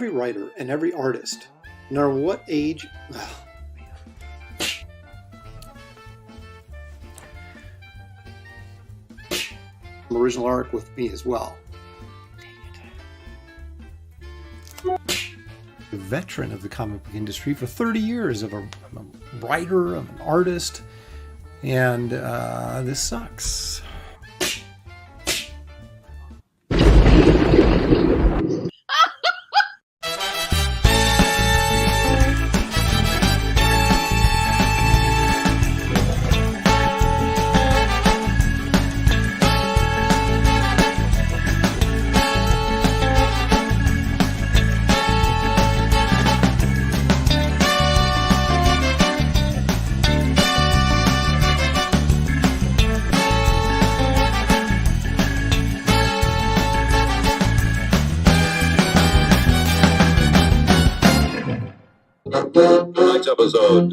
every writer and every artist, no matter what age. Original art with me as well. A veteran of the comic book industry for 30 years. I'm a writer, I'm an artist, and this sucks. Tonight's episode,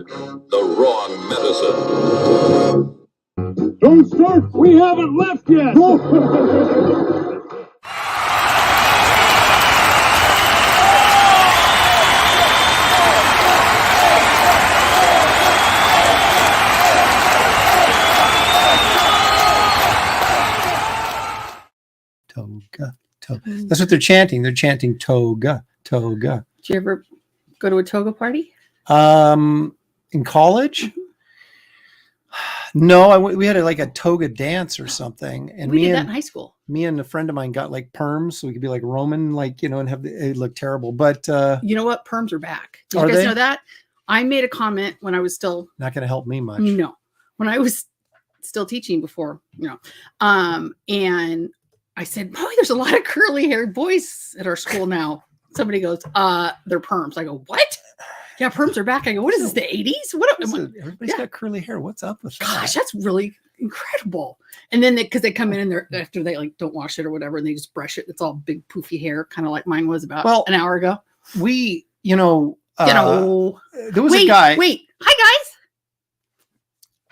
The Wrong Medicine. Don't start! We haven't left yet! Toga, toga. That's what they're chanting. They're chanting toga, toga. Did you ever go to a toga party? In college? No, we had a toga dance or something. And we did that in high school. Me and a friend of mine got like perms, so we could be like Roman, and have it look terrible. But you know what? Perms are back. Did you guys know that? I made a comment when I was still not going to help me much. No, when I was still teaching before, and I said, "Boy, there's a lot of curly-haired boys at our school now." Somebody goes, "They're perms." I go, "What?" Yeah, perms are back. I go, "What is this? The 80s? What? Everybody's got curly hair. What's up with that?" Gosh, that's really incredible. And then because they come in and they're after they don't wash it or whatever, and they just brush it. It's all big poofy hair, kind of like mine was about an hour ago. We, there was a guy. Wait, hi guys.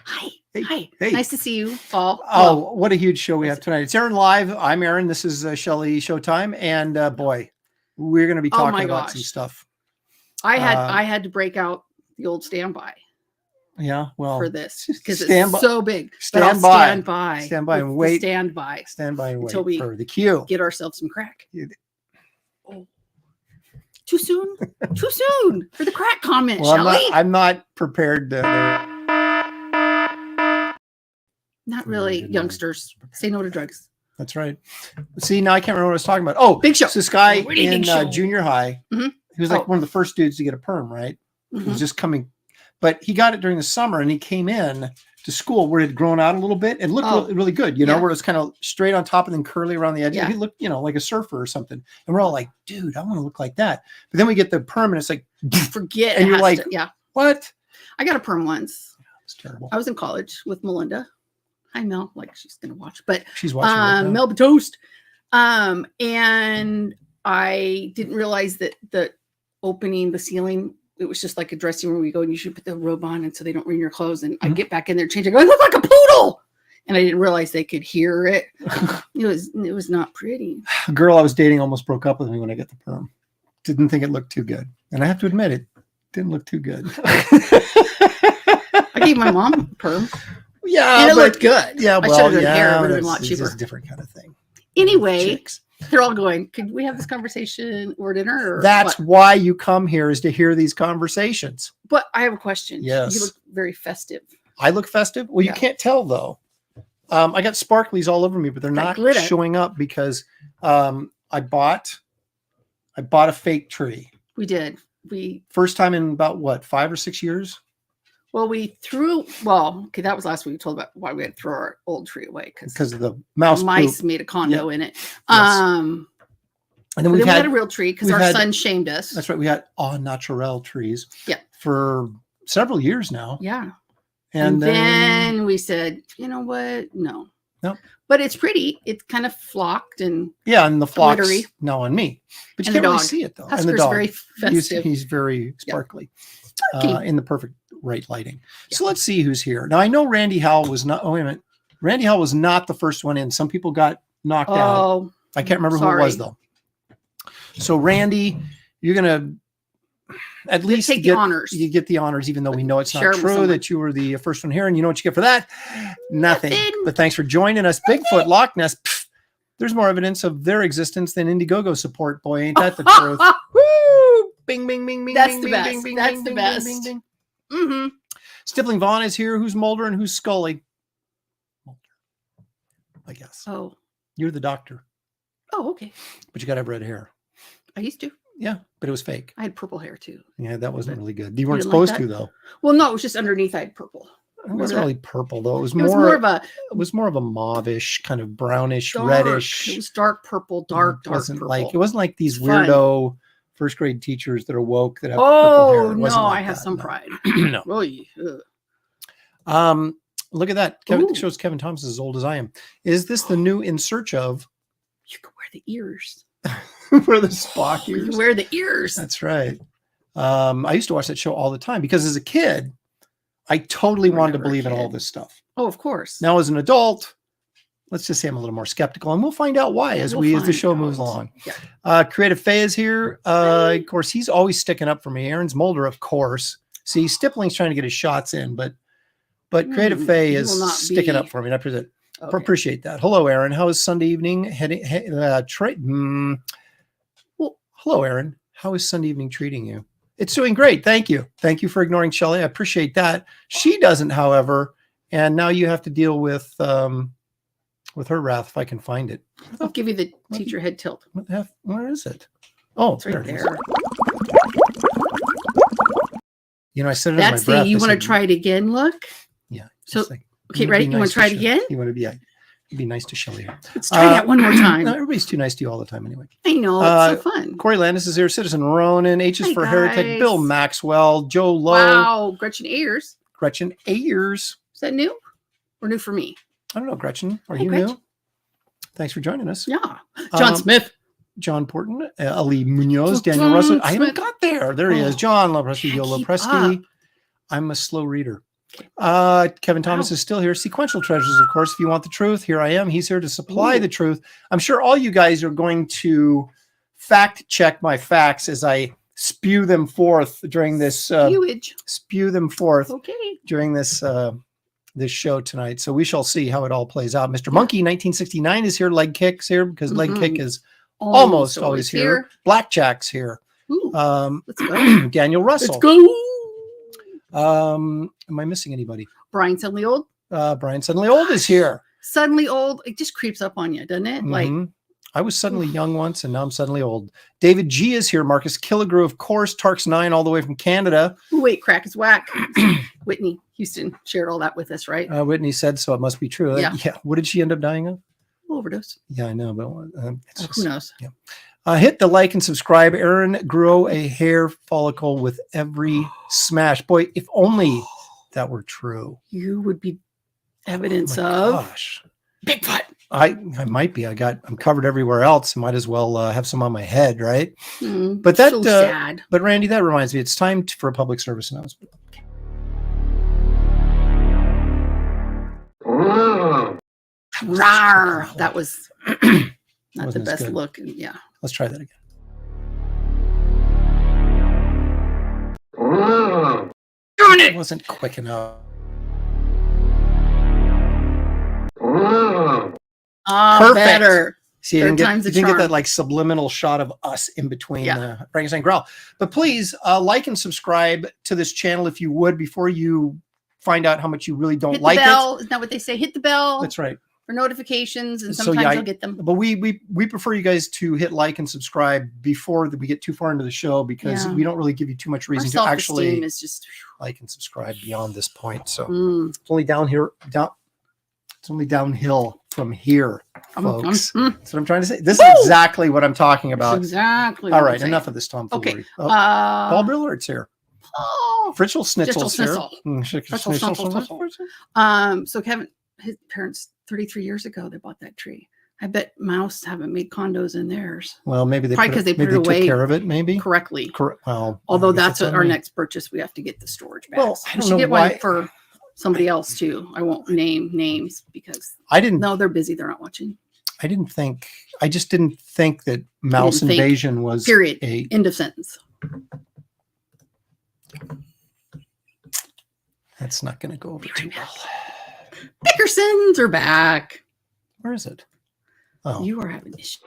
Hi. Hey. Nice to see you all. Oh, what a huge show we have tonight. It's Aaron Live. I'm Aaron. This is Shelley Showtime. And boy, we're going to be talking about some stuff. I had to break out the old standby. Yeah, well, for this because it's so big. Stand by and wait. Stand by and wait until we for the cue. Get ourselves some crack. Oh, too soon? Too soon for the crack comment, well, Shelley. I'm not prepared to. Not really, youngsters. Say no to drugs. That's right. See, now I can't remember what I was talking about. Oh, Big Show. So this guy in junior high, he was like one of the first dudes to get a perm, right? He was just coming, but he got it during the summer, and he came in to school where it had grown out a little bit and looked really, really good, where it was kind of straight on top and then curly around the edge. Yeah. He looked, like a surfer or something. And we're all like, dude, I want to look like that. But then we get the perm, and it's like, forget. And you're like, what? I got a perm once. It was terrible. I was in college with Melinda. Hi, Mel. Like she's gonna watch, but she's watching. Right Mel Toast. And I didn't realize that the opening the ceiling, it was just like a dressing room where you go and you should put the robe on, and so they don't ruin your clothes. And I get back in there, change. I go, I look like a poodle, and I didn't realize they could hear it. It was not pretty. A girl I was dating almost broke up with me when I got the perm. Didn't think it looked too good, and I have to admit it didn't look too good. I gave my mom a perm. Yeah, and it looked good. Yeah, I should have done hair. It would have been a lot cheaper. It's a different kind of thing. Anyway, they're all going, could we have this conversation or dinner? Or that's why you come here, is to hear these conversations. But I have a question. Yes. You look very festive. I look festive? Well, you can't tell, though. I got sparklies all over me, but they're not showing up because I bought a fake tree. We did. First time in about, 5 or 6 years? Well, that was last week. We told about why we had to throw our old tree away because of the mice made a condo in it. Yes. And then we had a real tree because our son shamed us. That's right. We had au naturel trees. Yeah. For several years now. Yeah. And then we said, you know what? No. But it's pretty. It's kind of flocked and and the flocks now on me. But you can't really see it though. Husker's and the dog. Very festive. He's very sparkly. In the perfect right lighting. So let's see who's here. Now I know Randy Howell was not. Oh wait a minute. Randy Howell was not the first one in. Some people got knocked out. I can't remember who it was though. So Randy you're gonna at least take the honors. You get the honors, even though we know it's Share not it with true that you were the first one here. And you know what you get for that? Nothing. But thanks for joining us. Bigfoot, Loch Ness. Pff, there's more evidence of their existence than Indiegogo support. Boy, ain't that the truth? Woo! Bing, bing, bing, bing. That's bing, the bing, best. Bing, bing, That's bing, the bing, best. Bing, bing, bing. Mm-hmm. Stippling Vaughn is here. Who's Mulder and who's Scully? Mulder, I guess. Oh. You're the doctor. Oh, okay. But you got to have red hair. I used to. Yeah, but it was fake. I had purple hair too. Yeah, that wasn't really good. You weren't didn't like supposed that? to, though. Well, no, it was just underneath I had purple. It wasn't really purple, though. It was It was more more of a it was more of a mauvish, kind of brownish, dark, reddish. It was dark purple, dark It wasn't purple. it wasn't like these It's fun. weirdo first grade teachers that are woke that have purple hair. Oh It no, wasn't like I have that, some no. pride. No. Really? Ugh. Look at that. Kevin shows Kevin Thomas is as old as I am. Is this the new In Search of? You could wear the ears. Where the Spock You ears? could wear the ears. That's right. I used to watch that show all the time because as a kid, I totally You were wanted to never a believe in all kid. this stuff. Oh, of course. Now, as an adult, let's just say I'm a little more skeptical, and we'll find out why as We'll the find show out. moves along. Yeah. Creative Faye is here. Of course, he's always sticking up for me. Aaron's Mulder, of course. See, Stipling's trying to get his shots in, but Creative Faye he is will not sticking be- up for me. And I Okay. appreciate that. Hello, Aaron. How is Sunday evening? Well, hello, Aaron. How is Sunday evening treating you? It's doing great. Thank you. Thank you for ignoring Shelley. I appreciate that. She doesn't, however, and now you have to deal with her wrath if I can find it. I'll give you the teacher head tilt. What the heck? Where is it? Oh, It's right it is. there. You know, I said it That's in my breath. the. You I want to said, try it again? Look. Yeah. So, just like, okay, be ready? You want nice to try it Shelley. again? You want to be nice to Shelley here. Let's try that one more time. No, everybody's too nice to you all the time anyway. I know. It's so fun. Corey Landis is here. Citizen Ronan. H is Hi, for Heretic. guys. Bill Maxwell. Joe Lowe. Wow. Gretchen Ayers. Gretchen Ayers. Is that new? Or new for me? I don't know, Gretchen. Are Hey, you Gretchen. new? Thanks for joining us. Yeah. John Smith. John Porton. Ali Munoz. John Daniel Russell. I Smith. haven't got there. There he is. John Lopresky. Can't Yo keep Lopresky. up. I'm a slow reader. Kevin Thomas is still here. Sequential Treasures, of course. If you want the truth, here I am. He's here to supply the truth. I'm sure all you guys are going to fact check my facts as I spew them forth during this Spewage. spew them forth Okay. during this this show tonight. So we shall see how it all plays out. Mr. Monkey 1969 is here. Leg Kick's here because Leg Kick is almost always here. Blackjack's here. Ooh, let's go. Daniel Russell. Let's go. Am I missing anybody? Brian Suddenly Old. Brian Suddenly Old is here. Suddenly Old. It just creeps up on you, doesn't it? Like, Mhm. I was suddenly young once, and now I'm suddenly old. David G is here. Marcus Killigrew, of course. Tarks 9 all the way from Canada. ooh, wait, crack is whack. Whitney Houston shared all that with us, right? Whitney said so. It must be true. Yeah. What did she end up dying of? Overdose. Yeah, I know, but it's Who knows? hit the like and subscribe. Aaron grew a hair follicle with every smash. Boy, if only that were true. You would be evidence Oh my of gosh. Bigfoot. I might be. I'm covered everywhere else. Might as well have some on my head, right? But that, so sad. But Randy, that reminds me, it's time for a public service announcement. Rawr. That was not the Wasn't as best good. look. Yeah. Let's try that again. Darn It it. wasn't quick enough. Perfect. Better. See, you Third didn't time's get, a you didn't get charm. that like subliminal shot of us in between Yeah. Frankenstein growl. But please like and subscribe to this channel if you would before you find out how much you really don't Hit like the bell. Isn't that what they say? Hit the bell it. That's right. for notifications, and So, sometimes yeah, I'll get them. But we prefer you guys to hit like and subscribe before we get too far into the show because Yeah. we don't really give you too much Our reason to self-esteem actually is just. like and subscribe beyond this point. So Mm. it's only down here it's only downhill from here, folks. That's what I'm trying to say. This is exactly what I'm talking That's about. exactly. All what right, I'm saying. enough of this tomfoolery. Okay. Oh, Paul Brillard's here. Oh. Fritzl Schnitzel's here. Schnitzel. So Kevin, his parents 33 years ago, they bought that tree. I bet Mouse haven't made condos in theirs Well, maybe they Probably 'cause they put it took away care of it. Maybe correctly. Well, Although I guess that's it's what on our me. next purchase. We have to get the storage bags. Well, I we don't should know get why- one for somebody else too. I won't name names because I didn't. no, they're busy. They're not watching. I just didn't think that mouse invasion was period. End of sentence. That's not going to go over too well. Dickersons are back. Where is it? Oh, you are having issues.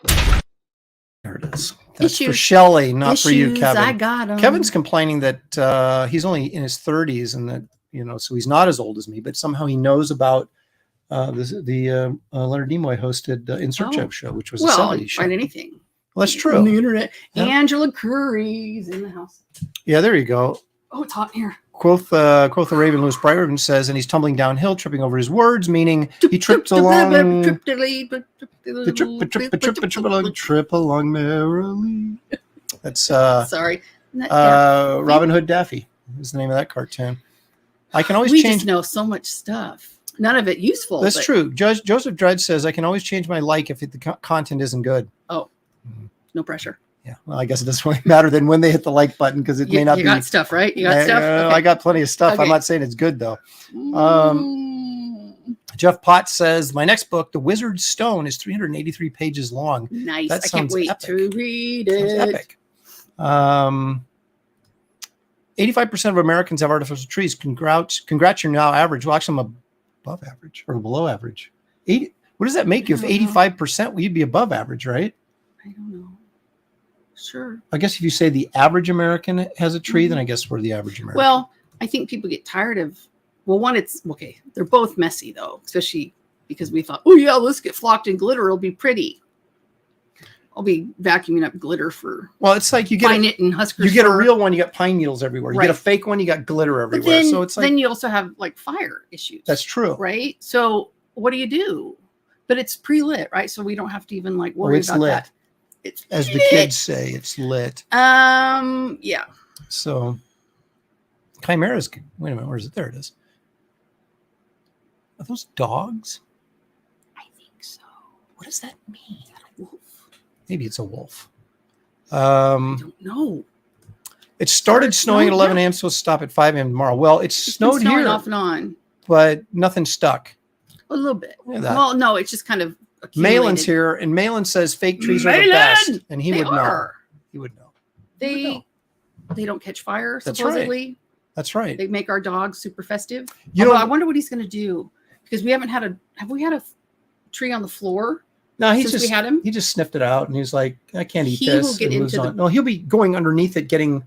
There it is. That's for Shelley, not for you, Kevin. I got him. Kevin's complaining that he's only in his 30s and that, so he's not as old as me, but somehow he knows about the Leonard Nimoy hosted In Search of show, which was a 70s show. Find anything. Well, that's true. On the internet. Yeah. Angela Curry's in the house. Yeah, there you go. Oh, it's hot in here. Quoth the Raven, Louis Brightraven says, and he's tumbling downhill, tripping over his words, meaning he tripped along. Trip along merrily. That's sorry. Robin Hood Daffy is the name of that cartoon. I can always change. We just know so much stuff. None of it useful. That's true. Joseph Dredd says, I can always change my like if the content isn't good. Oh, no pressure. Yeah, well, I guess it doesn't really matter then when they hit the like button because it may not be. You got stuff, right? You got stuff? Okay. I got plenty of stuff. Okay. I'm not saying it's good, though. Jeff Potts says, my next book, The Wizard's Stone, is 383 pages long. Nice. That I can't wait to read it. Sounds epic. 85% of Americans have artificial trees. Congrats, you're now average. Well, actually, I'm above average or below average. What does that make you? If 85%, well, you'd be above average, right? I don't know. Sure. I guess if you say the average American has a tree, then I guess we're the average American. Well, I think people get tired of, it's okay. They're both messy though, especially because we thought, oh yeah, let's get flocked in glitter. It'll be pretty. I'll be vacuuming up glitter for. Well, it's like you get it in Husker. You get a real one, you got pine needles everywhere. You get a fake one, you got glitter everywhere. Then, so it's like then you also have like fire issues. That's true, right? So what do you do? But it's pre-lit, right? So we don't have to even like worry about that. It's as the kids say, it's lit. Yeah. So chimeras. Wait a minute, where is it? There it is. Are those dogs? I think so. What does that mean? A wolf. Maybe it's a wolf. I don't know. It started snowing at 11 a.m. So it'll stop at 5 a.m. tomorrow. Well, it's snowed here off and on, but nothing stuck. A little bit. Well, no, it's just kind of. Malin's here, and Malin says fake trees are the best, and he would know. He would know. They don't catch fire. Supposedly, that's right. They make our dogs super festive. I wonder what he's going to do because we haven't had have we had a tree on the floor? No, we had him. He just sniffed it out, and he's like, I can't eat this. Will get into No, he'll be going underneath it, getting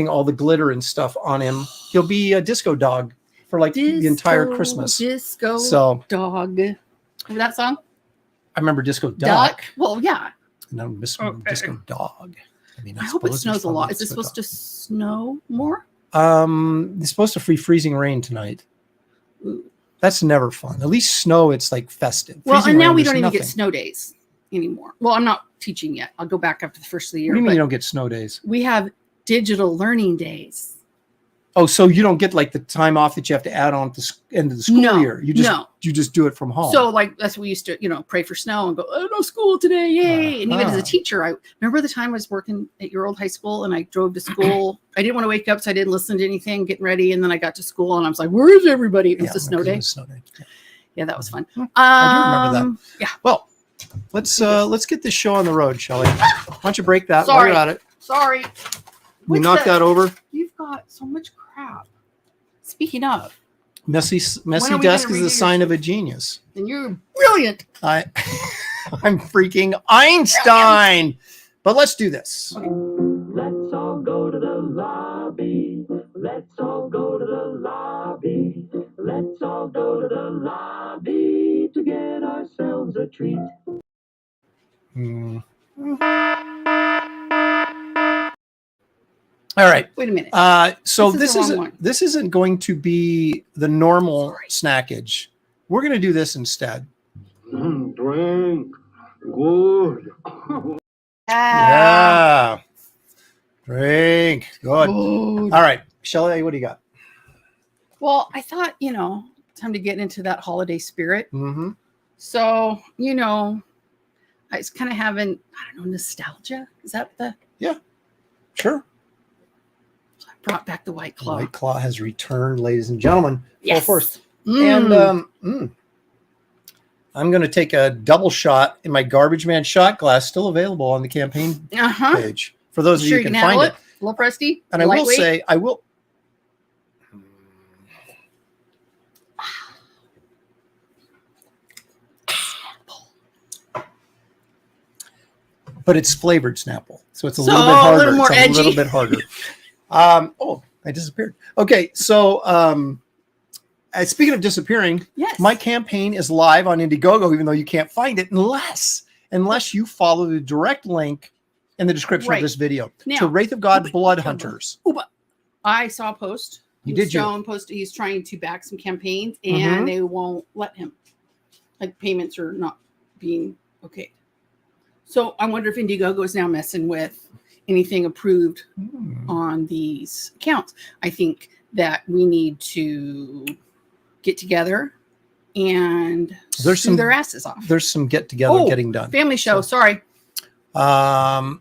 all the glitter and stuff on him. He'll be a disco dog for like the entire Christmas. Disco dog. Remember that song? I remember Disco Duck. Well, yeah. No, Disco Dog. I hope it snows a lot. Is it supposed to snow more? It's supposed to freezing rain tonight. Ooh. That's never fun. At least snow, it's like festive. Well, and now we don't even get snow days anymore. Well, I'm not teaching yet. I'll go back after the first of the year. What do you mean you don't get snow days? We have digital learning days. Oh, so you don't get like the time off that you have to add on at the end of the school year. You just do it from home. So like that's what we used to, pray for snow and go, oh, no school today, yay! And even as a teacher, I remember the time I was working at your old high school and I drove to school. I didn't want to wake up, so I didn't listen to anything, getting ready, and then I got to school and I was like, where is everybody? It was a snow day. Yeah, that was fun. I do remember that. Yeah. Well, let's get this show on the road, Shelley. Why don't you break that while you're at it? Sorry. We knocked that over. You've got so much crap. Speaking of, messy desk is a sign of a genius. And you're brilliant. I'm freaking Einstein. But let's do this. Okay. Let's all go to the lobby. Let's all go to the lobby. Let's all go to the lobby to get ourselves a treat. All right. Wait a minute. So this isn't going to be the normal snackage. We're going to do this instead. Drink. Good. Yeah. Drink. Good. All right. Shelley, what do you got? Well, I thought, time to get into that holiday spirit. Mm-hmm. So, I was kind of having, nostalgia. Is that the? Yeah. Sure. Brought back the White Claw. White Claw has returned, ladies and gentlemen. Yes. Well, first. And I'm going to take a double shot in my Garbage Man shot glass, still available on the campaign page for those of you who can find it. A little pressy. And I will say, but it's flavored Snapple, so it's a little bit harder. A little more edgy. A little bit harder. Oh, I disappeared. Okay, so speaking of disappearing, yes, my campaign is live on Indiegogo, even though you can't find it unless you follow the direct link in the description of this video to Wraith of God Blood Hunters. I saw a post. He's trying to back some campaigns and they won't let him. Like payments are not being okay. So I wonder if Indiegogo is now messing with anything approved on these accounts. I think that we need to get together and sue their asses off. There's some get together getting done. Family show. Sorry. There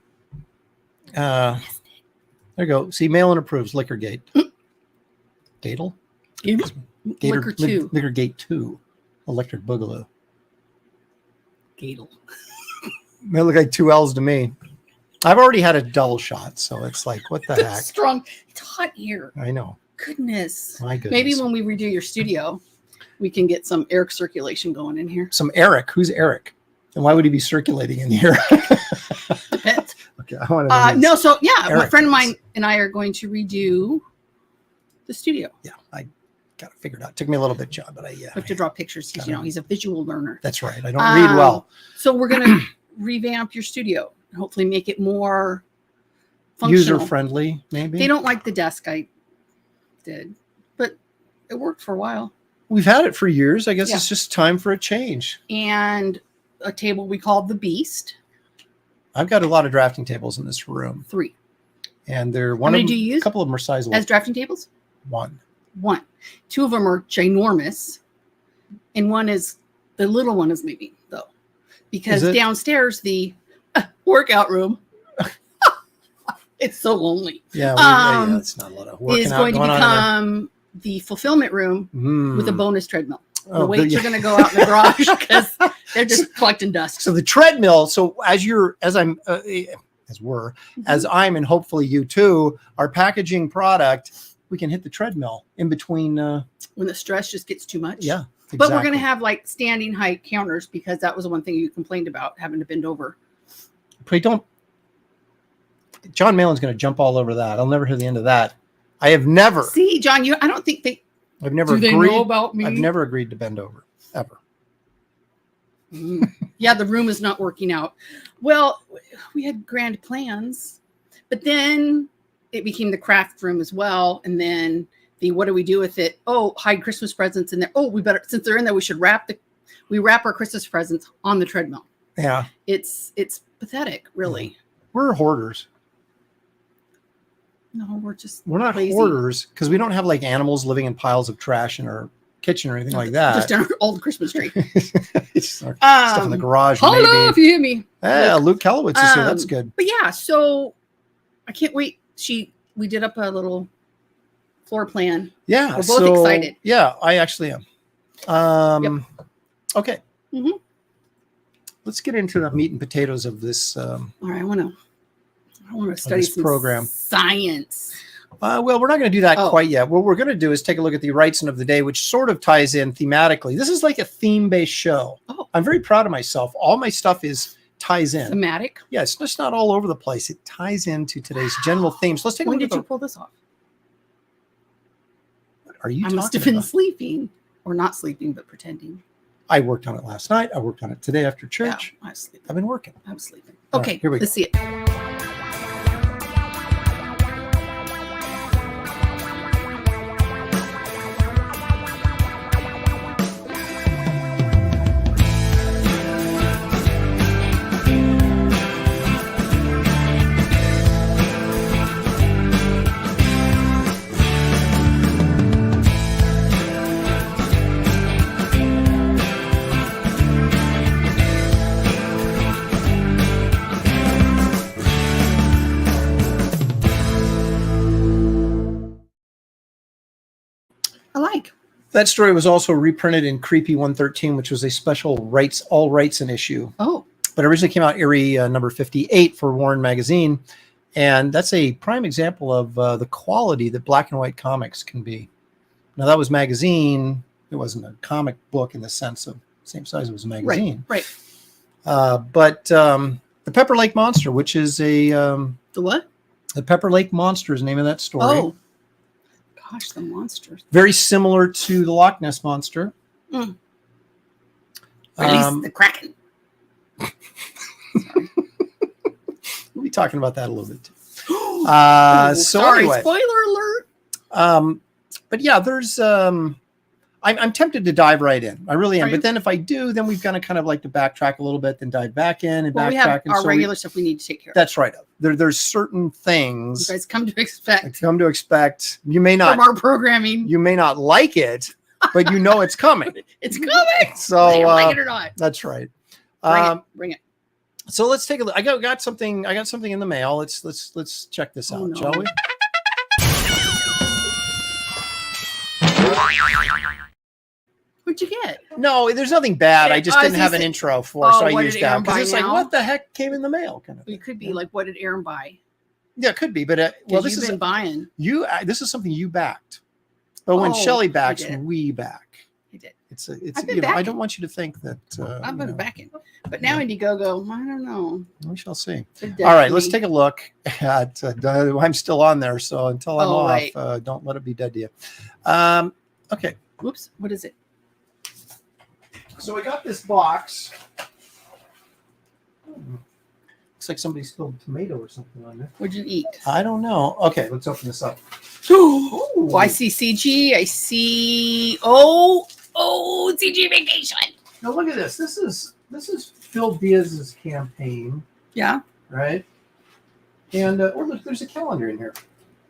you go. See, mail-in approves Liquorgate. Gatel? Liquor 2. Liquorgate 2. Electric Boogaloo. Gatel. They look like 2 L's to me. I've already had a double shot, so it's like, what the heck? Strong. It's hot here. I know. Goodness. My goodness. Maybe when we redo your studio, we can get some air circulation going in here. Some Eric. Who's Eric? And why would he be circulating in here? Depends. Okay, I want to no, so yeah, Eric, a friend of mine and I are going to redo the studio. Yeah, I got it figured out. Took me a little bit, John, but I have to draw pictures. He's a visual learner. That's right. I don't read well. So we're gonna revamp your studio and hopefully make it more functional. User friendly, maybe. They don't like the desk I did, but it worked for a while. We've had it for years. I guess it's just time for a change. And a table we called the Beast. I've got a lot of drafting tables in this room. 3. And they're How many do you use? A couple of them are sizable. As drafting tables? 1. 2 of them are ginormous. And the little one is leaving, though. Because downstairs, the workout room, it's so lonely. Yeah, it's not a lot of working is going to become the fulfillment room with a bonus treadmill. The weights are going to go out in the garage because they're just collecting dust. So the treadmill. So as I'm, and hopefully you too are packaging product, we can hit the treadmill in between. When the stress just gets too much. Yeah. Exactly. But we're going to have like standing height counters because that was the one thing you complained about, having to bend over. But John Malin's going to jump all over that. I'll never hear the end of that. I have never. See, John, I don't think I've never agreed. They know about me? I've never agreed to bend over, ever. Yeah, the room is not working out. Well, we had grand plans, but then it became the craft room as well. And then what do we do with it? Oh, hide Christmas presents in there. Oh, we better, since they're in there, we should wrap our Christmas presents on the treadmill. Yeah. It's pathetic, really. We're hoarders. No, we're not lazy. Hoarders because we don't have like animals living in piles of trash in our kitchen or anything like that. Just in our old Christmas tree. Stuff in the garage. Hello, maybe. if you hear me. Yeah, Luke Kellowitz is here. That's good. But yeah, so I can't wait. We did up a little floor plan. Yeah, we're both excited. Yeah, I actually am. Okay. Mm-hmm. Let's get into the meat and potatoes of this. All right, I want to study this some program. Science. Well, we're not going to do that quite yet. What we're going to do is take a look at the Wrightson of the day, which sort of ties in thematically. This is like a theme-based show. Oh. I'm very proud of myself. All my stuff ties in. Thematic? Yeah, it's just not all over the place. It ties into today's general themes. So let's take a look at When did you pull this off? What are you I talking must have been about? sleeping. Or not sleeping, but pretending. I worked on it last night. I worked on it today after church. Yeah, I was sleeping. I've been working. I was sleeping. All Okay, right, here we let's go. see it. I like. That story was also reprinted in Creepy 113, which was a special all rights and issue. Oh. But originally came out Erie number 58 for Warren Magazine. And that's a prime example of the quality that black and white comics can be. Now, that was magazine. It wasn't a comic book in the sense of same size. It was a magazine. Right. But the Pepper Lake Monster, which is a... The what? The Pepper Lake Monster is the name of that story. Oh. Gosh, the monsters. Very similar to the Loch Ness Monster. Mm. Release the Kraken. We'll be talking about that a little bit too. So sorry, anyway, spoiler alert. But yeah, there's I'm tempted to dive right in. I really am. But then if I do, then we've got to kind of like to backtrack a little bit, then dive back in and backtrack. We have and our regular stuff we need to take care of. That's right. There's certain things you guys come to expect. You may not from our programming. You may not like it, but you know it's coming. It's coming. So like it or not. That's right. Bring it. So let's take a look. I got something in the mail. Let's check this out, shall we? What'd you get? No, there's nothing bad. I just didn't have an intro for, so I used that because it's like, what the heck came in the mail? Kind of. It could be like, what did Aaron buy? Yeah, it could be, but well, this is buying. This is something you backed, but when Shelley backs, we back. I did. It's I don't want you to think that I've been backing, but now Indiegogo, I don't know. We shall see. All right, let's take a look at. I'm still on there, so until I'm off, don't let it be dead to you. Okay. Whoops. What is it? So I got this box. Looks like somebody spilled tomato or something on there. What'd you eat? I don't know. Okay, let's open this up. Oh, I see CG. I see. Oh, CG vacation. Now look at this. This is Phil Diaz's campaign. Yeah. Right. And look, there's a calendar in here.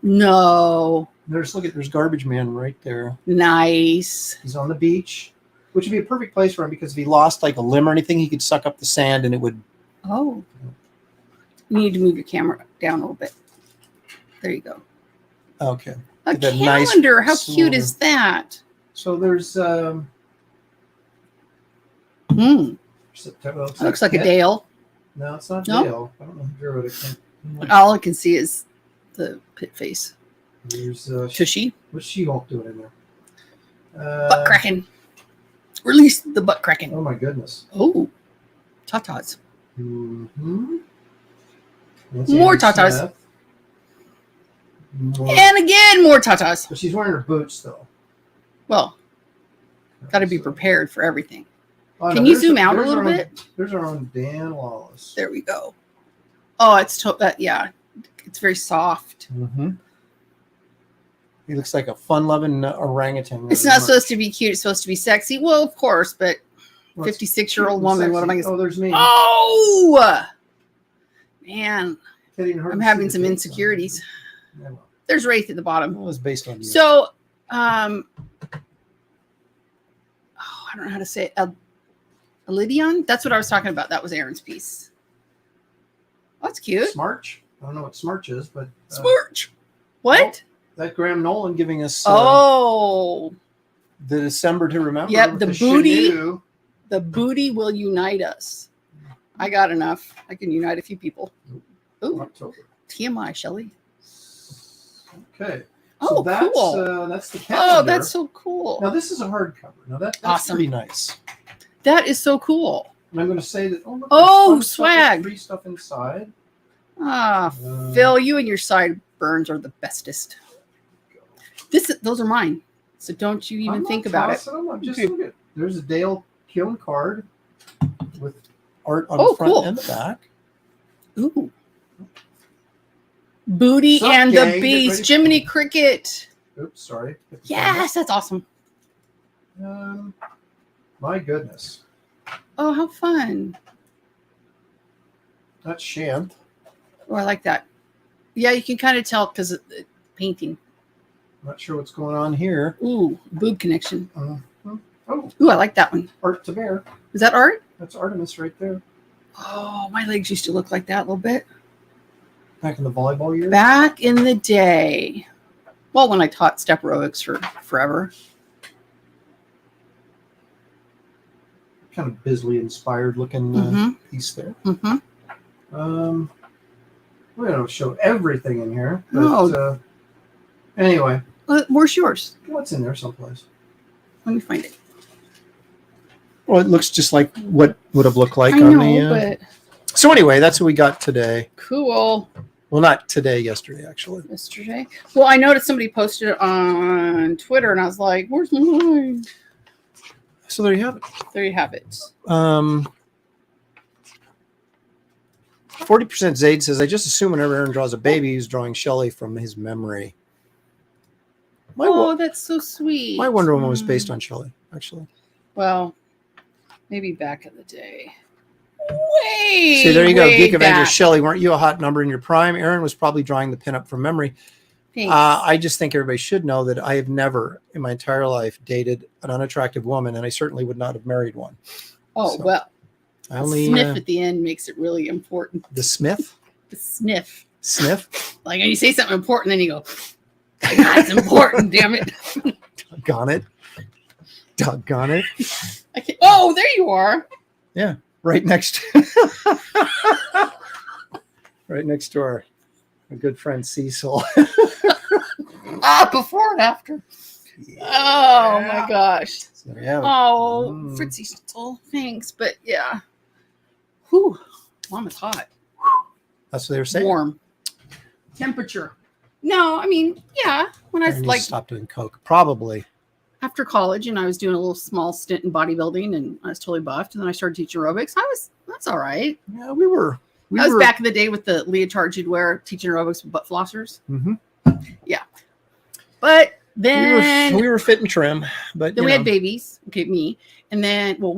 No. There's Garbage Man right there. Nice. He's on the beach, which would be a perfect place for him because if he lost like a limb or anything, he could suck up the sand and it would. Oh. You need to move your camera down a little bit. There you go. Okay. A calendar. How cute is that? So there's looks like a Dale. No, it's not Dale. I don't know who drew it. All I can see is the pit face. There's Tushy. What's She-Hulk doing in there? Butt cracking. Release the butt cracking. Oh my goodness. Oh, tatas. Mm-hmm. More tatas. And again, more tatas. But she's wearing her boots though. Well, got to be prepared for everything. Oh, can you zoom out a little bit? There's our own Dan Wallace. There we go. Oh, it's yeah, it's very soft. Mm-hmm. He looks like a fun-loving orangutan. It's not supposed to be cute. It's supposed to be sexy. Well, of course, but 56-year-old woman. What am I going to say? Oh, there's me. Oh, man, I'm having some insecurities. Yeah, well. There's Wraith at the bottom. It was based on you. So, I don't know how to say it. Lydion? That's what I was talking about. That was Aaron's piece. Oh, that's cute. Smarch? I don't know what Smarch is, but... Smarch! What? Well, that Graham Nolan giving us... the December to remember. Yep, the booty. Chenille. The booty will unite us. I got enough. I can unite a few people. Ooh. October. TMI, Shelley. Okay. Oh, so that's, cool. That's the calendar. Oh, that's so cool. Now, this is a hardcover. Now, that's awesome. Pretty nice. That is so cool. And I'm going to say that... Oh, swag. Free stuff inside. Ah, Phil, you and your sideburns are the bestest. Those are mine. So don't you even think about it. I'm just looking at. There's a Dale Keown card with art on the front and the back. Ooh. Booty and the Beast. Jiminy Cricket. Oops, sorry. Yes, that's awesome. My goodness. Oh, how fun. That's Shanth. Oh, I like that. Yeah, you can kind of tell because of the painting. Not sure what's going on here. Ooh, boob connection. Oh. Ooh, I like that one. Art to Bear. Is that art? That's Artemis right there. Oh, my legs used to look like that a little bit. Back in the volleyball years? Back in the day. Well, when I taught step aerobics for forever. kind of Bisley inspired looking piece there. We don't show everything in here. But, anyway. Where's yours? What's in there someplace? Let me find it. Well, it looks just like what would have looked like I on know, the. So anyway, that's what we got today. Cool. Well, not today, yesterday, actually. Yesterday. Well, I noticed somebody posted it on Twitter, and I was like, "Where's mine?" So there you have it. There you have it. 40% Zaid says, I just assume whenever Aaron draws a baby, he's drawing Shelley from his memory. That's so sweet. My Wonder Woman was based on Shelley, actually. Well, maybe back in the day. Way. See, there you go. Geek back. Avenger Shelley, weren't you a hot number in your prime? Aaron was probably drawing the pinup from memory. Thanks. I just think everybody should know that I have never in my entire life dated an unattractive woman, and I certainly would not have married one. Oh, so, well. I only, sniff at the end makes it really important. The Smith? The sniff. Sniff? Like when you say something important, then you go, that's important, damn it. Doggone it. Doggone it. Oh, there you are. Yeah, right next right next to our good friend Cecil. Before and after. Yeah. Oh my gosh. So, yeah. Oh, Fritzy Schnitzel, thanks. But yeah. Whew. Mom, it's hot. That's what they were saying. Warm. Temperature. No, I mean, yeah. When I was like stop doing coke. Probably. After college, and I was doing a little small stint in bodybuilding, and I was totally buffed. And then I started teaching aerobics. That's all right. Yeah, we were. I was back in the day with the leotards you'd wear teaching aerobics with butt flossers. Yeah. But then we were fit and trim, but then we had babies. Okay, me. And then but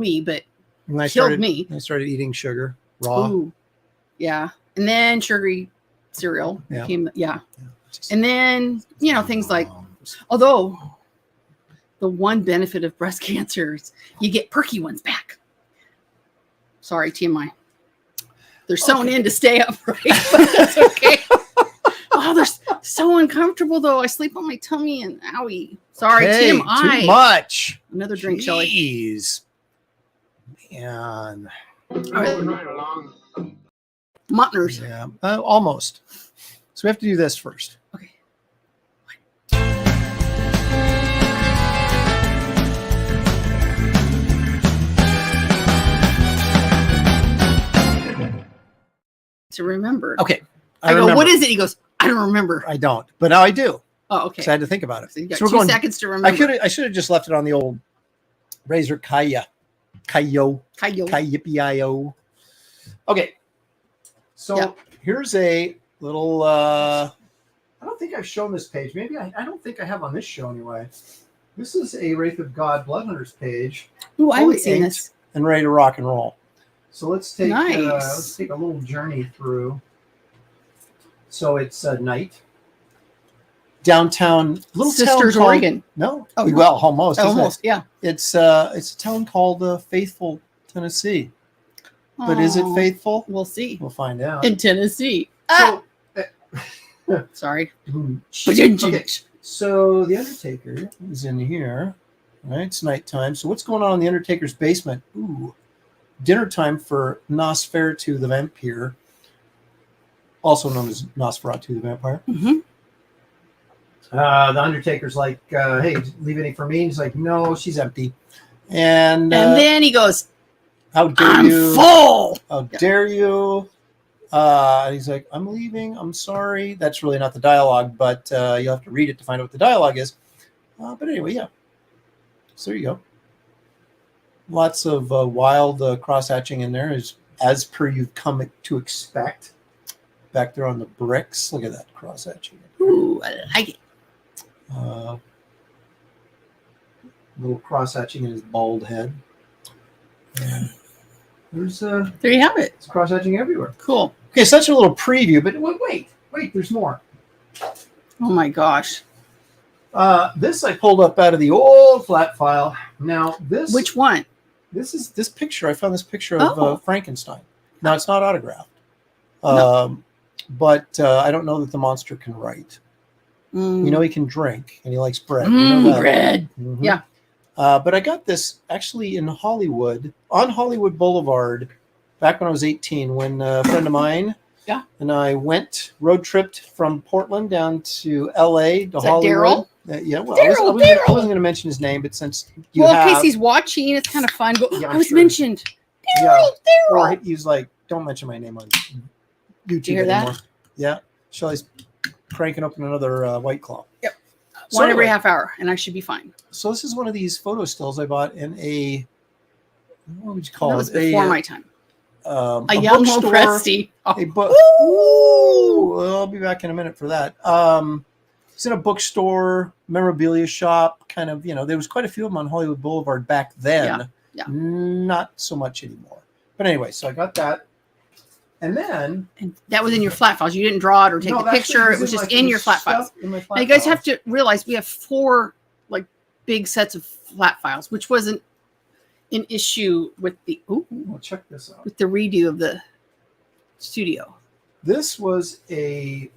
killed me. I started eating sugar raw. Ooh. Yeah. And then sugary cereal came. Yeah. And then, things like, although the one benefit of breast cancer is you get perky ones back. Sorry, TMI. They're sewn in to stay upright, but that's okay. Oh, they're so uncomfortable, though. I sleep on my tummy and owie. Sorry, TMI. Too much. Another drink, Shelley. Jeez. Man. All right. Muttners. Yeah, almost. So we have to do this first. Okay. To remember. Okay. I go, what is it? He goes, I don't remember. I don't, but now I do. Oh, okay. So I had to think about it. So you got 2 seconds to remember. I should have just left it on the old Razor Kaya. Kayo. Okay. So here's a little, I don't think I've shown this page. Maybe I don't think I have on this show anyway. This is a Wraith of God Bloodhunters page. Ooh, I haven't seen this. And ready to rock and roll. So let's take nice. Let's take a little journey through. So it's night. Downtown, little Sisters, town Oregon. No, well, almost. Yeah. It's a town called Faithful, Tennessee. But is it faithful? We'll see. We'll find out. In Tennessee. Sorry. Okay. So the Undertaker is in here. Right? It's nighttime. So what's going on in the Undertaker's basement? Ooh. Dinner time for Nosferatu the Vampire, also known as Nosferatu the Vampire. The Undertaker's like, hey, leave any for me? And he's like, no, she's empty. And then he goes, how dare I'm you? Full. How dare you? And he's like, I'm leaving. I'm sorry. That's really not the dialogue, but you'll have to read it to find out what the dialogue is. But anyway, yeah. So there you go. Lots of wild cross-hatching in there, as per you've come to expect. Back there on the bricks. Look at that cross-hatching. Ooh, I like it. Little cross-hatching in his bald head. And there's there you have it. It's cross-hatching everywhere. Cool. Okay, such a little preview, but wait, there's more. Oh my gosh. This I pulled up out of the old flat file. Now this. Which one? This is this picture. I found this picture of Frankenstein. Now it's not autographed, but I don't know that the monster can write. You know he can drink and he likes bread. You know bread. Mm-hmm. Yeah. But I got this actually in Hollywood, on Hollywood Boulevard, back when I was 18, when a friend of mine and I road tripped from Portland down to LA to Hollywood. Yeah, well, I wasn't going to mention his name, but since you in case he's watching, it's kind of fun. But Yeah, I was sure. mentioned. Or Daryl. he's like, don't mention my name on YouTube you hear anymore. that? Yeah. Shelley's cranking open another White Claw. Yep. So One every anyway, half hour, and I should be fine. So this is one of these photo stills I bought in what would you call That it? was before my time. A young bookstore, Presty. A book. Well, I'll be back in a minute for that. It's in a bookstore, memorabilia shop, kind of, there was quite a few of them on Hollywood Boulevard back then. Yeah. Not so much anymore. But anyway, so I got that. And then... And that was in your flat files. You didn't draw it or take the picture. It was just in your flat files. Now you guys have to realize we have 4 big sets of flat files, which wasn't an issue with the Well, check this out. with the redo of the studio. This was a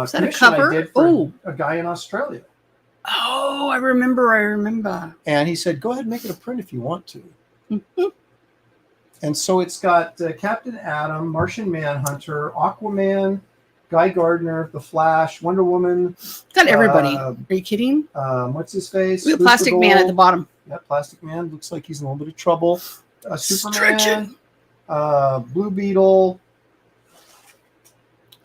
Is that a commission cover? I did for a guy in Australia. Oh, I remember. And he said, go ahead and make it a print if you want to. Mm-hmm. And so it's got Captain Atom, Martian Manhunter, Aquaman, Guy Gardner, The Flash, Wonder Woman. It's got everybody. Are you kidding? What's his face? Look at Plastic Man at the bottom. Yeah, Plastic Man. Looks like he's in a little bit of trouble. Superman. Stretching. Blue Beetle.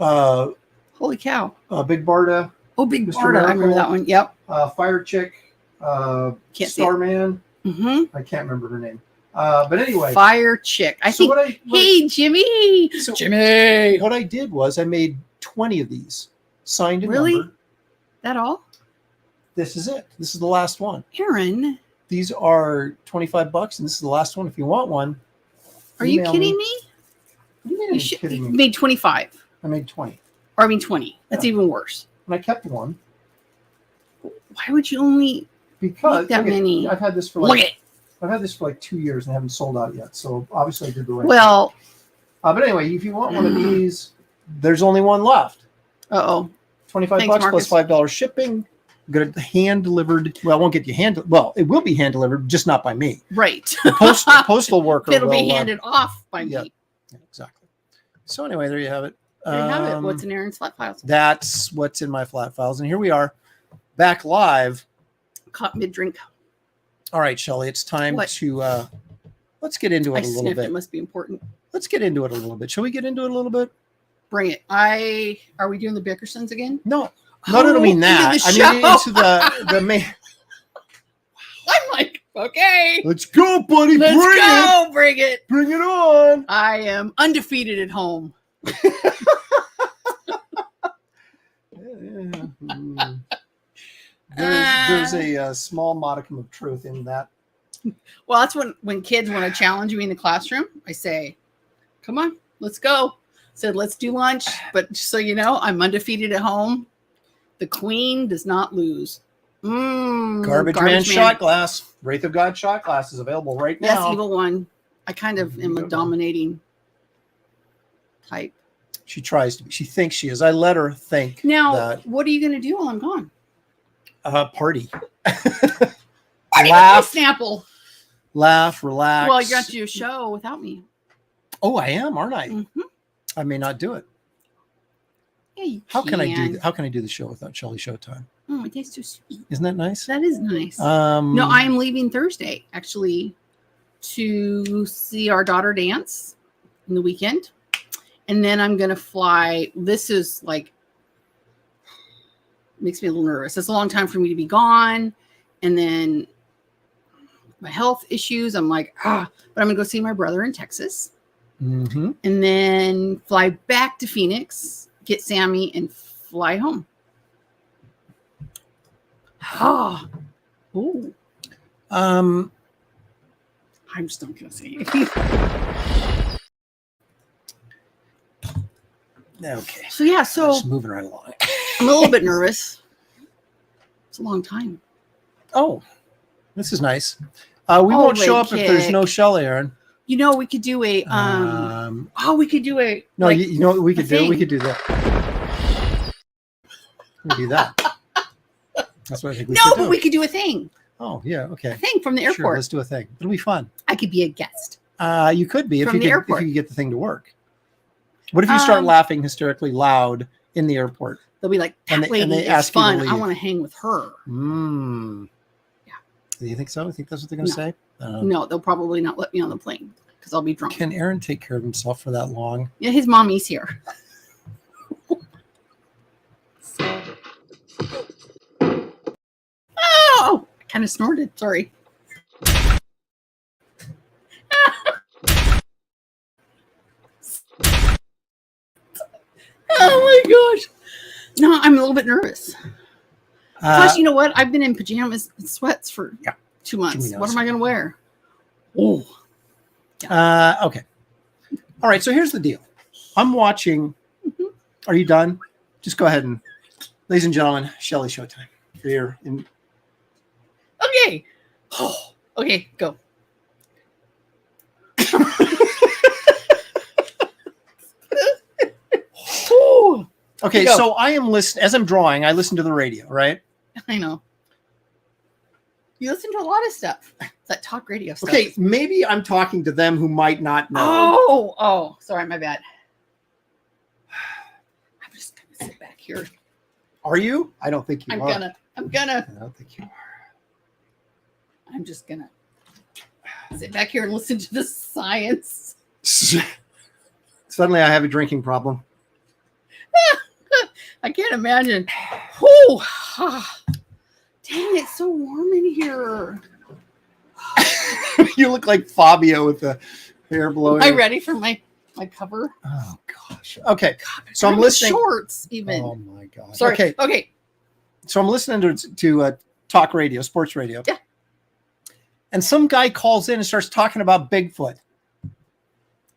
Holy cow. Big Barda. Oh, Big Mr. Barda. I remember Miracle. that one. Yep. Fire Chick. Can't see it. Starman. Mm-hmm. I can't remember her name. But anyway. Fire Chick. I think. Hey, Jimmy. Jimmy. What I did was I made 20 of these, signed and Really? numbered. That all? This is it. This is the last one. Aaron. These are $25, and this is the last one. If you want one, Are you kidding me? What do you mean? Kidding You me? made 25. I made 20, Or I mean 20. That's even worse. and I kept one Why would you only because make that many? I've had this for Look at it. I've had this for 2 years and haven't sold out yet. So obviously I did the right. Well, but anyway, if you want one of these, there's only one left. uh-oh. $25 Thanks, plus $5 shipping. Get it hand delivered. Well, I won't get you it will be hand delivered, just not by me. Right. The postal worker It'll will be handed off by yeah. me. Yeah, exactly. So anyway, there you have it. There you have it. What's in Aaron's flat files? That's what's in my flat files. And here we are back live. Caught mid-drink. All right, Shelley, it's time to let's get into it a little sniffed. bit. It must be important. Let's get into it a little bit. Shall we get into it a little bit? Bring it. Are we doing the Bickersons again? No, I don't mean that. I mean into the main. I'm like, okay. Let's go, buddy. Let's Bring go. it. Bring it. Bring it on. I am undefeated at home. There's a small modicum of truth in that. Well, that's when kids want to challenge me in the classroom. I say, come on, let's go. Said, let's do lunch. But just so you know, I'm undefeated at home. The queen does not lose. Garbage Man shot glass. Wraith of God shot glass is available right now. Yes, evil one. I kind of am a dominating type. She tries to be. She thinks she is. I let her think. Now, what are you going to do while I'm gone? Party. Laugh. Snapple. Laugh, relax. Well, you're going to do a show without me. Oh, I am, aren't I? Mm-hmm. I may not do it. Yeah, how can I do the show without Shelley Showtime? Oh, that's so sweet. Isn't that nice? That is nice. No, I am leaving Thursday actually to see our daughter dance in the weekend. And then I'm going to fly. This is makes me a little nervous. It's a long time for me to be gone. And then my health issues, I'm like, but I'm going to go see my brother in Texas. Mm-hmm. And then fly back to Phoenix, get Sammy, and fly home. Oh. I'm just not going to say anything. Okay. So yeah, just moving right along. I'm a little bit nervous. It's a long time. Oh, this is nice. We won't show up if there's no Shelley, Aaron. You know, we could do a we could do a no. You know what we could do? We could do that. We could do that. That's what I think we should do. But we could do a thing. Oh, yeah. Okay. Thing from the Sure, airport. let's do a thing. It'll be fun. I could be a guest. You could be if From you the could, airport. if you could get the thing to work. What if you start laughing hysterically loud in the airport? They'll be like, that lady is ask you to fun. I leave. want to hang with her. Yeah. Do you think so? I think that's what they're going to say? No, they'll probably not let me on the plane because I'll be drunk. Can Aaron take care of himself for that long? Yeah, his mommy's here. Oh, I kind of snorted. Sorry. Oh my gosh. No, I'm a little bit nervous. Plus, you know what? I've been in pajamas and sweats for 2 months. What am I going to wear? Oh. Okay. All right. So here's the deal. I'm watching. Are you done? Just go ahead and, ladies and gentlemen, Shelley Showtime. Here in. Okay. Oh, okay, go. Okay, so I am listening as I'm drawing. I listen to the radio, right? I know. You listen to a lot of stuff. That talk radio stuff. Okay, maybe I'm talking to them who might not know. Oh, sorry, my bad. I'm just gonna sit back here. Are you? I don't think you are. I'm gonna. I don't think you are. I'm just gonna sit back here and listen to the science. Suddenly, I have a drinking problem. I can't imagine. Oh, dang, it's so warm in here. You look like Fabio with the hair blowing. Am I ready for my cover? Oh gosh. Okay. God, so I'm listening. Shorts even. Oh my gosh. Sorry. Okay. Okay. So I'm listening to talk radio, sports radio. Yeah. And some guy calls in and starts talking about Bigfoot.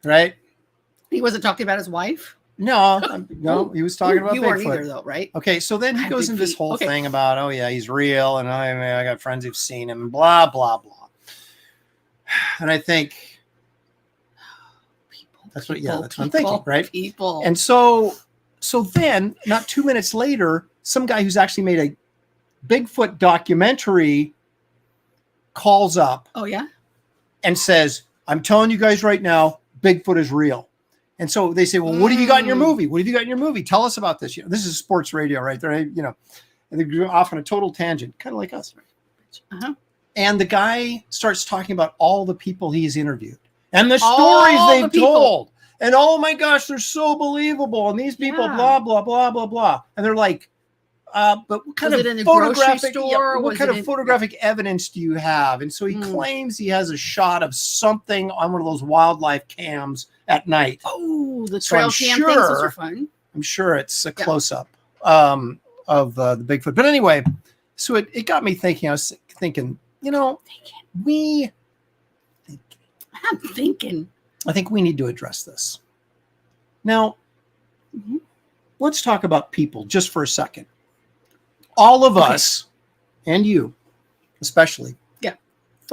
Right? He wasn't talking about his wife? No, he was talking about you Bigfoot. weren't either, though, right? Okay, so then he goes into this whole Okay. thing about, oh yeah, he's real, and I got friends who've seen him, and blah blah blah. And I think that's what I'm thinking, right? People. And so then, not 2 minutes later, some guy who's actually made a Bigfoot documentary calls up. Oh yeah, and says, "I'm telling you guys right now, Bigfoot is real." And so they say, well, what have you got in your movie? What have you got in your movie? Tell us about this. You know, this is sports radio right there. You know, and they're off on a total tangent, kind of like us. Uh-huh. And the guy starts talking about all the people he's interviewed and the stories they've told. And oh my gosh, they're so believable. And these people, blah, blah, blah, blah, blah. And they're like, but what kind of photographic, photographic evidence do you have? And so he claims he has a shot of something on one of those wildlife cams at night. Oh, the trail cam things, those are fun. I'm sure it's a close-up of the Bigfoot. But anyway, so it got me thinking. I was thinking, you know, I think we need to address this. Now, let's talk about people just for a second. All of us, and you especially,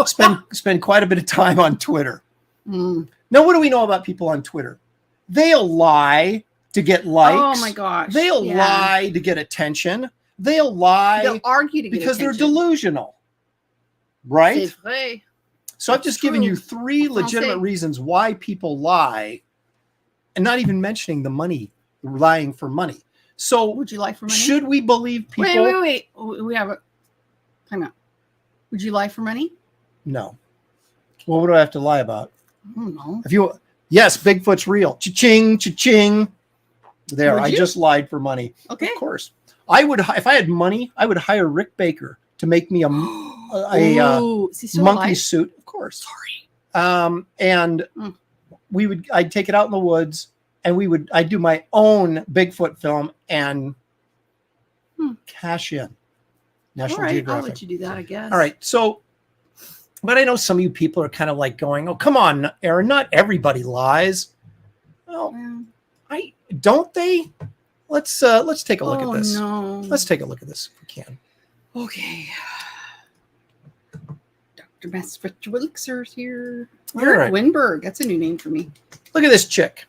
spend quite a bit of time on Twitter. Now, what do we know about people on Twitter? They'll lie to get likes. Oh my gosh. They'll lie to get attention. They'll lie. They'll argue to get because attention. they're delusional. Right? C'est vrai. So I've just given you 3 legitimate reasons why people lie, and not even mentioning the money, lying for money. So would you lie for money? Should we believe people? Wait. We have a time out. Would you lie for money? No. Well, what do I have to lie about? I don't know. Yes, Bigfoot's real. Cha-ching, cha-ching. There, I just lied for money. Okay. Of course. I would, if I had money, I would hire Rick Baker to make me a monkey suit. Of course. Sorry. And I'd take it out in the woods, and I'd do my own Bigfoot film and cash in. National Geographic. I'll let you do that, I guess. All right. So, but I know some of you people are kind of like going, "Oh, come on, Aaron, not everybody lies." Well, don't they? Let's take a look at this. No. Let's take a look at this if we can. Okay. Dr. Mass Spectral Elixirs here. Eric Winberg. That's a new name for me. Look at this chick.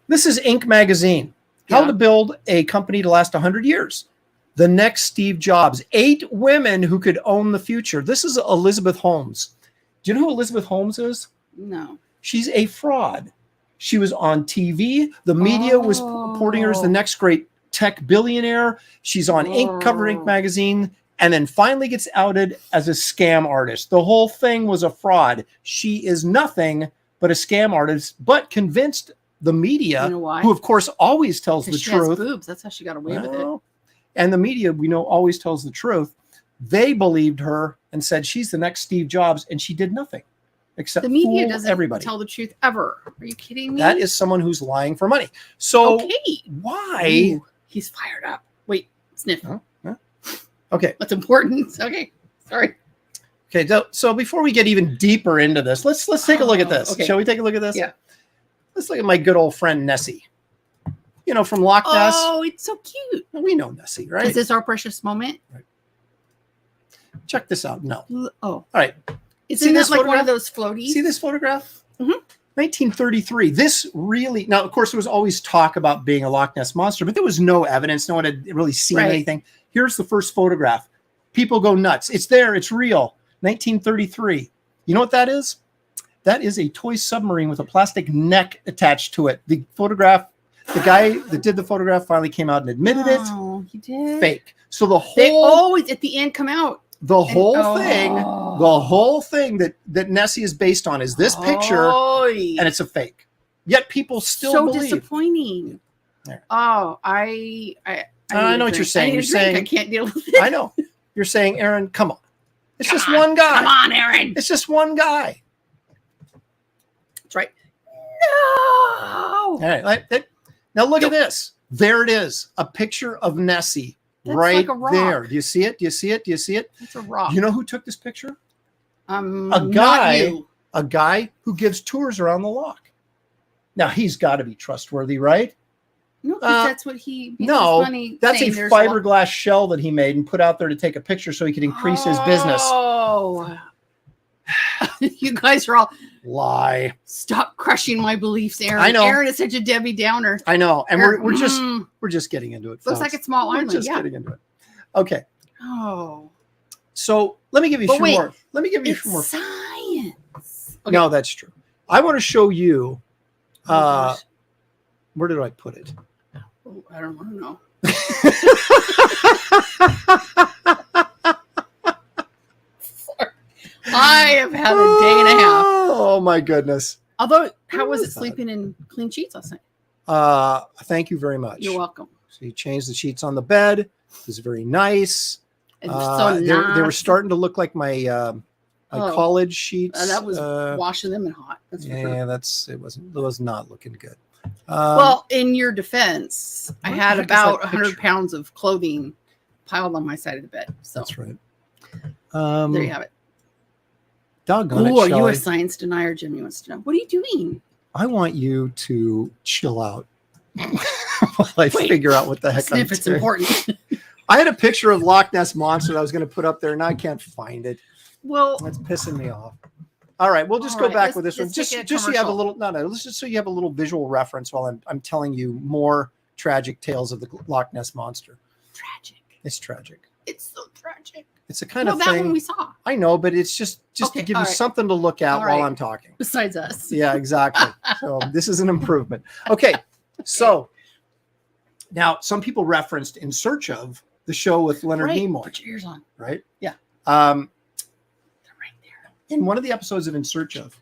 This is Inc. magazine. How to build a company to last 100 years. The next Steve Jobs. 8 women who could own the future. This is Elizabeth Holmes. Do you know who Elizabeth Holmes is? No. She's a fraud. She was on TV. The media was reporting her as the next great tech billionaire. She's on Cover Inc. magazine, and then finally gets outed as a scam artist. The whole thing was a fraud. She is nothing but a scam artist, but convinced the media, You know why? who of course always tells the 'Cause she has truth. boobs. That's how she got away with it. Well, and the media, we know, always tells the truth. They believed her and said she's the next Steve Jobs, and she did nothing except The media fool doesn't everybody. tell the truth ever. Are you kidding me? That is someone who's lying for money. So okay. why? Ooh, he's fired up. Wait, sniff. Huh? Okay. That's important. Okay. Sorry. Okay. So before we get even deeper into this, let's take a look at this. Okay. Shall we take a look at this? Yeah. Let's look at my good old friend Nessie. You know, from Loch Ness. Oh, it's so cute. We know Nessie, right? Is this our precious moment? Check this out. No. Oh. All right. Isn't See that this like one photograph? of those floaties? See this photograph? Mhm. 1933. This really, now, of course, there was always talk about being a Loch Ness Monster, but there was no evidence. No one had really seen Right. anything. Here's the first photograph. People go nuts. It's there. It's real. 1933. You know what that is? That is a toy submarine with a plastic neck attached to it. The photograph, the guy that did the photograph finally came out and admitted Oh, he it. did. Fake. So the They whole always at the end come out. the whole Oh. thing that Nessie is based on is this picture, Oy. and it's a fake. Yet people still so believe. disappointing. There. Oh, I I need know a what you're drink. saying. I need a You're drink. saying- I can't deal with it. I know. You're saying, Aaron, come on. It's Come just on. one guy. Come on, Aaron. It's just one guy. That's right. No. All right. Now look at this. There it is. A picture of Nessie That's right like a rock. there. Do you see it? Do you see it? Do you see it? It's a rock. You know who took this picture? A not guy. you. A guy who gives tours around the loch. Now he's got to be trustworthy, right? No, 'cause that's what he. No, makes money that's a saying there's lot- fiberglass shell that he made and put out there to take a picture so he could increase his business. Oh, you guys are all Lie. stop crushing my beliefs, Aaron. I know. Aaron is such a Debbie Downer. I know, and we're just Mm, we're just getting into it. looks folks. like a small We're island. just Yeah. getting into it. Okay, Oh, so let me give you a But few wait, more. Let me give you a it's few more. science. No, that's true. I want to show you. Oh, gosh. Where did I put it? Oh, I don't want to know. I have had a day and a half. Oh my goodness. Although, how was What it is that? sleeping in clean sheets last night? Thank you very much. You're welcome. So you changed the sheets on the bed. It was very nice. It's so they were nice. starting to look like my Oh. college sheets. That was washing them in hot. That's for sure. yeah, it was not looking good. Well, in your defense, I Where the had heck is about that 100 picture? pounds of clothing piled on my side of the bed. So that's right. there you have it. Doggone Oh, it, are you a Shelley. science denier? Jimmy wants to know. What are you doing? I want you to chill out while I Wait. figure out what the heck I'm Sniff, it's doing. important. I had a picture of Loch Ness Monster that I was going to put up there, and I can't find it. Well, That's pissing me off. All right, we'll just All go right, back let's- with this one. let's take Just a so you have a commercial. little let's just so you have a little visual reference while I'm telling you more tragic tales of the Loch Ness Monster. tragic. It's tragic. It's so tragic. It's a kind Well, of that thing. one we saw. I know, but it's just Okay, to give all you right. something to look at All while right. I'm talking. Besides us. Yeah, exactly. So this is an improvement. Okay, so now some people referenced In Search Of, the show with Leonard Right. Nimoy, Put your ears on. right? Yeah. Um, They're right there. in one of the episodes of In Search Of,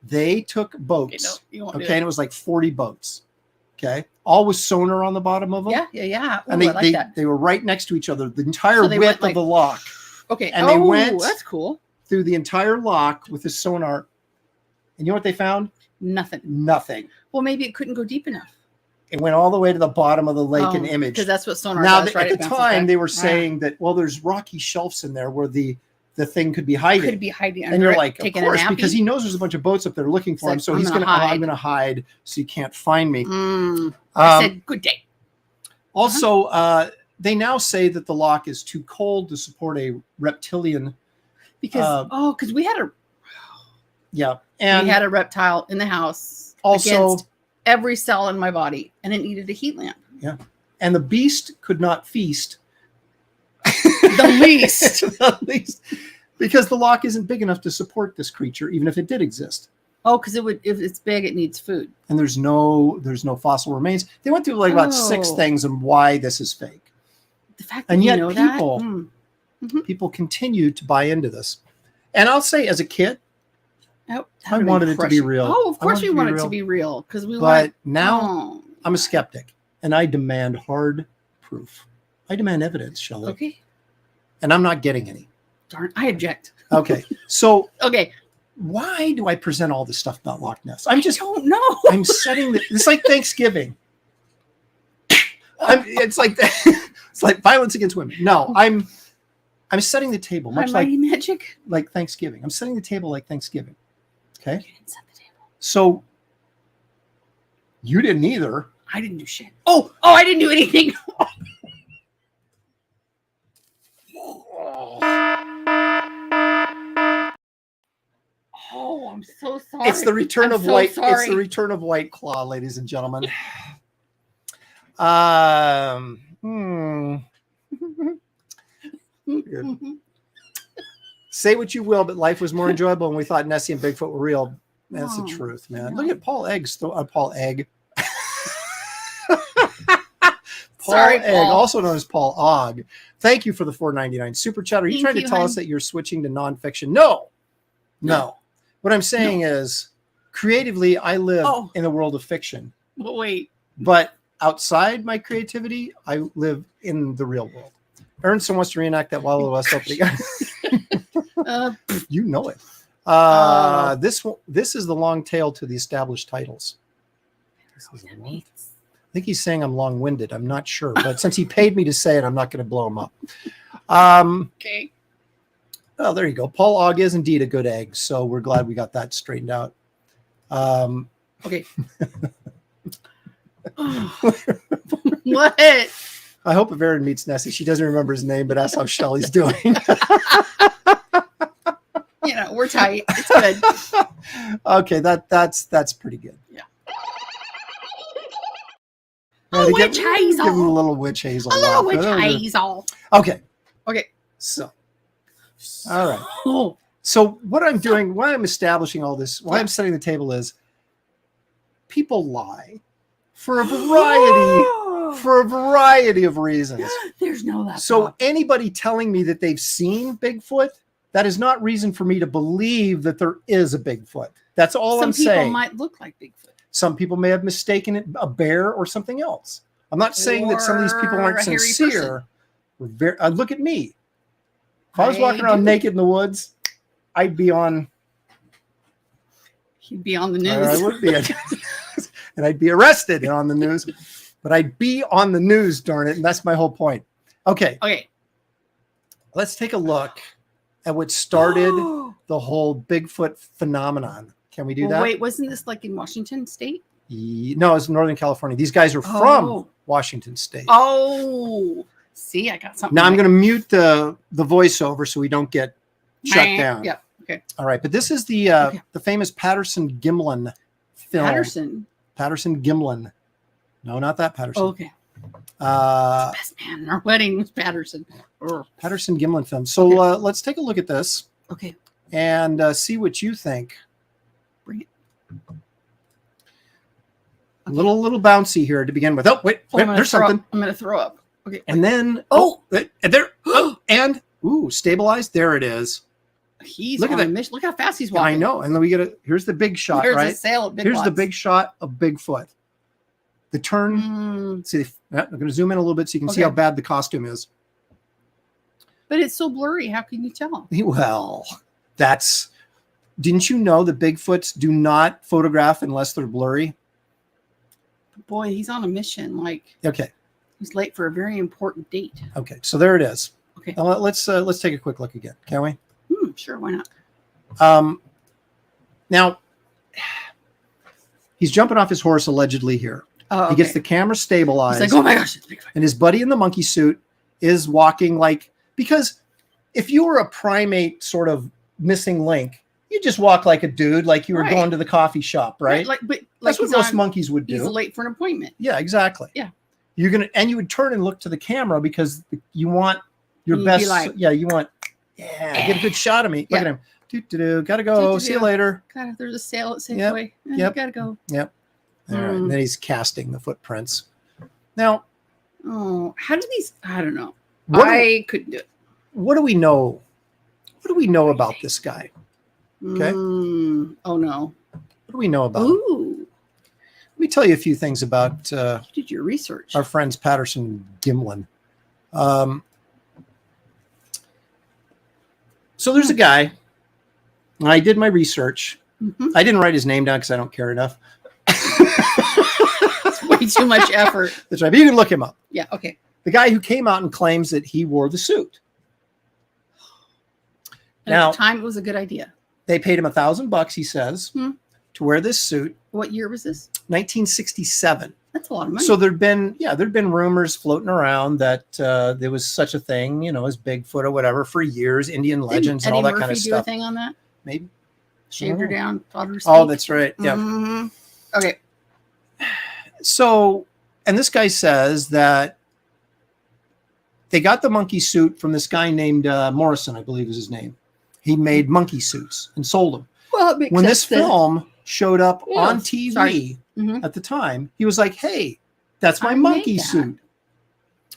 they took Okay, boats. no, you won't Okay, do and it was like 40 boats. Okay, all with sonar on the bottom of them. it. Yeah. Ooh, and I like that. they were right next to each other, the entire So they width went, like- of the loch, Okay. and they oh, went- that's cool. through the entire loch with the sonar. And you know what they found? Nothing. Nothing. Well, maybe it couldn't go deep enough. It went all the way to the bottom of the lake in Image. Because that's what sonar Now, does, right? at It the bounces time, back. they were Ah. saying that, well, there's rocky shelves in there where the thing could be hiding. Could be hiding under and you're it, like, of taking course, a nappy. because he knows there's a bunch of boats up there looking for He's him. like, So I'm he's gonna I'm hide. going to hide so you can't find me. I said, good day. Also, they now say that the loch is too cold to support a reptilian. Because, because we had And a reptile in the house also, against every cell in my body, and it needed a heat lamp. and the beast could not feast The least. The least. Because the loch isn't big enough to support this creature, even if it did exist. Oh, because if it's big, it needs food. And there's no fossil remains. They went through like about 6 things on why this is fake. The fact that And you yet know people, that? people continue to buy into this. And I'll say, as a kid, Oh, I wanted it to be real. Oh, of course we want it real. to be real because we But want. now Oh, I'm a skeptic, and I demand hard proof. I demand evidence, Shelley. okay. And I'm not getting any. Darn, I object. Okay. So Okay. why do I present all this stuff about Loch Ness? I don't know. I'm setting it's like Thanksgiving. It's like violence against women. No, I'm setting the table much Mighty magic. like Thanksgiving. I'm setting the table like Thanksgiving. Okay. You didn't set the table. So you didn't either. I didn't do shit. Oh, I didn't do anything. Oh, I'm so sorry. It's the return I'm of so White. sorry. It's the return of White Claw, ladies and gentlemen. Good. Say what you will, but life was more enjoyable when we thought Nessie and Bigfoot were real. That's the Oh, truth, man. no. Look at Paul Egg's. Paul Egg. Paul Sorry, Egg, Paul. also known as Paul Ogg. Thank you for the $4.99 super chat. Are you Thank trying to you, tell us hon. that you're switching to nonfiction? No. What I'm saying is, creatively, I live Oh. in a world of fiction, But wait. but outside my creativity, I live in the real world. Ernst wants to reenact that Wild West opening. You know it. This is the long tail to the established titles. I think he's saying I'm long-winded. I'm not sure, but since he paid me to say it, I'm not going to blow him up. Okay. Oh, there you go. Paul Ogg is indeed a good egg, so we're glad we got that straightened out. Okay. What? I hope if Erin meets Nessie, she doesn't remember his name, but that's how Shelley's doing. You know, we're tight. It's good. Okay, that's pretty good. Yeah. To witch hazel. Give him a little witch hazel. A little laugh. witch hazel. Okay. Okay. So, all right. Oh. So what I'm doing, why I'm establishing all this, why I'm setting the table is people lie for a variety of reasons. There's no laptop. So anybody telling me that they've seen Bigfoot, that is not reason for me to believe that there is a Bigfoot. That's all I'm saying. Some people might look like Bigfoot. Some people may have mistaken it a bear or something else. I'm not saying that some of these people Or aren't a hairy sincere. Look at me. If I was walking around naked in the woods, I'd be on. He'd be on the I news. would be, and I'd be arrested and on the news. But I'd be on the news, darn it, and that's my whole point. Okay, Okay. let's take a look at what started the whole Bigfoot phenomenon. Can we do that? Wait, wasn't this like in Washington State? No, it's Northern California. These guys are from Washington State. Oh, see, I got something. Now I'm going to mute the voiceover so we don't get shut down. Yeah. Okay. All right, but this is the famous Patterson Gimlin film. Patterson Gimlin. No, not that Patterson. Okay. Best man in our wedding was Patterson. Patterson Gimlin film. So let's take a look at this. Okay. And see what you think. Bring it. A little bouncy here to begin with. Oh, wait, there's something. I'm going to throw up. Okay. And then, stabilized. There it is. He's Look at on that. a mission. Look how fast he's walking. I know. And then we get here's the big shot, Here's right? a sail of big Here's the lots. big shot of Bigfoot. The turn. See, I'm going to zoom in a little bit so you can see how bad the costume is. But it's so blurry. How can you tell? Well, didn't you know that Bigfoots do not photograph unless they're blurry? Boy, he's on a mission. Like, Okay. he's late for a very important date. Okay. So there it is. Okay. Now let's take a quick look again, can we? Sure, why not? Now he's jumping off his horse allegedly here. Oh, okay. He gets the camera stabilized. He's like, oh my gosh, it's Bigfoot. And his buddy in the monkey suit is walking because if you were a primate sort of missing link, you just walk like a dude, like you were going to the coffee shop, right? That's what most monkeys would do. He's late for an appointment. Yeah, exactly. Yeah. You would turn and look to the camera because you want your You'd be best. like, You want, get a good shot of me. Look at him. Gotta go. See you later. God, there's a sale at Yep. Safeway. Yep. Gotta go. Yep. All right. And then he's casting the footprints. Now, how do these? I don't know. I couldn't do it. What do we know? What do we know about this guy? Okay. Oh no. What do we know about him? Ooh. Let me tell you a few things about You did your research. our friends Patterson and Gimlin. So there's a guy. I did my research. I didn't write his name down because I don't care enough. It's way too much effort. That's right. But you can look him up. Yeah. Okay. The guy who came out and claims that he wore the suit. And Now, at the time, it was a good idea. they paid him $1,000, he says, to wear this suit. What year was this? 1967. That's a lot of money. So there'd been rumors floating around that there was such a thing, as Bigfoot or whatever for years, Indian legends and all that kind of do stuff. A thing on that? Maybe Shaved her down, taught her to Oh, speak? that's right. Yeah. Okay. So, and this guy says that they got the monkey suit from this guy named Morrison, I believe is his name. He made monkey suits and sold them. Well, it makes When sense this film showed up on TV Mm-hmm. at the time, he was like, "Hey, that's my I monkey made that." suit."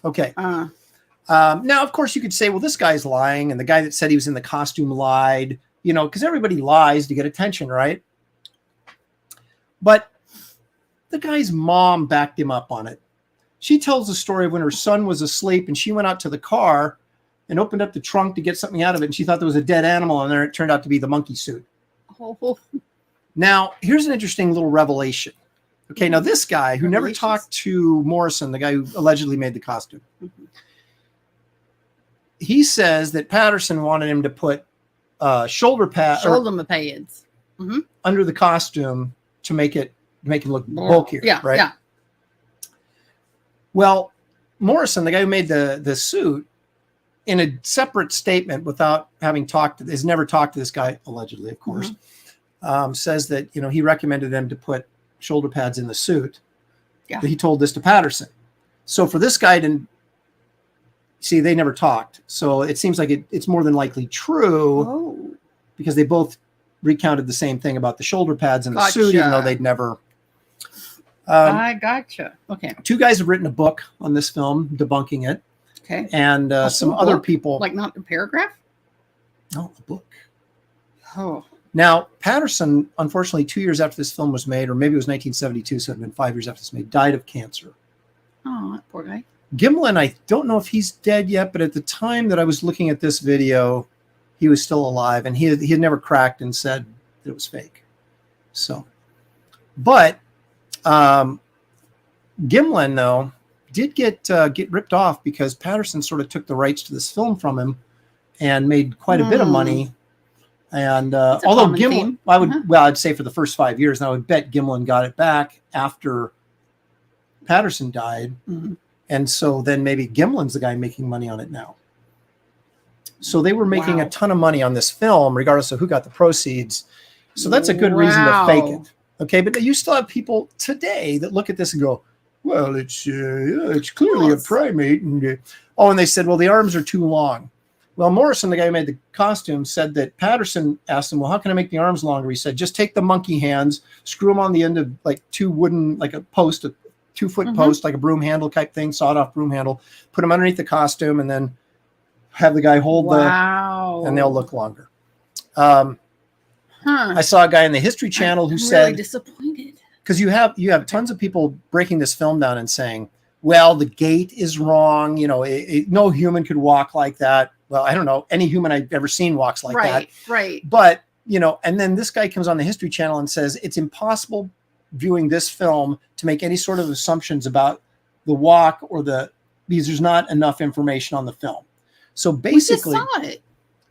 Okay. Now, of course, you could say, "Well, this guy's lying," and the guy that said he was in the costume lied. Because everybody lies to get attention, right? But the guy's mom backed him up on it. She tells the story of when her son was asleep and she went out to the car and opened up the trunk to get something out of it. And she thought there was a dead animal in there. It turned out to be the monkey suit. Oh. Now, here's an interesting little revelation. Okay, now this guy who never talked to Morrison, the guy who allegedly made the costume, he says that Patterson wanted him to put shoulder pads under the costume to make it look bulkier. Yeah, right. Yeah. Well, Morrison, the guy who made the suit, in a separate statement, without having has never talked to this guy, allegedly, of course, says that he recommended them to put shoulder pads in the suit. Yeah. He told this to Patterson. So for this guy to see, they never talked. So it seems like it's more than likely true because they both recounted the same thing about the shoulder pads and the suit, even though they'd never. I gotcha. Okay. Two guys have written a book on this film debunking it. Okay. And some other people. Like not a paragraph? No, a book. Oh. Now, Patterson, unfortunately, 2 years after this film was made, or maybe it was 1972, so it had been 5 years after this was made, died of cancer. Oh, that poor guy. Gimlin, I don't know if he's dead yet, but at the time that I was looking at this video, he was still alive, and he had never cracked and said that it was fake. So, but Gimlin, though, did get ripped off because Patterson sort of took the rights to this film from him and made quite a bit of money. And although Gimlin, I'd say for the first 5 years, and I would bet Gimlin got it back after Patterson died. And so then maybe Gimlin's the guy making money on it now. So they were making a ton of money on this film, regardless of who got the proceeds. So that's a good reason to fake it. Okay, but you still have people today that look at this and go, well, it's clearly a primate. And they said, well, the arms are too long. Well, Morrison, the guy who made the costume, said that Patterson asked him, well, how can I make the arms longer? He said, just take the monkey hands, screw them on the end of like two wooden, like a post, a 2-foot post, like a broom handle type thing, sawed off broom handle, put them underneath the costume, and then have the guy hold and they'll look longer. I saw a guy in the History Channel who said, really disappointed. Because you have tons of people breaking this film down and saying, well, the gait is wrong. No human could walk like that. Well, I don't know. Any human I've ever seen walks like that. Right. But, and then this guy comes on the History Channel and says it's impossible viewing this film to make any sort of assumptions about the walk because there's not enough information on the film. So basically, we just saw it.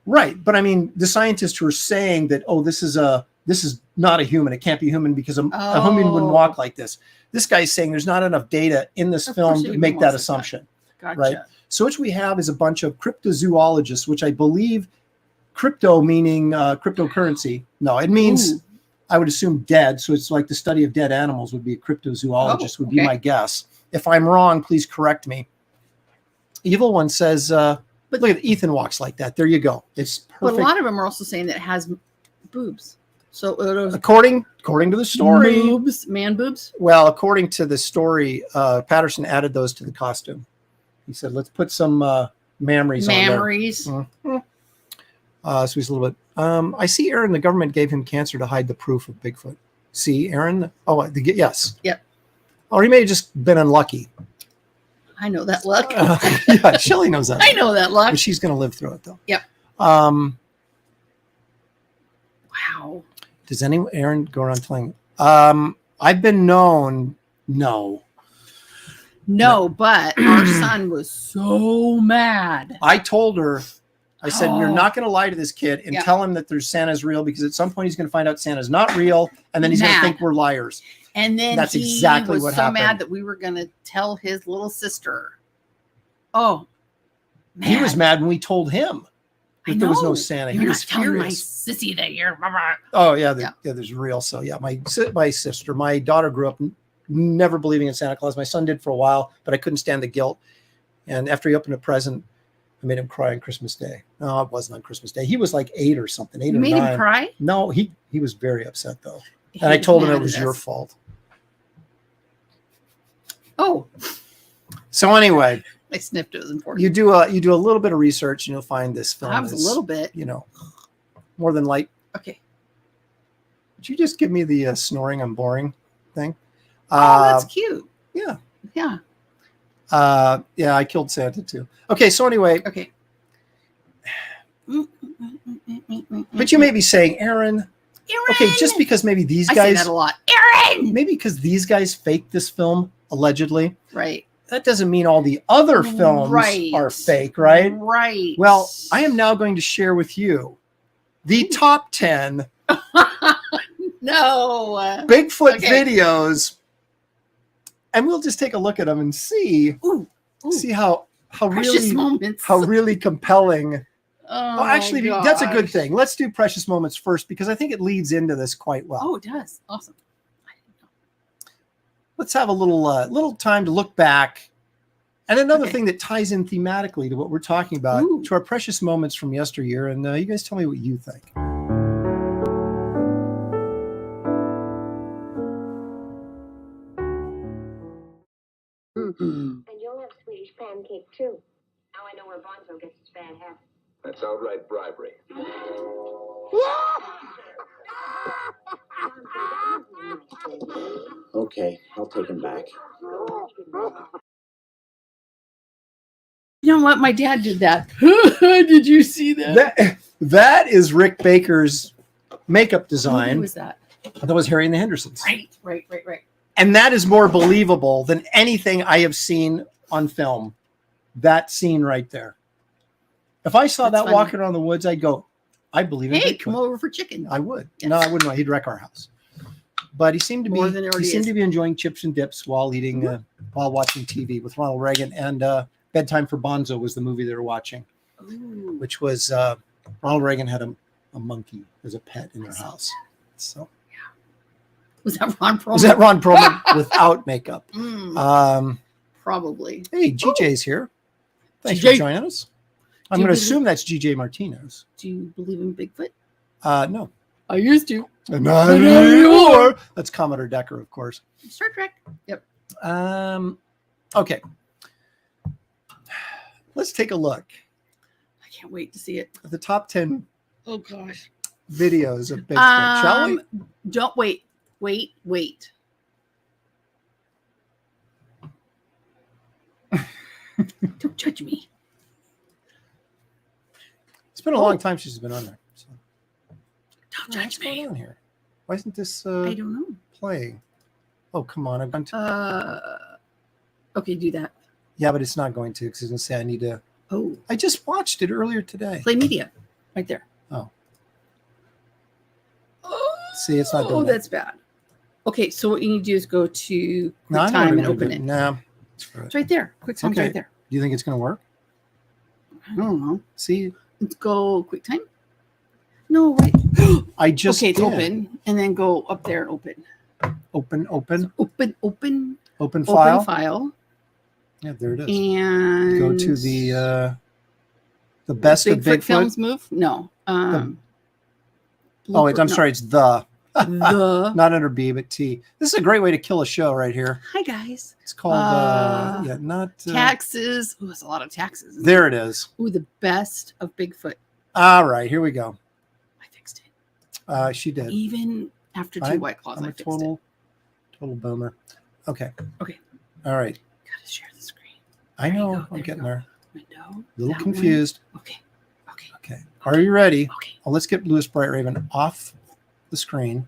Right. But I mean, the scientists who are saying that, this is not a human. It can't be human because a human wouldn't walk like this. This guy's saying there's not enough data in this film to make that assumption. Gotcha. Right. So what we have is a bunch of cryptozoologists, which I believe crypto meaning cryptocurrency. No, it means I would assume dead. So it's like the study of dead animals would be a cryptozoologist would be my guess. If I'm wrong, please correct me. Evil One says But look at Ethan walks like that. There you go. It's perfect. But a lot of them are also saying that it has boobs. So it was according to the story, boobs, man boobs. Well, according to the story, Patterson added those to the costume. He said, "Let's put some mammaries on there." Mm-hmm. So he's a little bit. I see, Aaron. The government gave him cancer to hide the proof of Bigfoot. See, Aaron. Oh, yes. Yep. Or he may have just been unlucky. I know that luck. Yeah, Shelley knows that. I know that luck. But she's going to live through it, though. Yep. Wow. Does anyone, Aaron, go around telling? I've been known. No, but our son was so mad. I told her. I said, "You're not going to lie to this kid and tell him that there's Santa's real, because at some point he's going to find out Santa's not real, and then he's going to think we're liars." And then that's he exactly was what so happened. mad that we were going to tell his little sister. Oh, he was mad when we told him that there was no Santa. You're He was not telling my furious. sissy that you're. Oh yeah, there's real. So yeah, my sister, my daughter grew up never believing in Santa Claus. My son did for a while, but I couldn't stand the guilt. And after he opened a present, I made him cry on Christmas Day. No, it wasn't on Christmas Day. He was like 8 or something. 8 or 9. You made him cry? No, he was very upset though. And I told him it was your fault. Oh. So anyway, I sniffed. It was important. you do a little bit of research and you'll find this film. That was a little bit. More than light. Okay. Would you just give me the snoring I'm boring thing? Oh, that's cute. Yeah. Yeah. Yeah, I killed Santa too. Okay, so anyway. Okay. But you may be saying, Aaron. Okay, just because maybe these guys. I say that a lot. Aaron! Maybe because these guys faked this film, allegedly. Right. That doesn't mean all the other films are fake, right? Right. Well, I am now going to share with you the top 10 Bigfoot videos. And we'll just take a look at them and see how really compelling. Oh, actually, that's a good thing. Let's do precious moments first, because I think it leads into this quite well. Oh, it does. Awesome. Let's have a little time to look back. And another thing that ties in thematically to what we're talking about, to our precious moments from yesteryear. And you guys tell me what you think. And you'll have Swedish pancake, too. Now I know where Bonzo gets his bad habit. That's outright bribery. Okay, I'll take him back. You know what? My dad did that. Did you see that? That is Rick Baker's makeup design. Who was that? That was Harry and the Hendersons. Right. And that is more believable than anything I have seen on film. That scene right there. If I saw that walking around the woods, I'd go, I believe in Bigfoot. Come over for chicken. I would. Yes. No, I wouldn't. He'd wreck our house. But he seemed to be enjoying chips and dips while eating, while watching TV with Ronald Reagan. And Bedtime for Bonzo was the movie they were watching, which was Ronald Reagan had a monkey as a pet in their house. So was that Ron Perlman? Was that Ron Perlman without makeup? Probably. Hey, GJ's here. Thanks for joining us. I'm going to assume that's GJ Martinez. Do you believe in Bigfoot? No. I used to. Not anymore. That's Commodore Decker, of course. Star Trek. Yep. Okay. Let's take a look. I can't wait to see it. The top 10 Oh gosh. videos of Bigfoot. Shall we? Don't wait. Wait. Don't judge me. It's been a long time since she's been on there. So. Don't judge me. What's going on here? Why isn't this I don't know. playing? Oh, come on. I've gone to... Okay, do that. Yeah, but it's not going to, because it's going to say I need to... Oh. I just watched it earlier today. Play media. Right there. Oh. See, it's not doing that. That's bad. Okay, so what you need to do is go to QuickTime and open it. No. It's right there. QuickTime's right there. Do you think it's going to work? I don't know. See? Let's go QuickTime. No, wait. I just it's open. And then go up there and open. Open. Open file. file. Yeah, there it is. And go to the The best of Bigfoot Bigfoot. films move? No. I'm Blooper- sorry. It's the. The. Not under B, but T. This is a great way to kill a show right here. Hi, guys. It's called, not. Taxes. Oh, it's a lot of taxes. Isn't There it is. Ooh, the best of Bigfoot. All right, here we go. I fixed it. She did. Even after 2 White Claws, I'm I a fixed total boomer. Okay. Okay. All right. Gotta share the screen. I There you know. go, I'm there you getting go. there. Window. A little that one. confused. Okay. Okay. Okay. Are you ready? Okay. Well, let's get Lewis Bright Raven off the screen.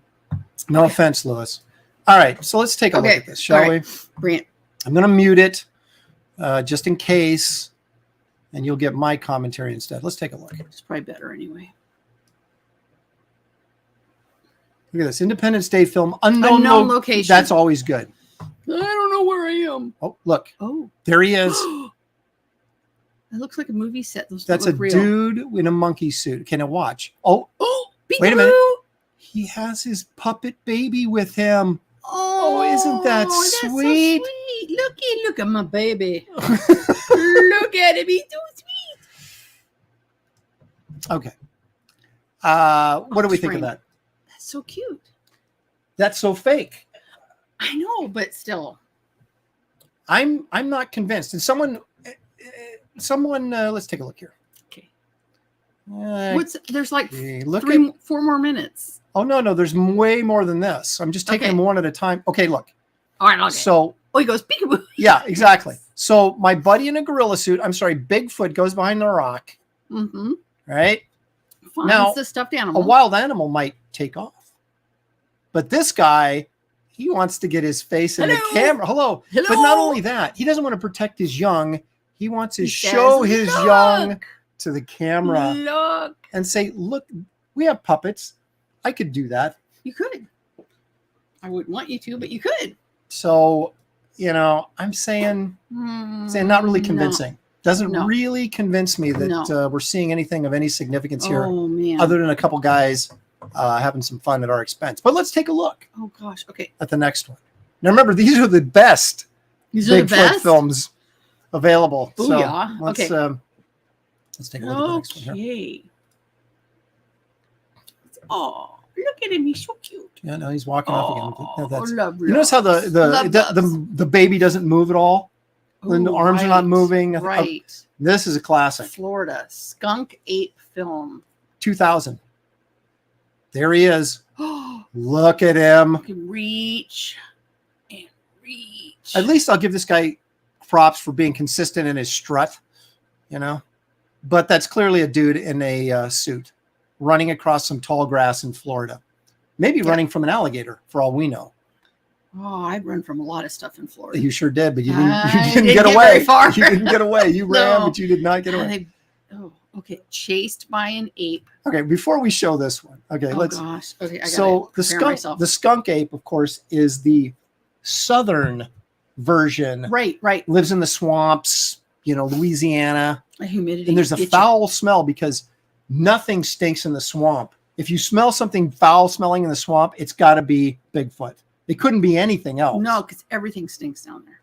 No offense, Lewis. All right. So let's take a look at this, shall we? Brant. I'm going to mute it just in case, and you'll get my commentary instead. Let's take a look. It's probably better anyway. Look at this. Independence Day film. Unknown location. That's always good. I don't know where I am. Oh, look. Oh. There he is. It looks like a movie set. Those That's a look real. dude in a monkey suit. Okay, now watch. Oh, wait a Peekaboo. minute. He has his puppet baby with him. Oh, isn't that that's so sweet? sweet. Look at my baby. Look at him. He's so sweet. Okay. What do we think of that? That's so cute. That's so fake. I know, but still. I'm not convinced. And someone, let's take a look here. Okay. Uh, There's like look 4 more minutes. Oh, no, there's way more than this. I'm just taking them one at a time. Okay, look. All right, okay. So, he goes peekaboo. yeah, exactly. So my buddy in a gorilla suit, Bigfoot goes behind the rock, Mm-hmm. right? Finds Now, the stuffed animal. A wild animal might take off. But this guy, he wants to get his face in the camera. Hello. But not only that, he doesn't want to protect his young. He wants to show his young to the camera. Look. And say, look, we have puppets. I could do that. You could. I wouldn't want you to, but you could. So, I'm saying not really convincing. Doesn't really convince me that we're seeing anything of any significance here, other than a couple guys having some fun at our expense. But let's take a look. Oh gosh. Okay. At the next one. Now remember, these are the best Bigfoot films available. Booyah. So let's take a look at the next one here. Okay. Oh, look at him. He's so cute. Yeah, no, he's walking off again. No, that's, love, you notice how the baby doesn't move at all? The arms are not moving. Right. This is a classic. Florida skunk ape film. 2000. There he is. Look at him. You can reach and reach. At least I'll give this guy props for being consistent in his strut, But that's clearly a dude in a suit running across some tall grass in Florida. Maybe running from an alligator, for all we know. Oh, I'd run from a lot of stuff in Florida. You sure did, but you didn't get away. Very far. You didn't get away. You ran, but you did not get away. Okay. Chased by an ape. Okay, before we show this one, let's. Gosh. Okay, I so gotta the skunk ape, of course, is the southern version. Right. Lives in the swamps, Louisiana. The humidity. And there's a foul smell because nothing stinks in the swamp. If you smell something foul smelling in the swamp, it's got to be Bigfoot. It couldn't be anything else. No, because everything stinks down there.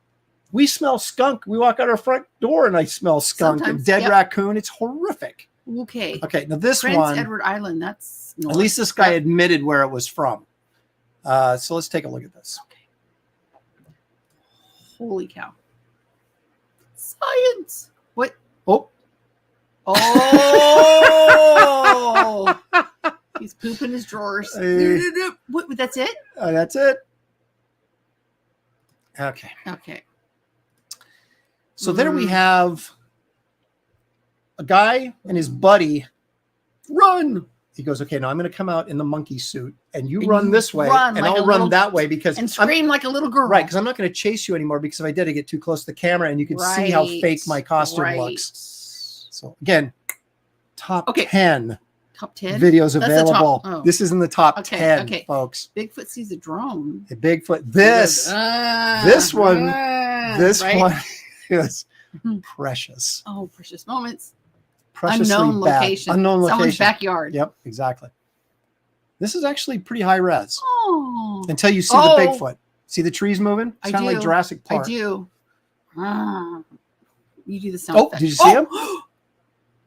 We smell skunk. We walk out our front door and I smell skunk and dead raccoon. It's horrific. Okay. Okay. Now this Prince one, Edward Island. That's at least this guy admitted where it was from. So let's take a look at this. Okay. Holy cow! Science. What? Oh. He's pooping his drawers. Hey. What? That's it? That's it. Okay. So there we have a guy and his buddy. Run. He goes, okay, now I'm going to come out in the monkey suit and you run this way and like I'll run that way because and scream like a little girl. Right, because I'm not going to chase you anymore because if I did, I get too close to the camera and you can see how fake my costume looks. So again, top 10. Top 10 videos available. This is in the top 10, folks. Bigfoot sees a drone. Bigfoot. This one is precious. Oh, precious moments. Preciously unknown bad. location. Unknown location. Someone's backyard. Yep, exactly. This is actually pretty high res. Oh. Until you see the Bigfoot. See the trees moving? It's kind of like Jurassic Park. I do. You do the sound. Oh, did you see him?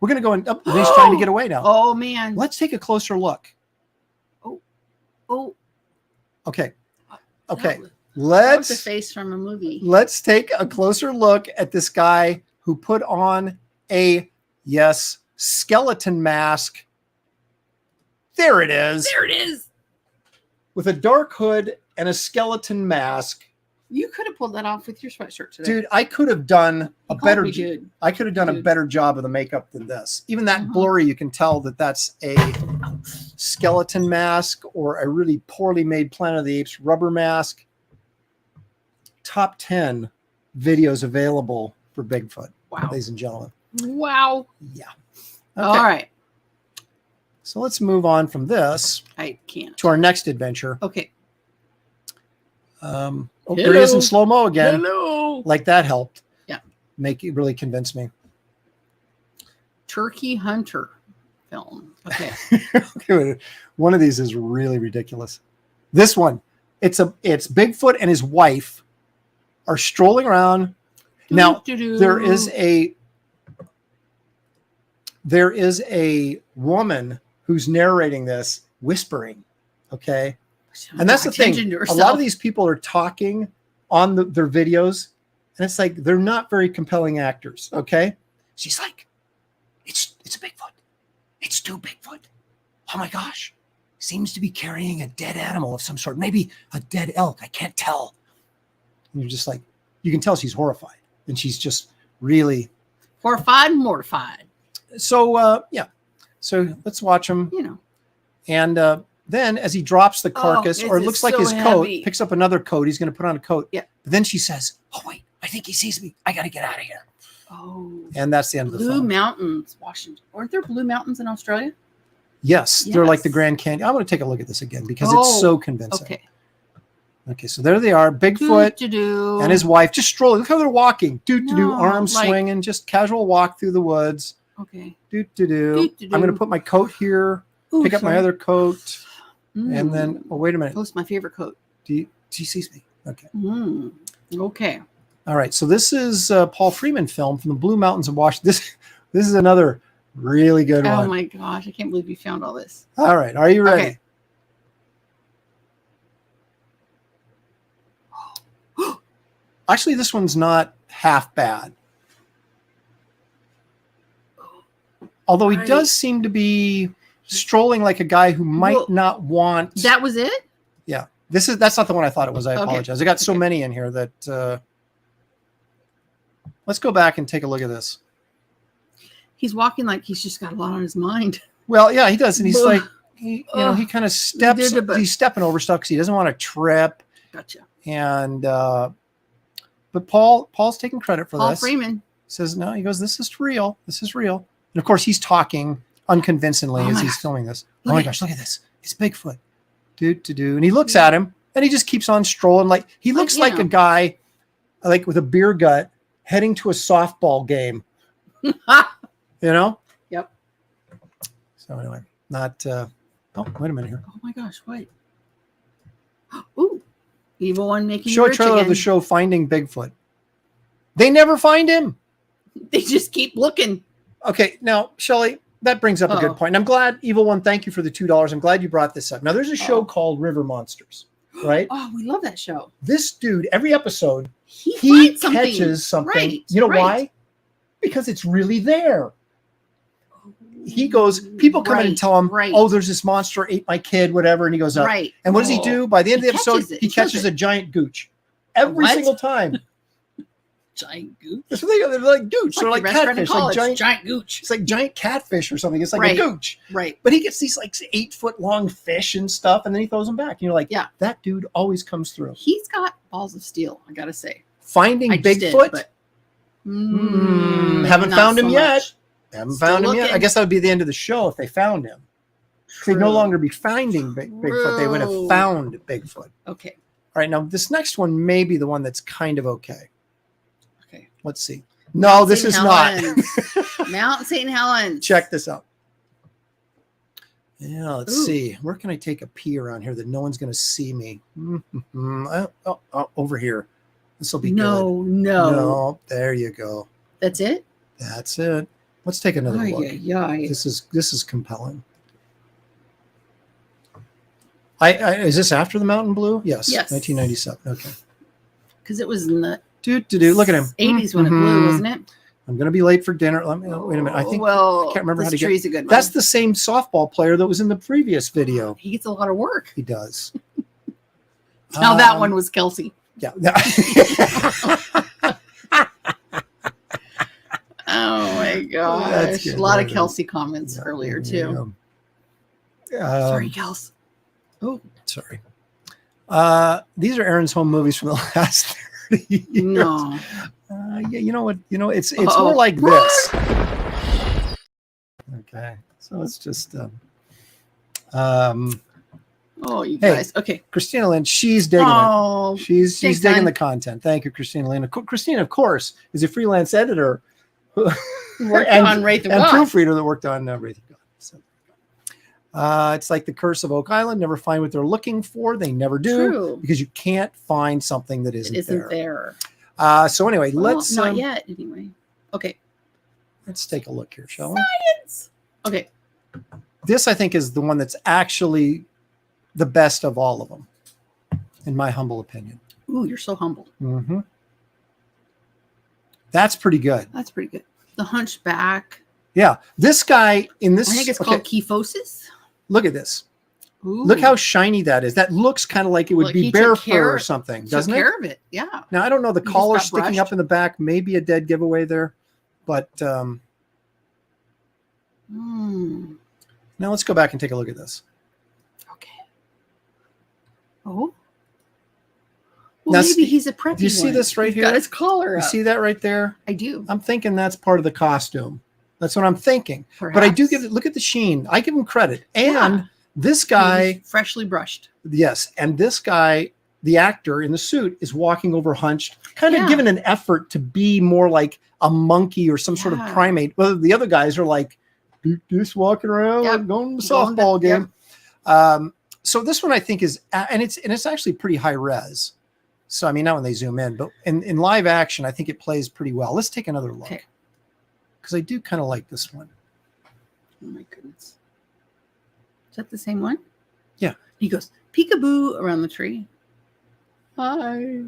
We're going to go in. Oh, he's trying to get away now. Oh man. Let's take a closer look. Oh. Okay. That was the Let's face from a movie. let's take a closer look at this guy who put on a skeleton mask. There it is. There it is. With a dark hood and a skeleton mask. You could have pulled that off with your sweatshirt today. Dude, I could have done a better Dude. I could have done a better job of the makeup than this. Even that blurry, you can tell that that's a skeleton mask or a really poorly made Planet of the Apes rubber mask. Top 10 videos available for Bigfoot, ladies and gentlemen. Wow. Yeah. Okay. All right. So let's move on from this I can't. to our next adventure. Okay. Oh, there he is in slow-mo again. Hello. Like that helped. Yeah. Make it really convince me. Turkey Hunter film. Okay. Okay, one of these is really ridiculous. This one, it's Bigfoot and his wife are strolling around. Now there is a woman who's narrating this, whispering. Okay. And that's the thing. A lot of these people are talking on their videos, and it's like they're not very compelling actors. Okay. She's like, it's a Bigfoot. It's two Bigfoot. Oh my gosh. Seems to be carrying a dead animal of some sort. Maybe a dead elk. I can't tell. And you're just like, you can tell she's horrified. And she's just really horrified and mortified. So, yeah. So let's watch him. You know. And then as he drops the carcass, or it looks like his coat, picks up another coat. He's going to put on a coat. Yeah. But then she says, oh, wait, I think he sees me. I got to get out of here. Oh. And that's the end of the Blue film. Mountains, Washington. Aren't there Blue Mountains in Australia? Yes. They're like the Grand Canyon. I want to take a look at this again because it's so convincing. Okay. Okay, so there they are, Bigfoot and his wife just strolling. Look how they're walking. Arms swinging, just casual walk through the woods. Okay. I'm going to put my coat here, pick up my other coat, and then, oh, wait a minute. That's my favorite coat. She sees me. Okay. Okay. All right, so this is Paul Freeman film from the Blue Mountains of Washington. This is another really good one. Oh my gosh, I can't believe you found all this. All right, are you ready? Okay. Actually, this one's not half bad. Although he does seem to be strolling like a guy who might not want. That was it? Yeah. That's not the one I thought it was. I apologize. I got so many in here that let's go back and take a look at this. He's walking like he's just got a lot on his mind. Well, yeah, he does. And he's like, he kind of steps, he's stepping over stuff because he doesn't want to trip. Gotcha. And but Paul's taking credit for this. Paul Freeman Says no. He goes, "This is real. This is real." And of course, he's talking unconvincingly as he's filming this. Oh my gosh, look at this! It's Bigfoot. And he looks at him, and he just keeps on strolling. Like he looks like a guy, like with a beer gut, heading to a softball game. You know? Yep. So anyway, not. Oh, wait a minute here. Oh my gosh! Wait. Ooh. Evil one making show a trailer of the show Finding Bigfoot. They never find him. They just keep looking. Okay, now Shelley, that brings up a good point. And I'm glad, Evil One, thank you for the $2. I'm glad you brought this up. Now there's a show called River Monsters, right? Oh, we love that show. This dude, every episode, he catches something. Right, you know why? Because it's really there. He goes, people come in and tell him, oh, there's this monster ate my kid, whatever, and he goes up. Right. And what does he do? By the end of the episode, he catches a giant gooch. Every single time. Giant gooch? That's what they're like gooch. They're like catfish. Like giant gooch. It's like giant catfish or something. It's like a gooch. Right. But he gets these like 8-foot long fish and stuff, and then he throws them back. And you're like, yeah, that dude always comes through. He's got balls of steel, I gotta say. Finding Bigfoot? Haven't found him yet. Haven't found him yet. I guess that would be the end of the show if they found him. They'd no longer be finding Bigfoot. They would have found Bigfoot. Okay. All right. Now, this next one may be the one that's kind of okay. Okay. Let's see. No, this is not. Mount St. Helens. Check this out. Yeah, let's see. Where can I take a pee around here that no one's going to see me? Over here. This will be good. No. No, there you go. That's it? That's it. Let's take another look. Yeah. This is compelling. Is this after the Mountain Blue? Yes. 1997. Okay. Because it was in the Look at him. 80s when it blew, wasn't it? I'm going to be late for dinner. Wait a minute. I can't remember how to get. A good one. That's the same softball player that was in the previous video. He gets a lot of work. He does. Now that one was Kelsey. Yeah. Oh my gosh. A lot of Kelsey comments earlier too. Sorry, Kels. Oh, sorry. These are Aaron's home movies from the last 30 years. No. You know what? It's more like this. Okay. So it's just you guys. Okay. Christina Lynn, she's digging it. She's digging the content. Thank you, Christina Lynn. Christina, of course, is a freelance editor worked on Wraith of God. Proofreader that worked on Wraith of God. So, it's like the curse of Oak Island. Never find what they're looking for. They never do. Because you can't find something that isn't there. So anyway, let's not yet. Anyway, okay. Let's take a look here, shall we? Science. Okay. This I think is the one that's actually the best of all of them, in my humble opinion. Ooh, you're so humble. Mm-hmm. That's pretty good. That's pretty good. The Hunchback. Yeah, this guy in this. I think it's called kyphosis. Look at this. Ooh. Look how shiny that is. That looks kind of like it would be bear fur or something, doesn't it? Care of it, yeah. Now I don't know. The collar sticking up in the back, maybe a dead giveaway there, but now let's go back and take a look at this. Okay. Oh. Well, now, maybe he's a preppy. Do you see this right here? Got his collar up. You see that right there? I do. I'm thinking that's part of the costume. That's what I'm thinking. Perhaps. But I do look at the sheen. I give him credit. And this guy, freshly brushed. Yes, and this guy, the actor in the suit, is walking over hunched, kind of giving an effort to be more like a monkey or some sort of primate. Well, the other guys are like just walking around, like going to the softball game. So this one I think is, and it's actually pretty high res. So I mean, not when they zoom in, but in live action, I think it plays pretty well. Let's take another look because I do kind of like this one. Oh my goodness. Is that the same one? Yeah. He goes peekaboo around the tree. Hi.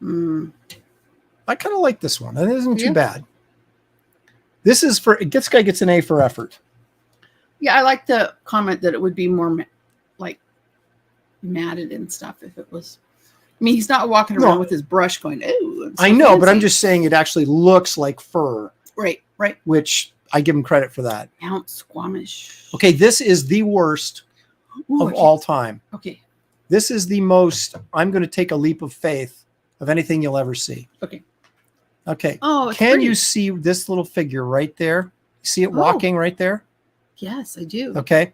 I kind of like this one. That isn't too bad. This is this guy gets an A for effort. Yeah, I like the comment that it would be more like matted and stuff if it was. I mean, he's not walking around with his brush going, "Oh." I know, but I'm just saying it actually looks like fur. Right. Which I give him credit for that. Mount Squamish. Okay, this is the worst of all time. Okay. This is the most, I'm going to take a leap of faith of anything you'll ever see. Okay. Oh, can you see this little figure right there? See it walking right there? Yes, I do. Okay.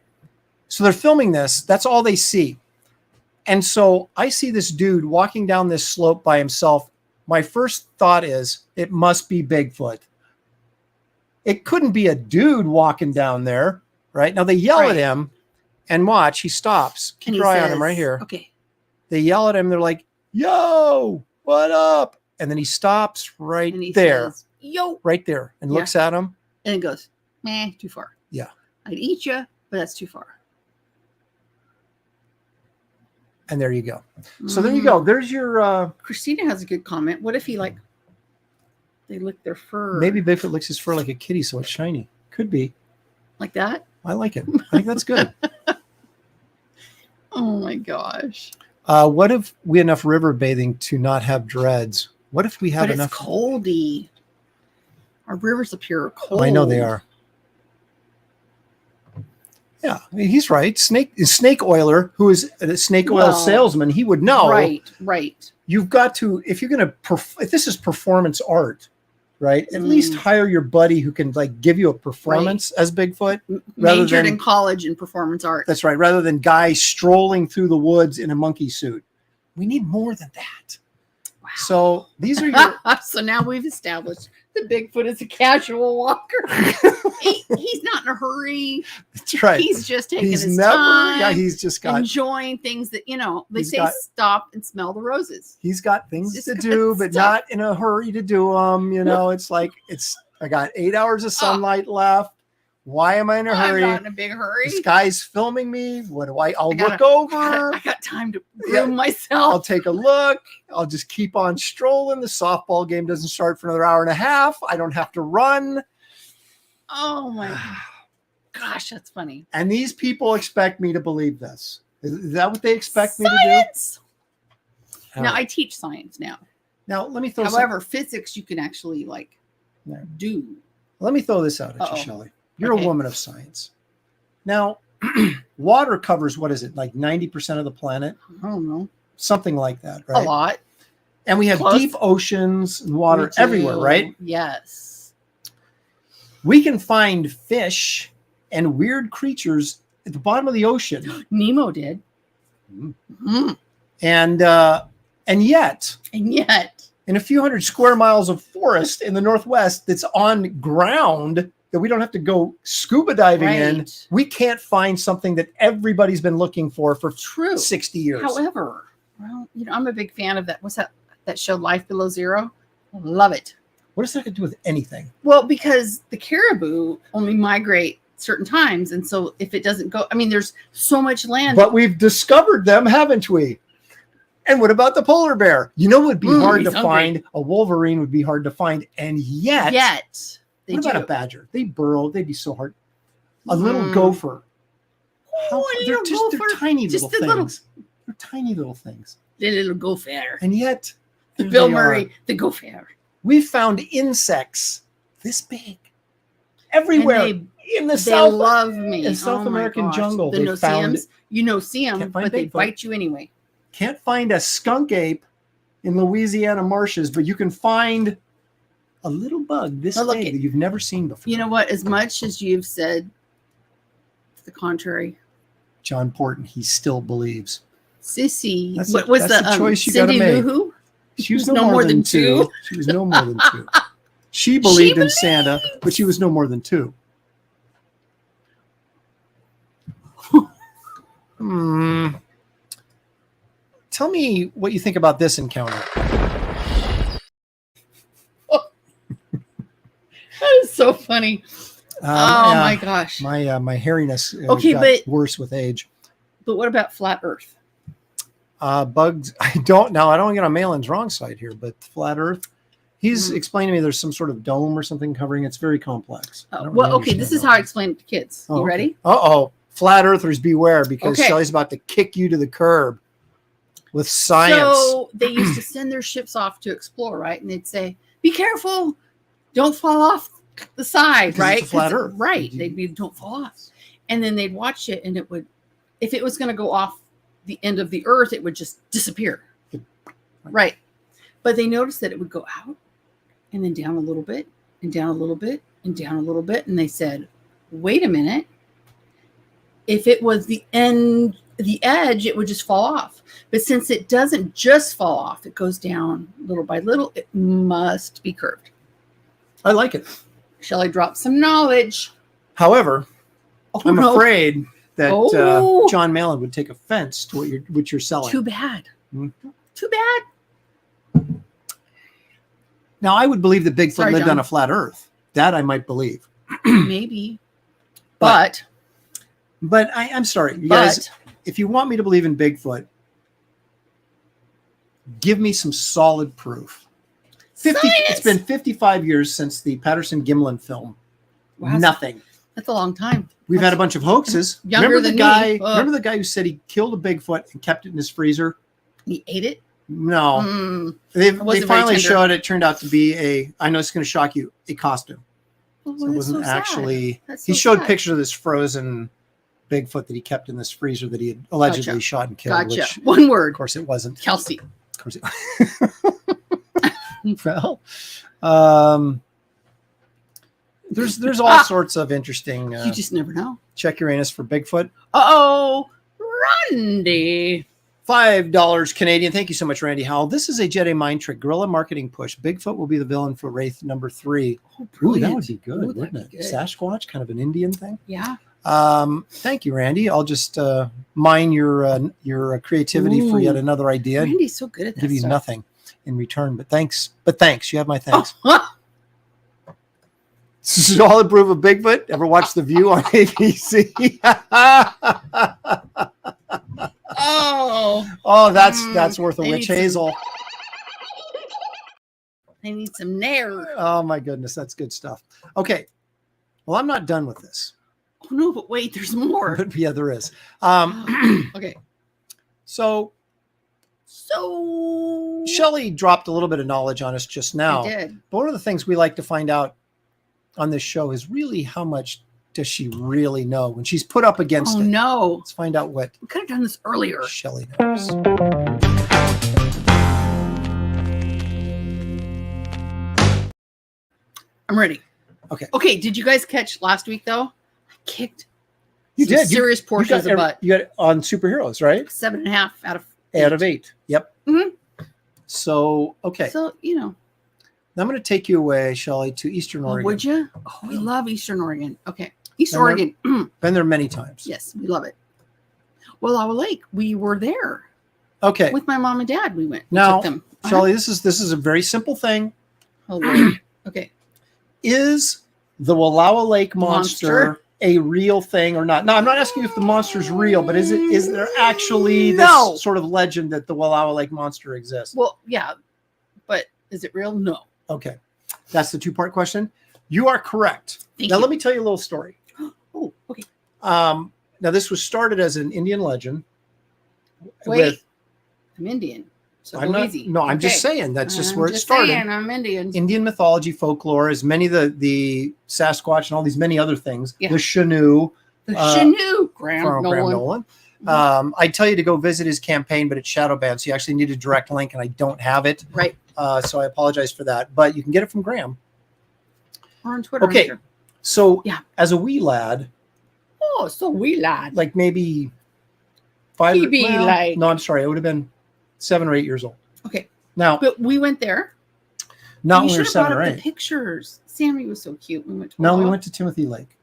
So they're filming this. That's all they see. And so I see this dude walking down this slope by himself. My first thought is it must be Bigfoot. It couldn't be a dude walking down there, right? Now they yell at him and watch, he stops. Keep your eye on him right here. Okay. They yell at him. They're like, "Yo, what up?" And then he stops right there. Says, "Yo." Right there and looks at him. And it goes, "Meh, too far." Yeah. I'd eat you, but that's too far. And there you go. So there you go. There's your Christina has a good comment. What if he they lick their fur? Maybe Bigfoot licks his fur like a kitty, so it's shiny. Could be. Like that? I like it. I think that's good. Oh my gosh. What if we had enough river bathing to not have dreads? What if we have enough? It's coldy. Our rivers up here are cold. I know they are. Yeah, I mean, he's right. Snake oiler, who is a snake oil salesman, he would know. Right. You've got to, if you're going to, if this is performance art, right? At least hire your buddy who can give you a performance as Bigfoot. Majored in college in performance art. That's right. Rather than guys strolling through the woods in a monkey suit. We need more than that. Wow. So these are your. So now we've established that Bigfoot is a casual walker. He's not in a hurry. That's right. He's just taking He's his never. time. Yeah, he's just got. Enjoying things that they He's say got- stop and smell the roses. He's got things Just to good do, but stuff. not in a hurry to do them. It's like I got 8 hours of sunlight left. Why am I in a I'm hurry? not in a big hurry. This guy's filming me. What do I'll gotta- look over. I got time to Yeah. groom I'll myself. take a look. I'll just keep on strolling. The softball game doesn't start for another hour and a half. I don't have to run. Oh my gosh, that's funny. And these people expect me to believe this. Is that what they expect me to Science. do? Now I teach science now. Now let me throw. However, physics you can actually Yeah. do. Let me throw this out at Uh-oh. you, Shelley. You're Okay. a woman of science. Now, water covers what is it, like 90% of the planet, I don't know. something like that, A right? lot. And we have Close. deep oceans and water We do. everywhere, right? Yes. We can find fish and weird creatures at the bottom of the ocean, Nemo did. Mhm. Mhm. and yet, And yet, in a few hundred square miles of forest in the Northwest that's on ground that we don't have to go scuba diving in, Right. we can't find something that everybody's been looking for true. 60 years. However, well, I'm a big fan of that. What's that show, Life Below Zero? I love it. What does that have to do with anything? Well, because the caribou only migrate certain times, and so if it doesn't go, there's so much land. But we've discovered them, haven't we? And what about the polar bear? It would be hard he's to hungry. find. A wolverine would be hard to find. And yet, They what do. about a badger? They burrow. They'd be so hard. A little Mm. gopher. Oh, a They're little they're gopher. tiny Just little a things. They're tiny little things. The little gopher. And yet, The here Bill they Murray, are. the gopher. We found insects this big everywhere And in the They South. love me. in South Oh my American gosh. jungle, The they found- no-see-ums, see them, Can't find but they Bigfoot. bite you anyway. Can't find a skunk ape in Louisiana marshes, but you can find a little bug this Now look big it- that you've never seen before. You know what? As much as you've said to the contrary, John Porton, he still believes. Sissy, That's what a- was that's the a choice you Cindy gotta make. Lou Who? She was no more than two. She was no more than two. She believed in Santa, but she was no more than two. Tell me what you think about this encounter. That is so funny. Oh Yeah, my gosh. my hairiness Okay, got but- worse with age. But what about flat Earth? Bugs, I don't get on Malin's wrong side here, but flat Earth. He's Mhm. explaining to me there's some sort of dome or something covering. It's very complex. I don't Well, really okay, this understand is that. how I explain it to kids. You ready? Uh-oh. Flat earthers beware, because Okay. Shelley's about to kick you to the curb with science. So they used to send their ships off to explore, right? And they'd say, "Be careful, don't fall off the side," Because right? it's a flat 'Cause- Earth. right? They'd be, "Don't fall off," and then they'd watch it, and it would, if it was going to go off the end of the Earth, it would just disappear, right? But they noticed that it would go out, and then down a little bit, and down a little bit, and down a little bit, and they said, "Wait a minute." If it was the end, the edge, it would just fall off. But since it doesn't just fall off, it goes down little by little, it must be curved. I like it. Shelley dropped some knowledge. However, Oh, I'm no. afraid that Oh. John Malin would take offense to what you're selling. Too bad. Mhm. Too bad. Now, I would believe that Bigfoot Sorry, lived John. on a flat Earth. That I might believe. Maybe. But I'm sorry, you guys. If you want me to believe in Bigfoot, give me some solid proof. It's Science! been 55 years since the Patterson-Gimlin film. Wow, Nothing. that's a long time. We've had a bunch of hoaxes. Younger Remember the than guy? me. Ugh. Remember the guy who said he killed a Bigfoot and kept it in his freezer? He ate it. No, Mm. they wasn't very finally tender. showed it. Turned out to be a. I know it's going to shock you. A costume. Oh, So it that's wasn't so sad. actually. That's He so showed sad. pictures of this frozen Bigfoot that he kept in this freezer that he had allegedly Gotcha. shot and killed. Gotcha. Which, One of word. course, it wasn't. Kelsey. Of course, well, there's all sorts of interesting. You just never know. Check Uranus for Bigfoot. Uh-oh. Randy. $5 Canadian. Thank you so much, Randy Howell. This is a Jedi mind trick. Guerrilla marketing push. Bigfoot will be the villain for Wraith number 3. Ooh, that would be good, wouldn't it? Good. Sasquatch, kind of an Indian thing. Yeah. Thank you, Randy. I'll just mine your creativity for yet another idea. Randy's so good at that. Give you nothing in return, but thanks. But thanks. You have my thanks. Solid proof of Bigfoot. Ever watch The View on ABC? Oh, that's worth a witch hazel. I need some nair. Oh my goodness, that's good stuff. Okay, well, I'm not done with this. Oh no, but wait, there's more. But yeah, there is. Okay. So Shelley dropped a little bit of knowledge on us just now. I did. But one of the things we like to find out on this show is really how much does she really know when she's put up against it. No. Let's find out what We could have done this earlier. Shelley knows. I'm ready. Okay. Okay. Did you guys catch last week though? I kicked. You some did. Serious portions of butt. You got it on superheroes, right? 7.5 out of 8. Out of 8. Yep. Mm-hmm. So, okay. So, you know. I'm going to take you away, Shelley, to Eastern Oregon. Would you? Oh, we love Eastern Oregon. Okay. Eastern Oregon. Been there many times. Yes, we love it. Well, Wallowa Lake, we were there. Okay. With my mom and dad, we went. Now, took them. Shelley, this is a very simple thing. Oh, Lord. Okay. Is the Wallowa Lake monster a real thing or not? No, I'm not asking you if the monster's real, but is there actually this sort of legend that the Wallowa Lake monster exists? Well, yeah, but is it real? No. Okay. That's the 2-part question. You are correct. Thank now, you. let me tell you a little story. Oh, okay. Now, this was started as an Indian legend. Wait, I'm Indian. So I'm not, easy. No, I'm just saying that's just where it started. Saying, I'm Indian. Indian mythology, folklore, as many of the Sasquatch and all these many other things. Yeah. The Canoe. The Canoe. Graham Nolan. I'd tell you to go visit his campaign, but it's shadow banned, so you actually need a direct link, and I don't have it. Right. So I apologize for that, but you can get it from Graham. Or on Twitter. Okay. Sure. So as a wee lad. Oh, so wee lad. Like maybe 5 He be like. No, I'm sorry. I would have been 7 or 8 years old. Okay. Now. But we went there. Not when we were 7 or 8. The pictures. Sammy was so cute. We went to we went to Timothy Lake.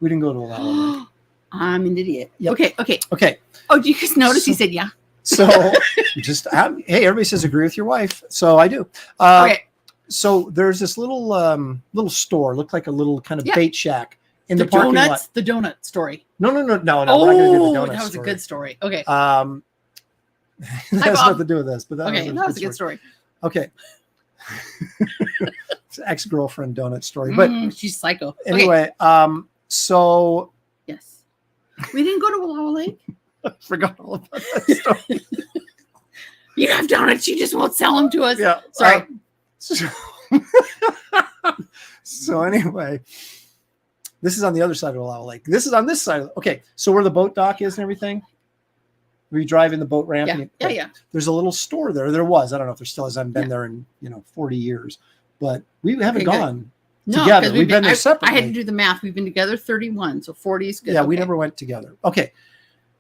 We didn't go to Wallowa Lake. I'm an idiot. Yep. Okay. Oh, did you guys notice he said yeah? So hey, everybody says agree with your wife. So I do. Okay. So there's this little store, looked like a little kind of bait shack in the parking lot. The donut story. No. Oh, we're not going to do the donut that was a good story. Okay. That has nothing to do with this, but that was a good story. Okay. It's ex-girlfriend donut story, but she's psycho. Anyway, so yes, we didn't go to Wallowa Lake. I forgot all about that story. You have donuts, you just won't sell them to us. Yeah, sorry. So anyway, this is on the other side of Wallowa Lake. This is on this side. Okay, so where the boat dock is and everything, where you drive in the boat ramp. Yeah. There's a little store there. There was. I don't know if there still is. I haven't been there in 40 years, but we haven't gone together. We've been there separately. I had to do the math. We've been together 31, so 40 is good. Yeah, we never went together. Okay.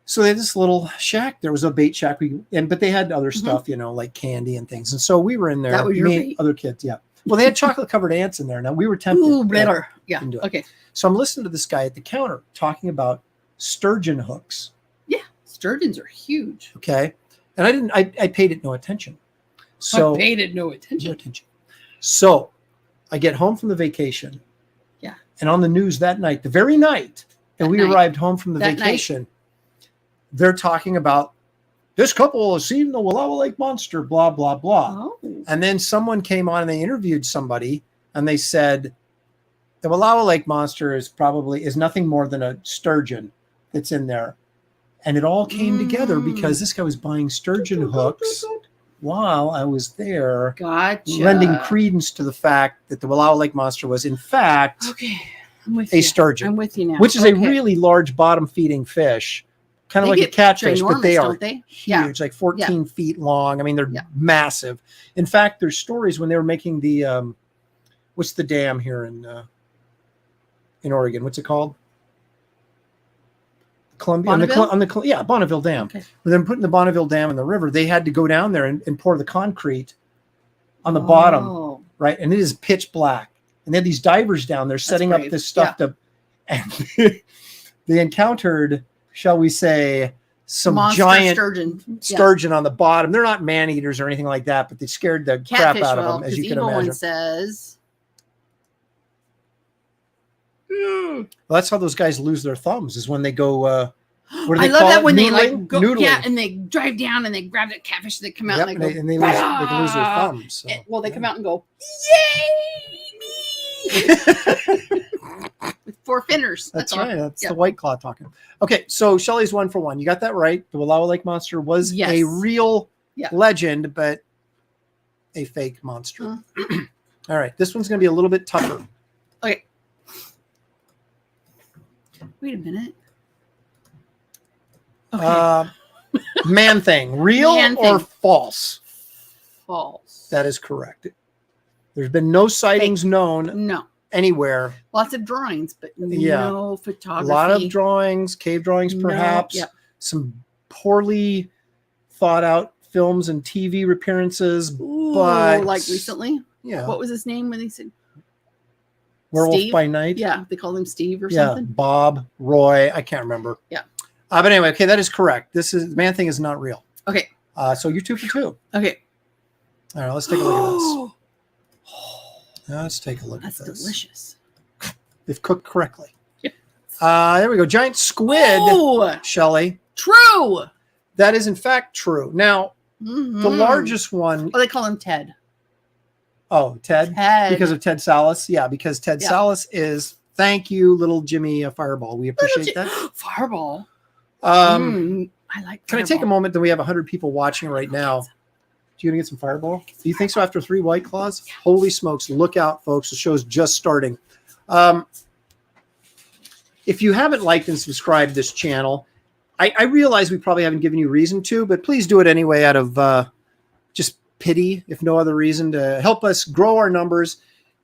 So they had this little shack. There was a bait shack. But they had other stuff, like candy and things. And so we were in there. That was your bait? Other kids, yeah. Well, they had chocolate covered ants in there. Now we were tempted. Ooh, better. Yeah. Okay. So I'm listening to this guy at the counter talking about sturgeon hooks. Yeah, sturgeons are huge. Okay. And I paid it no attention. So I paid it no attention. So I get home from the vacation. Yeah. And on the news that night, the very night that we arrived home from the vacation, they're talking about this couple has seen the Wallowa Lake monster, blah, blah, blah. Oh. And then someone came on and they interviewed somebody and they said, the Wallowa Lake monster is nothing more than a sturgeon that's in there. And it all came together because this guy was buying sturgeon hooks while I was there. Gotcha. Lending credence to the fact that the Wallowa Lake monster was in fact a sturgeon. I'm with you now. Which is a really large bottom feeding fish. Kind of like a catfish, but they are huge, like 14 feet long. I mean, they're massive. In fact, there's stories when they were making the, what's the dam here in Oregon? What's it called? Columbia Bonneville? Bonneville Dam. Okay. But then putting the Bonneville Dam in the river, they had to go down there and pour the concrete on the bottom, right? And it is pitch black. And they had these divers down there setting up this stuff and they encountered, shall we say, some Monster giant sturgeon on the bottom. They're not man eaters or anything like that, but they scared the crap out of them, as you can imagine. One says, well, that's how those guys lose their thumbs, is when they go, what do they I love call that it? when Noodling? they like go, Noodling. and they drive down and they grab the catfish and they come out Yep, and they go, and they can lose their thumbs. So. Well, they come out and go, yay, me! With 4 finners. That's right. That's the White Claw talking. Okay, so Shelley's 1 for 1. You got that right. The Wallowa Lake Monster was a real legend, but a fake monster. All right, this one's going to be a little bit tougher. Okay. Wait a minute. Okay. Man thing, real or false? False. That is correct. There's been no sightings known anywhere. Lots of drawings, but no photography. A lot of drawings, cave drawings perhaps. Some poorly thought out films and TV appearances. But like recently? Yeah. What was his name when they said Werewolf Steve? by Night? Yeah, they called him Steve or something. Bob, Roy, I can't remember. Yeah. But anyway, okay, that is correct. The man thing is not real. Okay. So you're 2 for 2. Okay. All right, let's take a look at this. Let's take a look at this. That's delicious. If cooked correctly. Yeah. There we go. Giant squid, Shelley. True. That is in fact true. Now, the largest one. Oh, they call him Ted. Oh, Ted? Ted. Because of Ted Salas? Yeah, because Ted Salas is, thank you, little Jimmy Fireball. We appreciate that. Fireball. I like Fireball. Can I take a moment that we have 100 people watching right now? Do you going to get some Fireball? Do you think so after 3 White Claws? Yeah. Holy smokes. Look out, folks. The show's just starting. If you haven't liked and subscribed this channel, I realize we probably haven't given you reason to, but please do it anyway out of just pity, if no other reason, to help us grow our numbers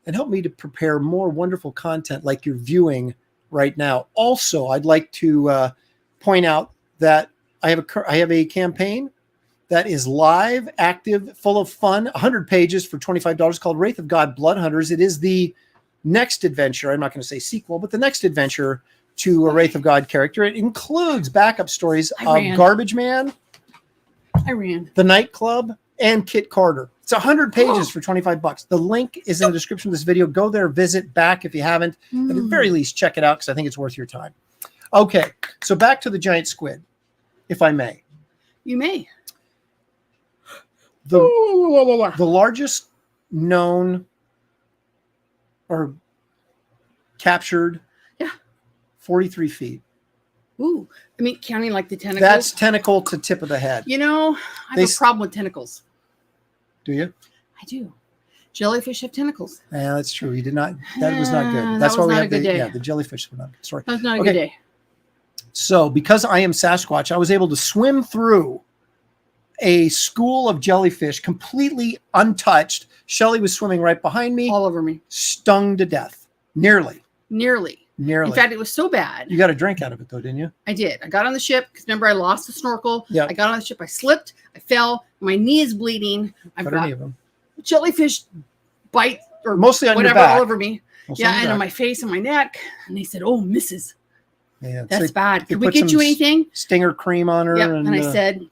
and help me to prepare more wonderful content like you're viewing right now. Also, I'd like to point out that I have a campaign that is live, active, full of fun, 100 pages for $25 called Wraith of God Blood Hunters. It is the next adventure. I'm not going to say sequel, but the next adventure to a Wraith of God character. It includes backup stories of Garbage Man, The Nightclub, and Kit Carter. It's 100 pages for $25. The link is in the description of this video. Go there, visit back if you haven't. At the very least, check it out because I think it's worth your time. Okay, so back to the giant squid, if I may. You may. The largest known or captured 43 feet. Ooh, I mean, counting like the tentacles. That's tentacle to tip of the head. You know, I have a problem with tentacles. Do you? I do. Jellyfish have tentacles. Yeah, that's true. You did not. That was not good. That's why we have the jellyfish were not good. Sorry. That was not a good day. So because I am Sasquatch, I was able to swim through a school of jellyfish completely untouched. Shelley was swimming right behind me. All over me. Stung to death. Nearly. In fact, it was so bad. You got a drink out of it though, didn't you? I did. I got on the ship because remember I lost the snorkel. Yeah. I got on the ship. I slipped. I fell. My knee is bleeding. I've got jellyfish bite or mostly on whatever your back. all over me. And on my face and my neck. And they said, "Oh, Mrs. Yeah, that's bad. Can we get you anything? Stinger cream on her." Yeah. And I said,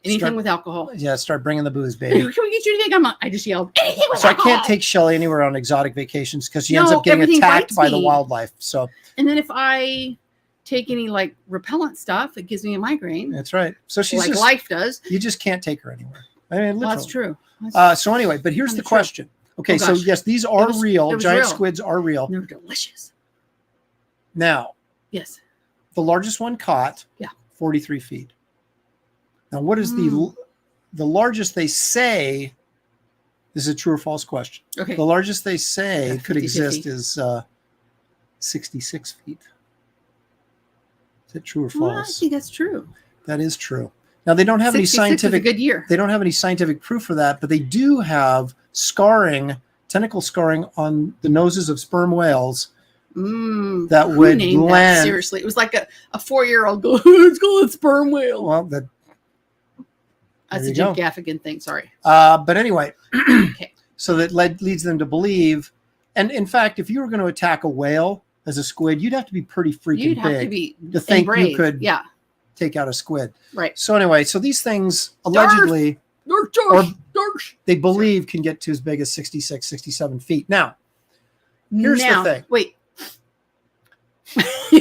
anything with alcohol. Yeah, start bringing the booze, baby. Can we get you anything? I just yelled, anything with alcohol. I can't take Shelley anywhere on exotic vacations because she ends up getting attacked by the wildlife. So. And then if I take any like repellent stuff, it gives me a migraine. That's right. So she's like life does. You just can't take her anywhere. I mean, literally. That's true. So anyway, but here's the question. Okay, so yes, these are real. Giant squids are real. They're delicious. Now, yes, the largest one caught 43 feet. Now, what is the largest they say? This is a true or false question. Okay. The largest they say could 50-50. exist is 66 feet. Is it true or false? Well, I think that's true. That is true. Now they don't have any scientific. Was a good year. They don't have any scientific proof for that, but they do have scarring, tentacle scarring on the noses of sperm whales that Who would named that? land. Seriously, it was like a 4-year-old go. It's called a sperm whale. Well, That's there a you Jim go. Gaffigan thing. Sorry. But anyway, Okay. so that leads them to believe. And in fact, if you were going to attack a whale as a squid, you'd have to be pretty freaking You'd have to big be to think brave. you could Yeah. take out a squid. Right. So anyway, so these things allegedly, they believe can get to as big as 66, 67 feet. Now, here's the thing. Wait.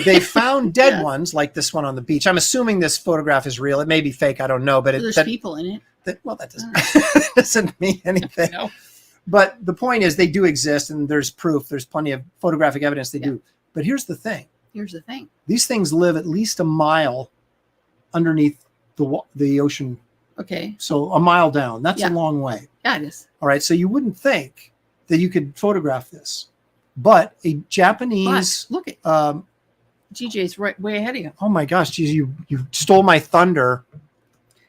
They found dead ones like this one on the beach. I'm assuming this photograph is real. It may be fake. I don't know. But There's people in it. That doesn't mean anything. No. But the point is they do exist and there's proof. There's plenty of photographic evidence they do. But here's the thing. These things live at least a mile underneath the ocean. Okay. So a mile down. That's a long way. Yeah, it is. All right. So you wouldn't think that you could photograph this. But a Japanese... Look at GJ's way ahead of you. Oh my gosh, geez, you stole my thunder.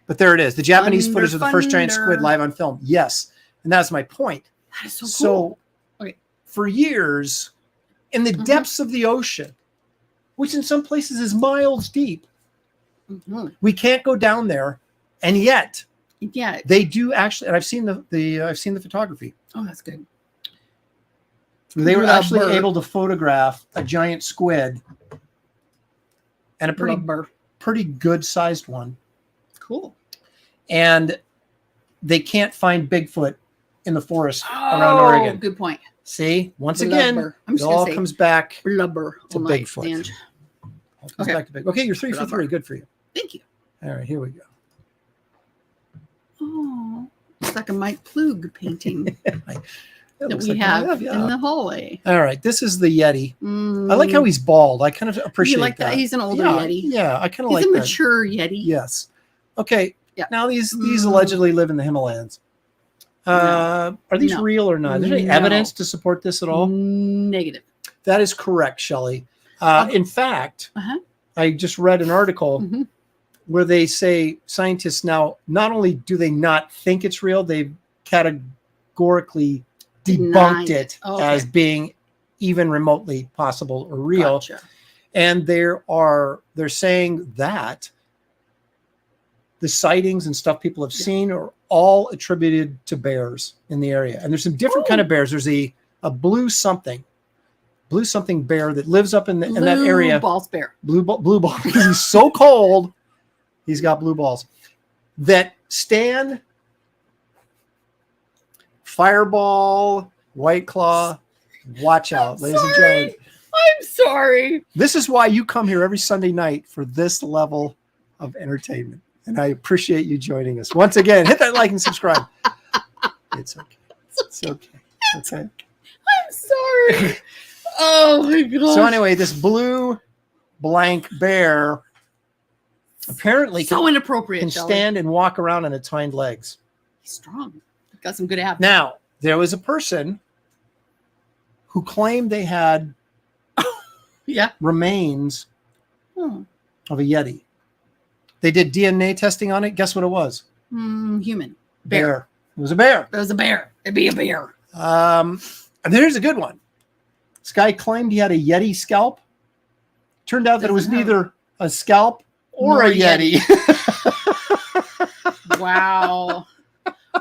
But there it is. The Japanese footage of the first giant squid live on film. Yes. And that's my point. That is so cool. So for years, in the depths of the ocean, which in some places is miles deep, we can't go down there. And yet they do actually, and I've seen the photography. Oh, that's good. They were actually able to photograph a giant squid and a pretty good sized one. Cool. And they can't find Bigfoot in the forest around Oregon. Good point. See, once again, it all comes back to Bigfoot. Okay, you're 3 for 3. Good for you. Thank you. All right, here we go. Oh, it's like a Mike Plug painting that we like have in the hallway. All right, this is the Yeti. I like how he's bald. I kind of appreciate that. He's an older Yeti. Yeah, I kind of like that. He's a mature Yeti. Yes. Okay. Yeah. Now these allegedly live in the Himalayas. Are these real or not? Is there any evidence to support this at all? Negative. That is correct, Shelley. In fact, I just read an article where they say scientists now, not only do they not think it's real, they've categorically debunked it as being even remotely possible or real. Gotcha. And they're saying that the sightings and stuff people have seen are all attributed to bears in the area. And there's some different kind of bears. There's a blue something bear that lives up in that area. Blue balls bear. Blue ball. He's so cold. He's got blue balls that stand Fireball, White Claw. Watch out, ladies and gentlemen. I'm sorry. This is why you come here every Sunday night for this level of entertainment. And I appreciate you joining us. Once again, hit that like and subscribe. It's okay. It's okay. It's okay. I'm sorry. Oh my God. So anyway, this blue blank bear apparently inappropriate, can stand and walk around on its hind legs. He's strong. Got some good abs. Now, there was a person who claimed they had remains of a Yeti. They did DNA testing on it. Guess what it was? Human. Bear. It was a bear. It was a bear. It'd be a bear. And here's a good one. This guy claimed he had a Yeti scalp. Turned out that it was neither a scalp or a Yeti. Wow.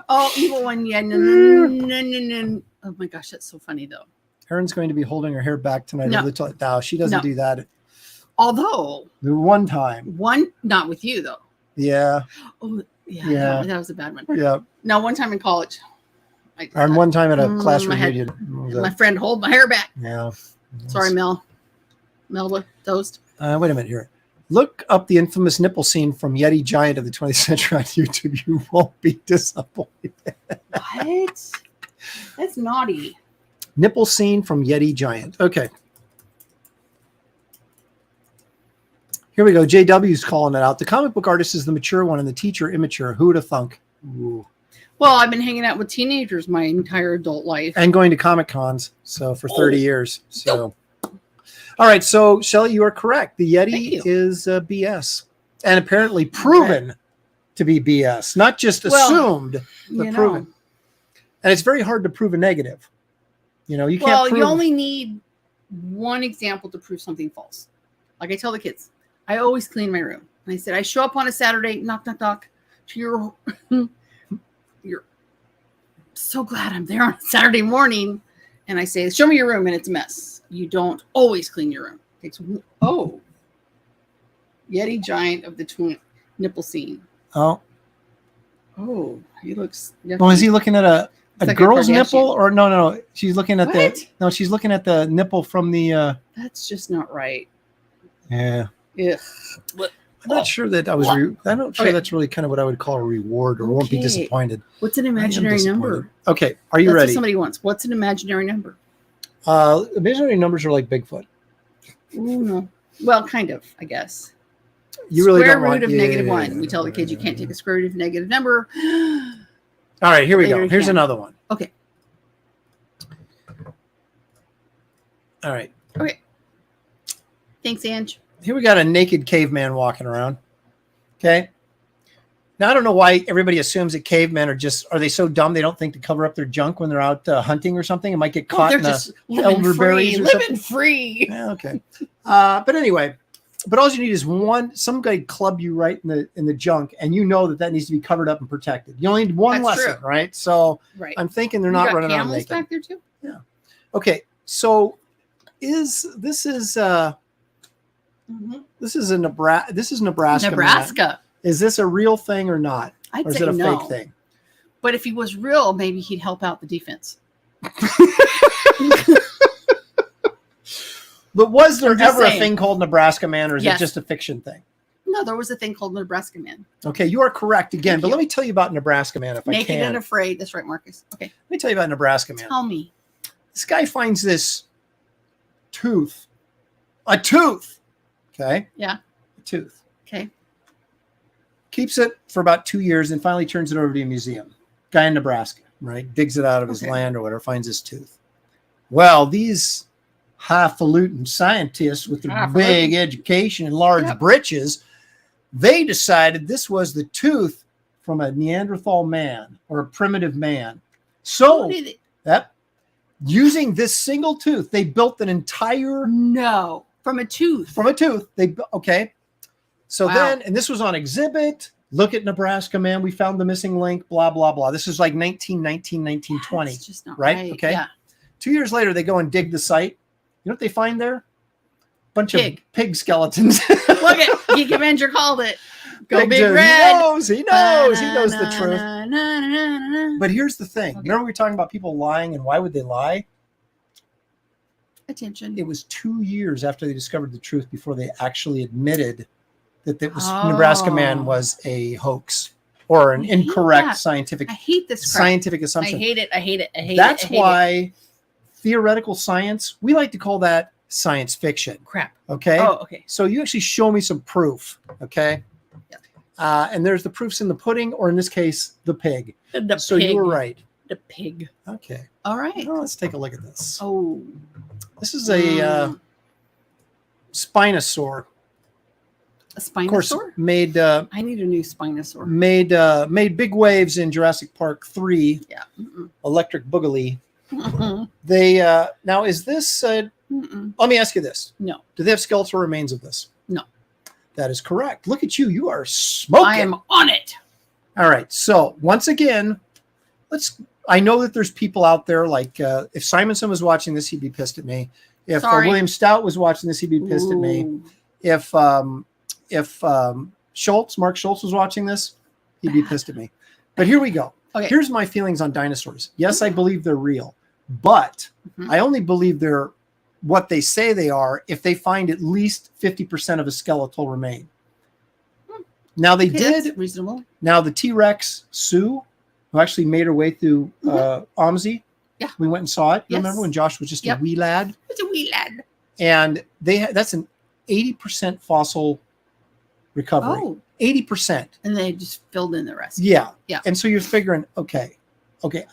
Oh, evil one. Yeah. No. Oh my gosh, that's so funny though. Erin's going to be holding her hair back tonight. No, she doesn't do that. Although the one time, not with you though. Yeah. Oh yeah. That was a bad one. Yeah. No, one time in college. And one time at a class reunion. My friend hold my hair back. Yeah. Sorry, Melba Toast. Wait a minute here. Look up the infamous nipple scene from Yeti Giant of the 20th century on YouTube. You won't be disappointed. What? That's naughty. Nipple scene from Yeti Giant. Okay. Here we go. JW's calling it out. The comic book artist is the mature one and the teacher immature. Who would have thunk? Ooh. Well, I've been hanging out with teenagers my entire adult life. And going to Comic Cons for 30 years. So, all right. So, Shelley, you are correct. The Yeti is BS. And apparently proven to be BS. Not just assumed, but proven. And it's very hard to prove a negative. You know, you can't prove. You only need one example to prove something false. Like I tell the kids, I always clean my room. And I said, I show up on a Saturday, knock, knock, knock, to your, you're so glad I'm there on a Saturday morning. And I say, show me your room, and it's a mess. You don't always clean your room. It takes, Yeti giant of the twin nipple scene. Oh, He looks. well, is he looking at a like girl's a nipple, Kardashian. or no? She's looking at What? she's looking at the nipple from the. That's just not right. Yeah. Ugh. I'm not sure that I was. I'm not sure Okay. that's really kind of what I would call a reward, or won't be Okay. disappointed. What's an I am imaginary disappointed. number? Okay, are you That's ready? what somebody wants. What's an imaginary number? Imaginary numbers are like Bigfoot. Ooh, no. Well, kind of, I guess. You really Square don't root want of yeah, negative yeah, one. yeah, We tell the kids you can't take a square root of negative number. All right, here we Later go. you Here's can. another one. Okay. All right, Okay. Thanks, Ange. here we got a naked caveman walking around. Okay. Now I don't know why everybody assumes that cavemen are they so dumb they don't think to cover up their junk when they're out hunting or something? It might get caught They're in the just living free. elderberries or Living something. free. Yeah, okay. But anyway, all you need is some guy club you right in the junk, and you know that needs to be covered up and protected. You only need one That's lesson, true. right? So Right. I'm thinking they're You not got running around camels naked. back there too? Okay, so this is a Nebraska. This is Nebraska. man. Nebraska. Is this a real thing or not? I'd Or is say it a no. fake thing? But if he was real, maybe he'd help out the defense. But was there I'm just ever a saying. thing called Nebraska Man, or is Yes. it just a fiction thing? No, there was a thing called Nebraska Man. Okay, you are correct again. Thank But you. let me tell you about Nebraska Man if I Naked can. and afraid. That's right, Marcus. Okay. Let me tell you about Nebraska Man. Tell me. This guy finds this tooth. A tooth. Okay. Yeah. A tooth. Okay. Keeps it for about 2 years and finally turns it over to a museum. Guy in Nebraska, right? Digs it out of his Okay. land or whatever, finds this tooth. Well, these highfalutin scientists with their Highfalutin. big education and large Yep. britches, they decided this was the tooth from a Neanderthal man or a primitive man. So, Who did it? using this single tooth, they built an entire No. From a tooth. from a tooth. Okay. So Wow. then, and this was on exhibit. Look at Nebraska Man. We found the missing link, blah, blah, blah. This is like 1919, 1920. That's just not right? right. Okay. Yeah. 2 years later, they go and dig the site. You know what they find there? Bunch of Pig. pig skeletons. Look at Geek Avenger called it. Go Big Big dude. Red. He knows the truth. truth. But here's the thing. Okay. Remember we were talking about people lying and why would they lie? Attention. It was 2 years after they discovered the truth before they actually admitted that Oh. Nebraska Man was a hoax or an I hate incorrect that. scientific I hate this crap. scientific I assumption. hate it. I hate it. I hate That's it. I hate it. why theoretical science, we like to call that science fiction. Crap. Okay. Oh, okay. So you actually show me some proof. Okay. Yeah. And there's the proofs in the pudding, or in this case, the pig. The So pig. you were right. The pig. Okay. All right. Well, let's take a look at this. Oh. This is a Spinosaur. A Of course, Spinosaur? made I need a new Spinosaur. made big waves in Jurassic Park 3, Yeah. Mm-mm. Electric Boogaloo. Mm-mm. They now is this? Mm-mm. Let me ask you this: No. do they have skeletal remains of this? No. That is correct. Look at you. You are smoking. I am on it. All right. So once again, I know that there's people out there like if Simonson was watching this, he'd be pissed at me. If Sorry. William Stout was watching this, he'd be pissed at me. Ooh. If Mark Schultz was watching this, he'd be pissed at me. But here we go. Okay. Here's my feelings on dinosaurs. Yes, I believe they're real, but Mhm. I only believe they're what they say they are if they find at least 50% of a skeletal remain. Now they Okay, did. that's reasonable. Now the T-Rex Sue, who actually made her way through OMSI. Yeah. We went and saw it. You Yes. remember when Josh was just Yep. a wee lad? It's a wee lad. And that's an 80% fossil recovery. Oh. 80%. And they just filled in the rest. Yeah. Yeah. And so you're figuring, okay,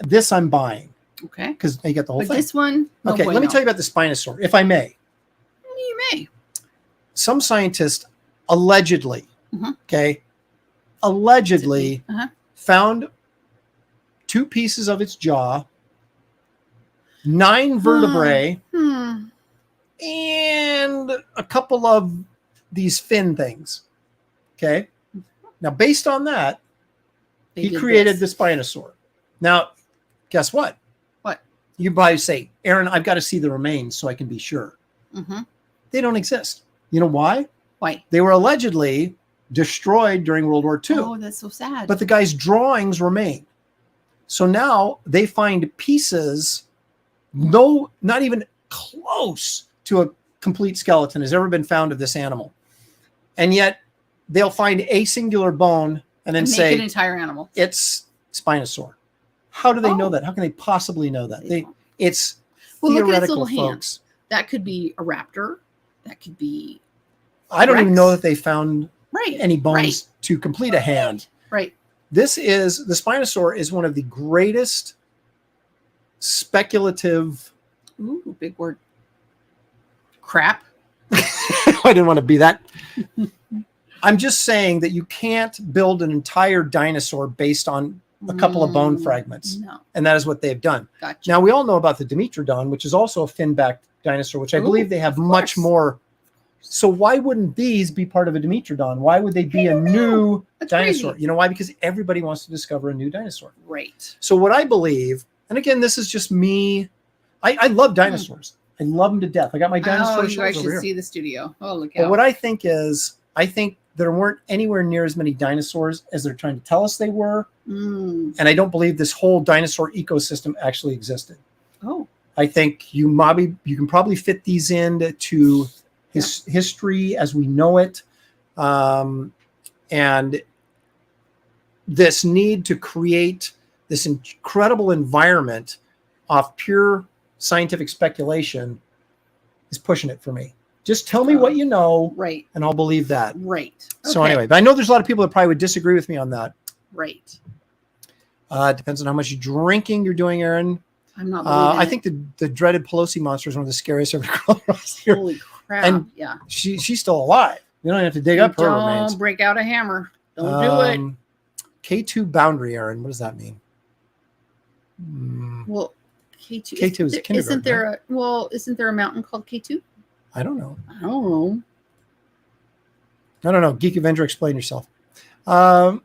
this I'm buying Okay. because you get the whole But thing. this one, no Okay, let me bueno. tell you about the Spinosaur, if I may. You may. Some scientists allegedly, Mhm. allegedly Uh-huh. found 2 pieces of its jaw, 9 vertebrae, Hmm. and a couple of these fin things. Okay. Now, based on that, he created the Spinosaur. Now, guess what? What? You probably say, Aaron, I've got to see the remains so I can be sure. Mm-hmm. They don't exist. You know why? Why? They were allegedly destroyed during World War II. Oh, that's so sad. But the guy's drawings remain. So now they find pieces, not even close to a complete skeleton has ever been found of this animal. And yet they'll find a singular bone and then say an entire animal. It's Spinosaur. How do they know that? How can they possibly know that? It's look at its theoretical, little folks. hands. That could be a raptor. That could be. I don't even know that they found any bones Right. to complete a hand. Right. The Spinosaur is one of the greatest speculative. Ooh, big word. Crap. I didn't want to be that. I'm just saying that you can't build an entire dinosaur based on a couple of bone fragments. No. And that is what they've done. Gotcha. Now, we all know about the Dimetrodon, which is also a fin-backed dinosaur, which I believe they have much more. So why wouldn't these be part of a Dimetrodon? Why would they be a new dinosaur? Crazy. You know why? Because everybody wants to discover a new dinosaur. Right. So what I believe, and again, this is just me. I love dinosaurs. I love them to death. I got my dinosaur you guys shells over should here. see the studio. Oh, look But out. what I think there weren't anywhere near as many dinosaurs as they're trying to tell us they were. And I don't believe this whole dinosaur ecosystem actually existed. Oh. I think you can probably fit these into history as we know it. And this need to create this incredible environment off pure scientific speculation is pushing it for me. Just tell me what you know, right, and I'll believe that. Right. So Okay. anyway, but I know there's a lot of people that probably would disagree with me on that. Right. It depends on how much drinking you're doing, Aaron. I'm not. I think the dreaded Pelosi monster is one of the scariest ever crawled across here. Holy crap! And yeah, she's still alive. You don't have to dig up her remains. Don't break out a hammer. Don't do it. K2 boundary, Aaron. What does that mean? Well, K2. K2 is kindergarten. Isn't there a mountain called K2? I don't know. I don't know. Geek Avenger, explain yourself. Yeah.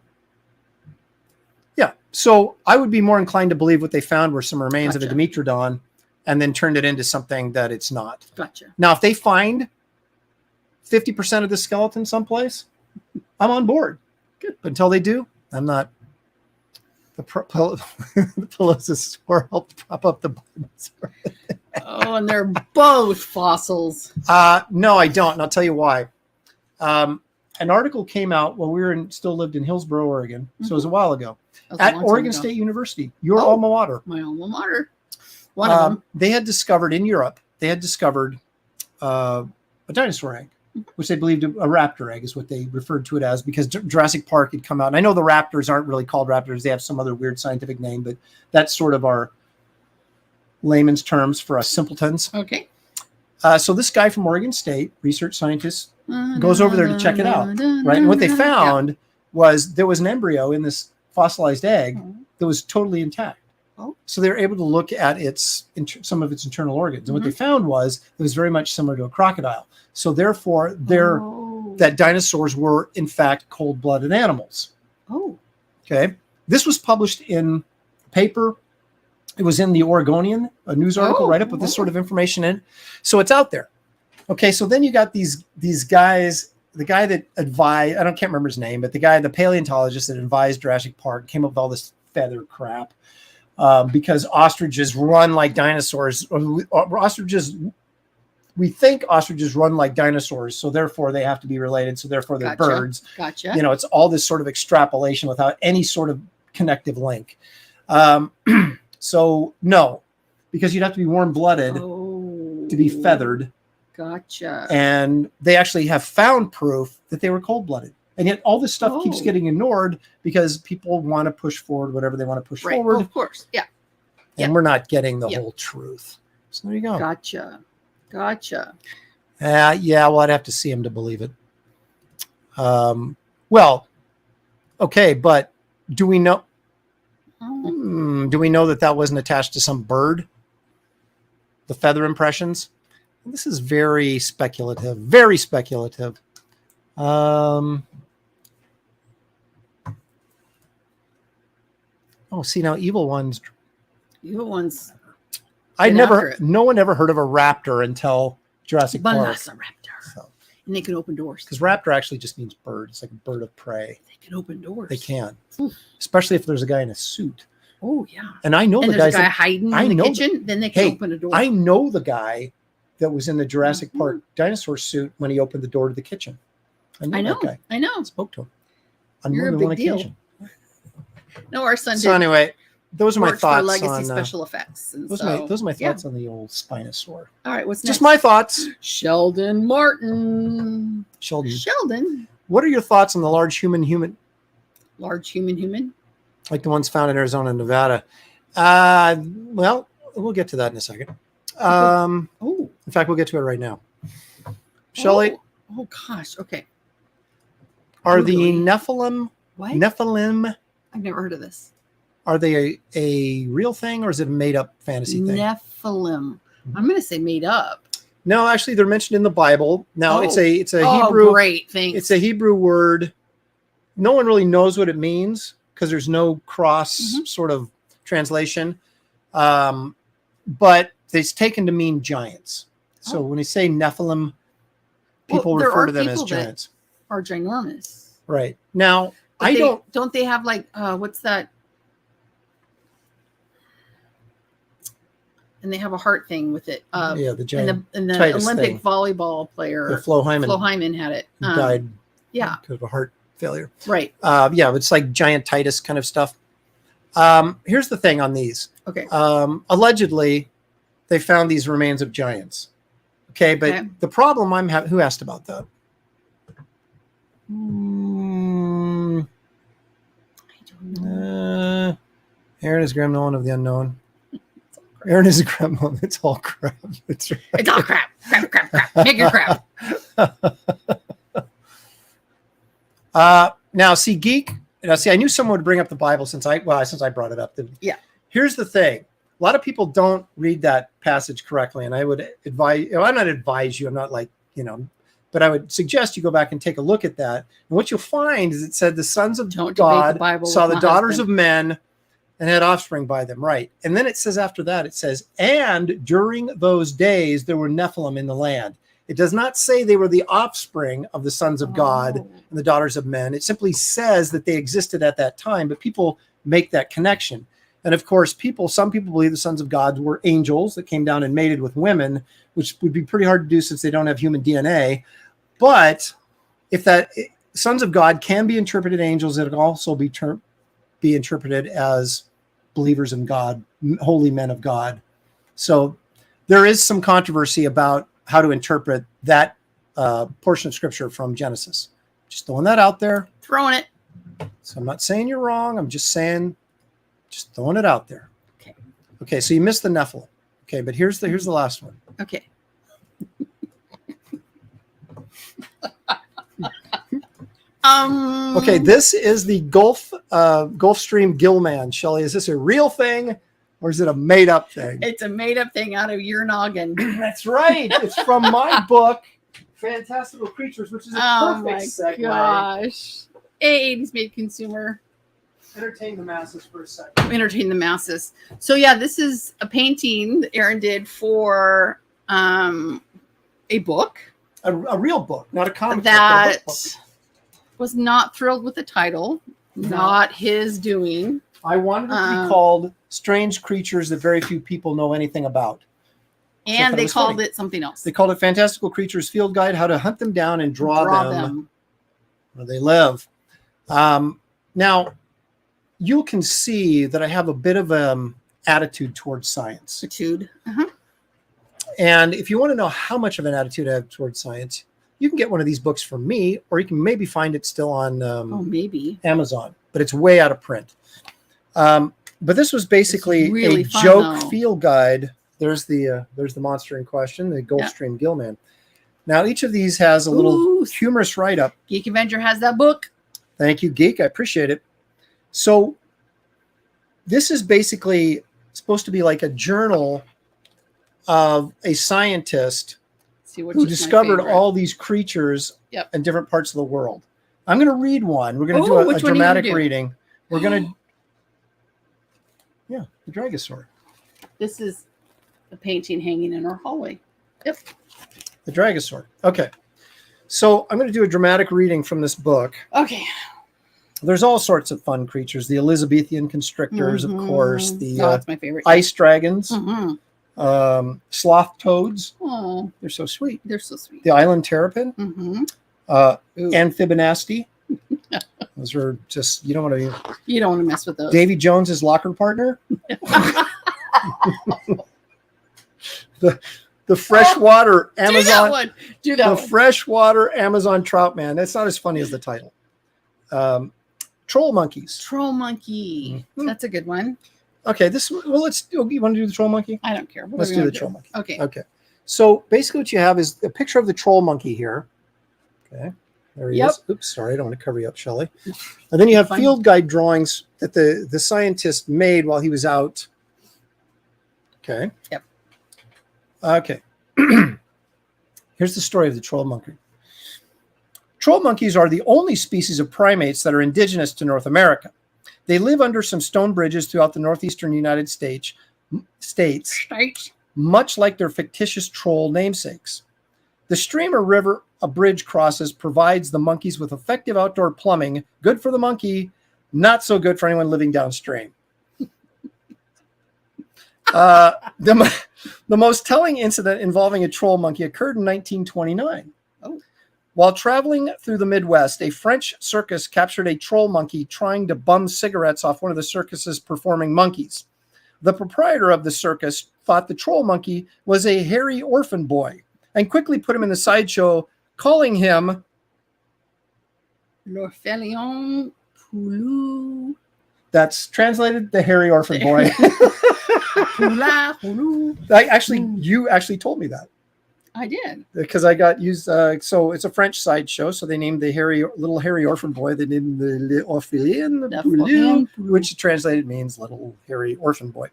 So I would be more inclined to believe what they found were some remains of a Dimetrodon and then turned it into something that it's not. Gotcha. Now, if they find 50% of the skeleton someplace, I'm on board. Good. But until they do, I'm not. The Pelosasaur helped prop up the Bulbasaur. Oh, and they're both fossils. No, I don't. And I'll tell you why. An article came out while we still lived in Hillsboro, Oregon. So it was a while ago. At Oregon State University, your alma mater. My alma mater. One of them. They had discovered in Europe, a dinosaur egg, which they believed a raptor egg is what they referred to it as, because Jurassic Park had come out. And I know the raptors aren't really called raptors. They have some other weird scientific name, but that's sort of our layman's terms for us simpletons. Okay. So this guy from Oregon State, research scientist, goes over there to check it out, right? And what they found was there was an embryo in this fossilized egg that was totally intact. Oh. So they were able to look at some of its internal organs. And what they found was it was very much similar to a crocodile. So therefore, that dinosaurs were, in fact, cold-blooded animals. Oh. Okay. This was published in a paper. It was in the Oregonian, a news article, right up with this sort of information in. So it's out there. Okay, so then you got these guys, the guy that advised, can't remember his name, but the paleontologist that advised Jurassic Park came up with all this feather crap because ostriches run like dinosaurs. We think ostriches run like dinosaurs, so therefore they have to be related, so therefore they're birds. Gotcha. You know, it's all this sort of extrapolation without any sort of connective link. So no, because you'd have to be warm-blooded to be feathered. Gotcha. And they actually have found proof that they were cold-blooded. And yet all this stuff keeps getting ignored because people want to push forward whatever they want to push forward. Well, of course. Yeah. And we're not getting the whole truth. So there you go. Gotcha. Yeah, well, I'd have to see him to believe it. Well, okay, but do we know? Do we know that wasn't attached to some bird? The feather impressions? This is very speculative. Very speculative. Oh, see now, evil ones. Evil ones. No one ever heard of a raptor until Jurassic Park. Velociraptor. So, And they can open doors. because raptor actually just means bird. It's like a bird of prey. They can open doors. They can, Oof. especially if there's a guy in a suit. Oh yeah. And I know And the there's guys. a guy hiding in the kitchen. Then they can open a door. I know the guy that was in the Jurassic Park dinosaur suit when he opened the door to the kitchen. I know. That guy. I know. I spoke to him on You're more a than one big deal. occasion. No, our son So did. anyway, those are my worked for thoughts Legacy on Special Effects. And those so, are my yeah. thoughts on the old Spinosaur. All right, what's Just next? my thoughts. Sheldon Martin. Sheldon, what are your thoughts on the large human, Large human. like the ones found in Arizona and Nevada? Well, we'll get to that in a second. Oh. In fact, we'll get to it right now. Shelley, Oh gosh. Okay. are the Googling. Nephilim? What? Nephilim? I've never heard of this. Are they a real thing or is it a made up fantasy thing? Nephilim. I'm going to say made up. No, actually, they're mentioned in the Bible. Now, it's a Oh, Hebrew. great. Thanks. It's a Hebrew word. No one really knows what it means because there's no cross sort of translation. But it's taken to mean giants. So when you say Nephilim, people there refer are to them as people that giants. are ginormous. Right. Now, But don't they have like what's that? And they have a heart thing with it. Yeah, the giant. And the Titus Olympic thing. volleyball player, The Flo Hyman Flo Hyman had it. died Yeah. because of a heart failure. Right. Yeah, it's like giant Titus kind of stuff. Here's the thing on these. Okay. Allegedly, they found these remains of giants. Okay, but the problem I'm having, who asked about that? I don't know. Aaron is gremlin of the unknown. Aaron is a gremlin. It's all crap. It's right. It's all crap. Crap. Make your crap. Now, see, geek. Now, see, I knew someone would bring up the Bible since I brought it up. Yeah. Here's the thing. A lot of people don't read that passage correctly, and I would advise. I'm not advise you. I'm not like but I would suggest you go back and take a look at that. And what you'll find is it said the sons of God saw the daughters of men and had offspring by them. Right. And then it says after that, it says, and during those days, there were Nephilim in the land. It does not say they were the offspring of the sons of God and the daughters of men. It simply says that they existed at that time, but people make that connection. And of course, some people believe the sons of God were angels that came down and mated with women, which would be pretty hard to do since they don't have human DNA. But if that sons of God can be interpreted angels, it can also be interpreted as believers in God, holy men of God. So there is some controversy about how to interpret that portion of scripture from Genesis. Just throwing that out there. Throwing it. So I'm not saying you're wrong. I'm just saying, just throwing it out there. Okay. Okay. So you missed the Nephilim. Okay. But here's the last one. Okay. Okay, this is the Gulfstream Gillman. Shelley, is this a real thing or is it a made up thing? It's a made up thing out of your noggin. That's right. It's from my book, Fantastical Creatures, which is a perfect segue. Gosh. 80s made consumer. Entertain the masses for a second. Entertain the masses. So yeah, this is a painting that Aaron did for a book. A real book, not a comic that book. was not thrilled with the title. Not his doing. I wanted it to be called Strange Creatures That Very Few People Know Anything About. And they called it something else. They called it Fantastical Creatures Field Guide, How to Hunt Them Down and Draw them where they live. Now, you can see that I have a bit of attitude towards science. Attitude. And if you want to know how much of an attitude I have towards science, you can get one of these books from me, or you can maybe find it still on maybe Amazon, but it's way out of print. But this was basically really a fun, joke though. field guide. There's the monster in question, the Gulfstream Gillman. Now, each of these has a little humorous write-up. Geek Avenger has that book. Thank you, Geek. I appreciate it. So this is basically supposed to be like a journal of a scientist See which who is my discovered favorite. all these creatures Yep. in different parts of the world. I'm going to read one. We're going to Oh, do which a one are you gonna dramatic do? reading. We're going to, the Dragosaur. This is the painting hanging in our hallway. Yep. The Dragosaur. Okay. So I'm going to do a dramatic reading from this book. Okay. There's all sorts of fun creatures. The Elizabethan constrictors, of course. The that's my favorite. ice dragons. Mm-hmm. Sloth toads. Oh, They're so sweet. they're so sweet. The island terrapin. Mm-hmm. Amphibonasty. Those are just, you don't want to. You don't want to mess with those. Davy Jones's locker partner. The freshwater Amazon. Do that one. Do that The one. freshwater Amazon trout man. That's not as funny as the title. Troll monkeys. Troll monkey. Mhm. That's a good one. Okay, you want to do the troll monkey? I don't care. What Let's we do the wanna troll monkey. Okay. Okay. So basically what you have is a picture of the troll monkey here. Okay. There he Yep. is. Oops, sorry, I don't want to cover you up, Shelley. And then you have Fine. field guide drawings that the scientist made while he was out. Okay. Yep. Okay. Here's the story of the troll monkey. Troll monkeys are the only species of primates that are indigenous to North America. They live under some stone bridges throughout the northeastern United States, much like their fictitious troll namesakes. The stream or river a bridge crosses provides the monkeys with effective outdoor plumbing, good for the monkey, not so good for anyone living downstream. The most telling incident involving a troll monkey occurred in 1929. Oh. While traveling through the Midwest, a French circus captured a troll monkey trying to bum cigarettes off one of the circus's performing monkeys. The proprietor of the circus thought the troll monkey was a hairy orphan boy and quickly put him in the sideshow, calling him L'Orphelin Poulou. That's translated the hairy orphan boy. Poula, Poulou. You actually told me that. I did. Because I got used, so it's a French sideshow, so they named the little hairy orphan boy, they named the L'Orphelin Poulou, which translated means little hairy orphan boy.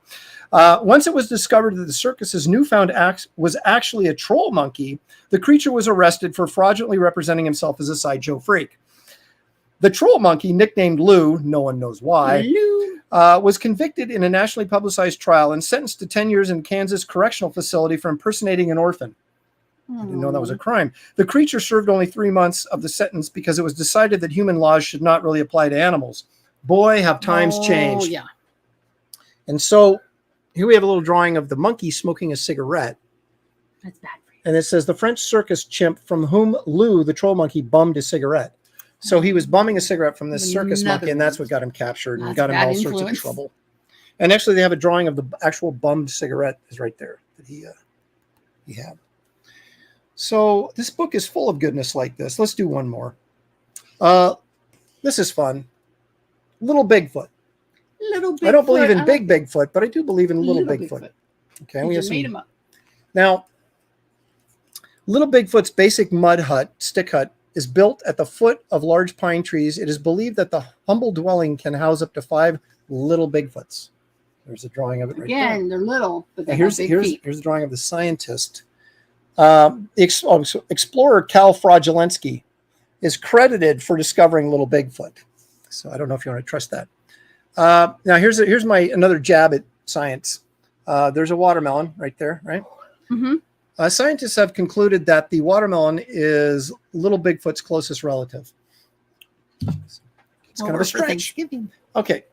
Once it was discovered that the circus's newfound act was actually a troll monkey, the creature was arrested for fraudulently representing himself as a sideshow freak. The troll monkey, nicknamed Lou, no one knows why, was convicted in a nationally publicized trial and sentenced to 10 years in Kansas correctional facility for impersonating an orphan. I didn't know that was a crime. The creature served only 3 months of the sentence because it was decided that human laws should not really apply to animals. Boy, have times changed. Yeah. And so here we have a little drawing of the monkey smoking a cigarette. That's bad for you. And it says the French circus chimp from whom Lou, the troll monkey, bummed a cigarette. So he was bumming a cigarette from this circus monkey, and that's what got him captured and got him all sorts of trouble. And actually, they have a drawing of the actual bummed cigarette is right there that he had. So this book is full of goodness like this. Let's do one more. This is fun. Little Bigfoot. Little Bigfoot. I don't believe in big Bigfoot, but I do believe in little Bigfoot. Okay, we have made him up. Now, Little Bigfoot's basic mud hut, stick hut, is built at the foot of large pine trees. It is believed that the humble dwelling can house up to 5 little Bigfoots. There's a drawing of it right there. Again, they're little, but they Here's have big feet. the drawing of the scientist. Explorer Cal Fragilensky is credited for discovering little Bigfoot. So I don't know if you want to trust that. Now here's another jab at science. There's a watermelon right there, right? Mm-hmm. Scientists have concluded that the watermelon is little Bigfoot's closest relative. It's kind of a stretch. Okay,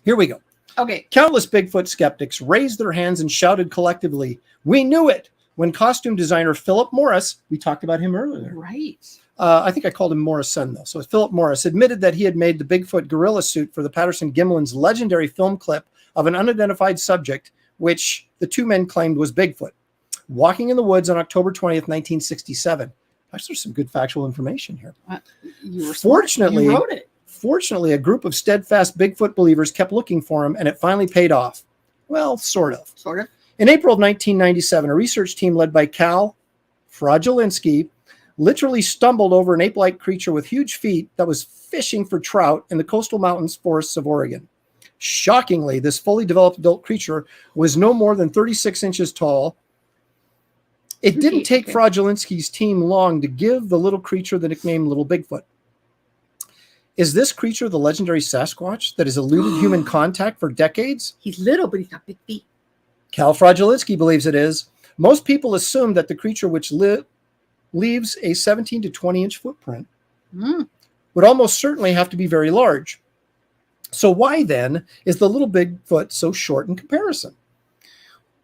here we go. Okay. Countless Bigfoot skeptics raised their hands and shouted collectively, "We knew it!" when costume designer Philip Morris, we talked about him earlier. Right. I think I called him Morrison, though. So Philip Morris admitted that he had made the Bigfoot gorilla suit for the Patterson-Gimlin's legendary film clip of an unidentified subject, which the two men claimed was Bigfoot, walking in the woods on October 20th, 1967. Gosh, there's some good factual information here. You were smart. You wrote it. Fortunately, a group of steadfast Bigfoot believers kept looking for him, and it finally paid off. Well, sort of. Sort of. In April of 1997, a research team led by Cal Fragilensky literally stumbled over an ape-like creature with huge feet that was fishing for trout in the coastal mountains forests of Oregon. Shockingly, this fully developed adult creature was no more than 36 inches tall. It didn't take Fraudulensky's team long to give the little creature the nickname Little Bigfoot. Is this creature the legendary Sasquatch that has eluded human contact for decades? He's little, but he's got big feet. Cal Fraudulensky believes it is. Most people assume that the creature which leaves a 17 to 20-inch footprint would almost certainly have to be very large. So why then is the Little Bigfoot so short in comparison?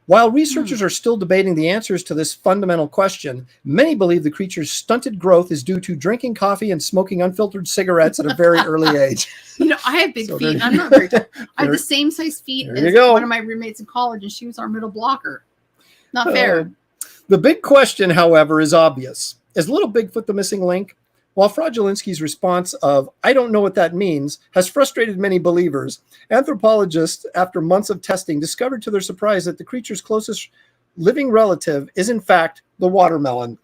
While researchers are still debating the answers to this fundamental question, many believe the creature's stunted growth is due to drinking coffee and smoking unfiltered cigarettes at a very early age. You know, I have big feet. I'm not very tall. I have the same size feet as one of my roommates in college, and she was our middle blocker. Not fair. The big question, however, is obvious. Is Little Bigfoot the missing link? While Fraudulensky's response of, I don't know what that means, has frustrated many believers, anthropologists, after months of testing, discovered to their surprise that the creature's closest living relative is, in fact, the watermelon.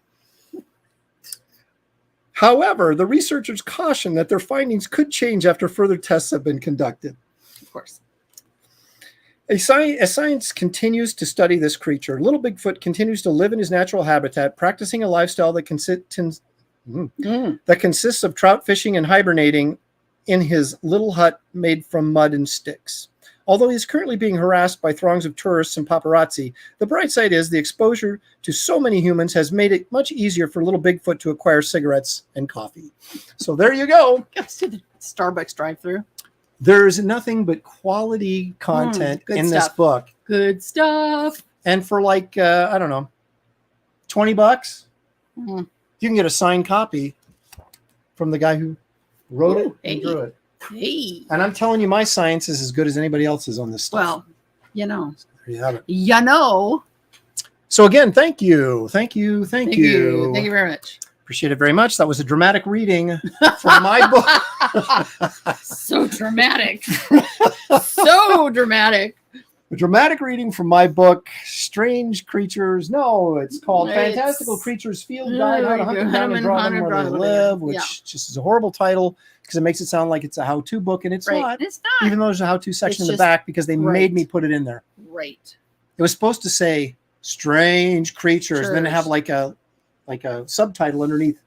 However, the researchers caution that their findings could change after further tests have been conducted. Of course. As science continues to study this creature, Little Bigfoot continues to live in his natural habitat, practicing a lifestyle that consists of trout fishing and hibernating in his little hut made from mud and sticks. Although he is currently being harassed by throngs of tourists and paparazzi, the bright side is the exposure to so many humans has made it much easier for Little Bigfoot to acquire cigarettes and coffee. So there you go. Let's do the Starbucks drive-through. There's nothing but quality content in this book. Good stuff. And for like, I don't know, $20, you can get a signed copy from the guy who wrote it and drew it. Hey. And I'm telling you, my science is as good as anybody else's on this stuff. Well, you know. There you have it. You know. So again, thank you. Thank you very much. Appreciate it very much. That was a dramatic reading from my book. So dramatic. So dramatic. A dramatic reading from my book, Strange Creatures. No, it's called Fantastical Creatures Field Guide, How to Hunt Them Down and Draw Them Where They Live, which just is a horrible title because it makes it sound like it's a how-to book, and it's not. It's not. Even though there's a how-to section in the back because they made me put it in there. Right. It was supposed to say Strange Creatures, then have like a subtitle underneath.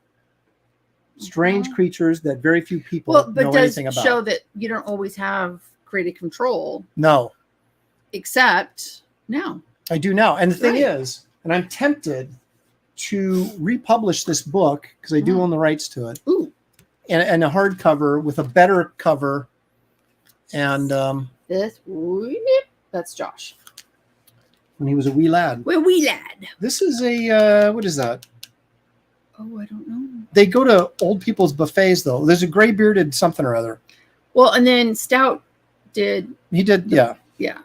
Strange creatures that very few people know anything about. But does show that you don't always have creative control. No. Except now. I do now. And the thing is, and I'm tempted to republish this book because I do own the rights to it. Ooh. And a hardcover with a better cover. And that's Josh. When he was a wee lad. Wee lad. This is a what is that? Oh, I don't know. They go to old people's buffets though. There's a gray bearded something or other. Well, and then Stout did. He did, yeah. Yeah.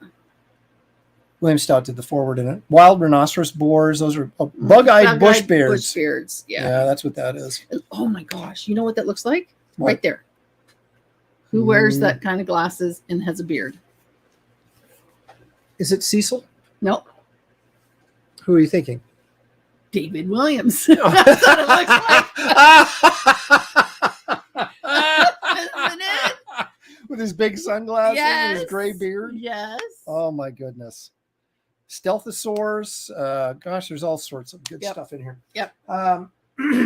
William Stout did the forward in it. Wild rhinoceros boars. Those are bug-eyed bush beards. Bush beards. Yeah. Yeah, that's what that is. Oh my gosh. You know what that looks like? What? Right there. Who wears that kind of glasses and has a beard? Is it Cecil? Nope. Who are you thinking? David Williams. That's what it looks like. Isn't it? With his big sunglasses and his gray beard? Yes. Oh my goodness. Stealthosaurs. Gosh, there's all sorts of good stuff in here. Yep.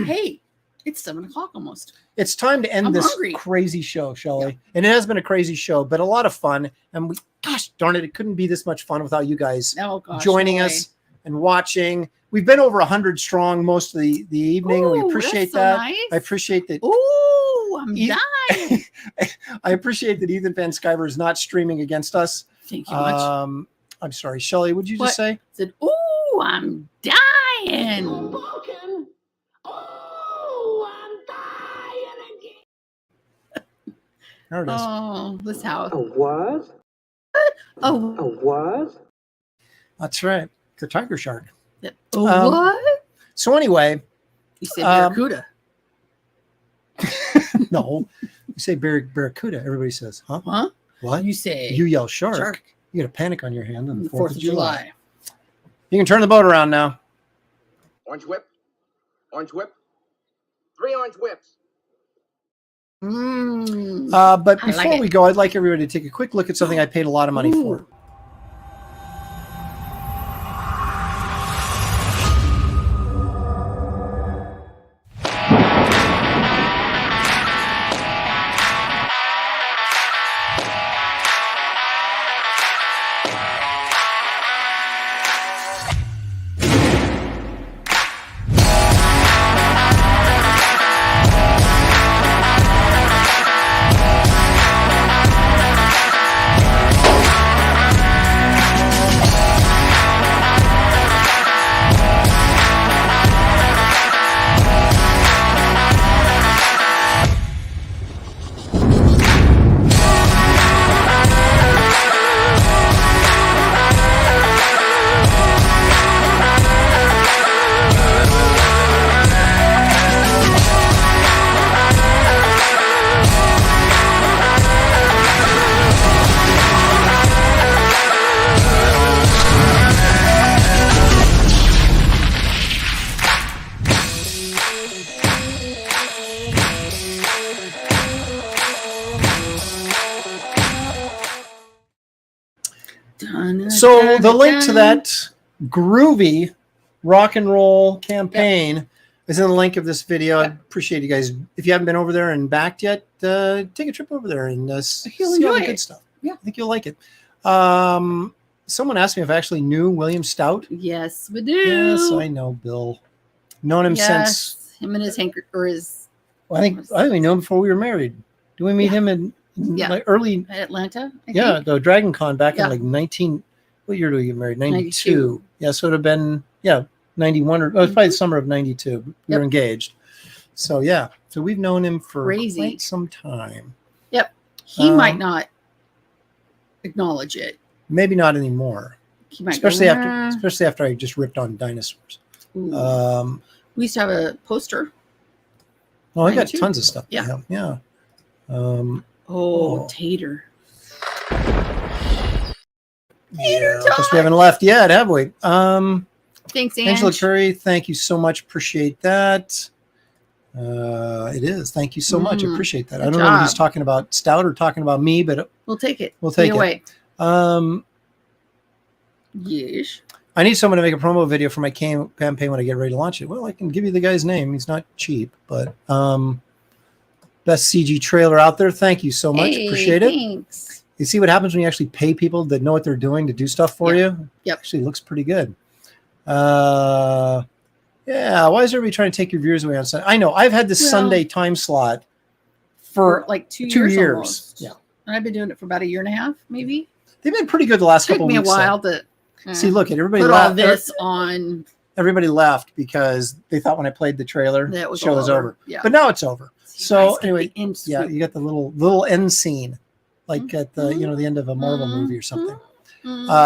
Hey, it's 7:00 almost. It's time to end this crazy show, Shelley. Yep. And it has been a crazy show, but a lot of fun. And gosh darn it, it couldn't be this much fun without you guys joining us and watching. We've been over 100 strong most of the evening. Ooh, we appreciate that. So nice. I appreciate that. Ooh, I'm dying. I appreciate that Ethan Van Sciver is not streaming against us. Thank you much. I'm sorry, Shelley. Would you just say? I said, ooh, I'm dying. There it is. Oh, this house. A what? Oh, A what? That's right. The tiger shark. What? So anyway. You said barracuda. No. You say barracuda. Everybody says, huh? Huh? What? You say. You yell shark. You get a panic on your hand on the 4th of July. You can turn the boat around now. Orange whip. Orange whip. 3 orange whips. But before we go, I'd like everybody to take a quick look at something I paid a lot of money for. So the link to that groovy rock and roll campaign is in the link of this video. I appreciate you guys. If you haven't been over there and backed yet, take a trip over there and see all the good stuff. Yeah, I think you'll like it. Someone asked me if I actually knew William Stout. Yes, we do. Yes, I know Bill. Known him since him and his his. Well, I think we knew him before we were married. Did we meet him in like early Atlanta? I think? The Dragon Con back in like 19. What year did we get married? 92. Yeah, so it would have been 91 or it was probably the summer of 92. We were engaged. So so we've known him for quite some time. Yep, he might not acknowledge it. Maybe not anymore. He might especially after I just ripped on dinosaurs. We used to have a poster. Oh, I got tons of stuff. Yeah. Tater. Yeah, we haven't left yet, have we? Thanks, Angela Curry. Thank you so much. Appreciate that. It is. Thank you so much. I appreciate that. I don't know if he's talking about Stout or talking about me, but we'll take it. We'll take it. Away. Yes. I need someone to make a promo video for my campaign when I get ready to launch it. Well, I can give you the guy's name. He's not cheap, but best CG trailer out there. Thank you so much. Appreciate it. Thanks. You see what happens when you actually pay people that know what they're doing to do stuff for you? Yep. Actually, looks pretty good. Why is everybody trying to take your viewers away on Sunday? I know. I've had this Sunday time slot for like 2 years. Almost. Yeah. And I've been doing it for about a year and a half, maybe. They've been pretty good the last couple of weeks. Took me a while to see. Look at everybody. Put all this on. Everybody left because they thought when I played the trailer, the show was over. Yeah. But now it's over. So anyway, you got the little end scene, like at the the end of a Marvel movie or something.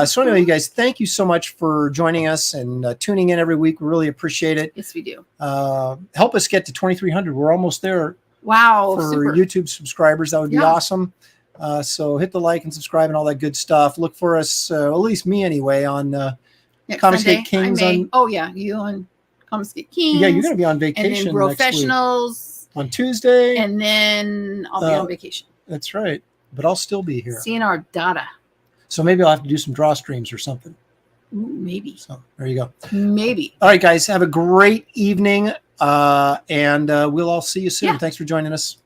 So anyway, you guys, thank you so much for joining us and tuning in every week. We really appreciate it. Yes, we do. Help us get to 2,300. We're almost there. Wow. For YouTube subscribers, that would be awesome. So hit the like and subscribe and all that good stuff. Look for us, at least me anyway, on Comicscape Kings. You on Comicscape Kings. Yeah, you're going to be on vacation. And then Professionals on Tuesday. And then I'll be on vacation. That's right. But I'll still be here. Seeing our data. So maybe I'll have to do some draw streams or something. Ooh, maybe. So there you go. Maybe. All right, guys. Have a great evening. And we'll all see you soon. Yeah. Thanks for joining us.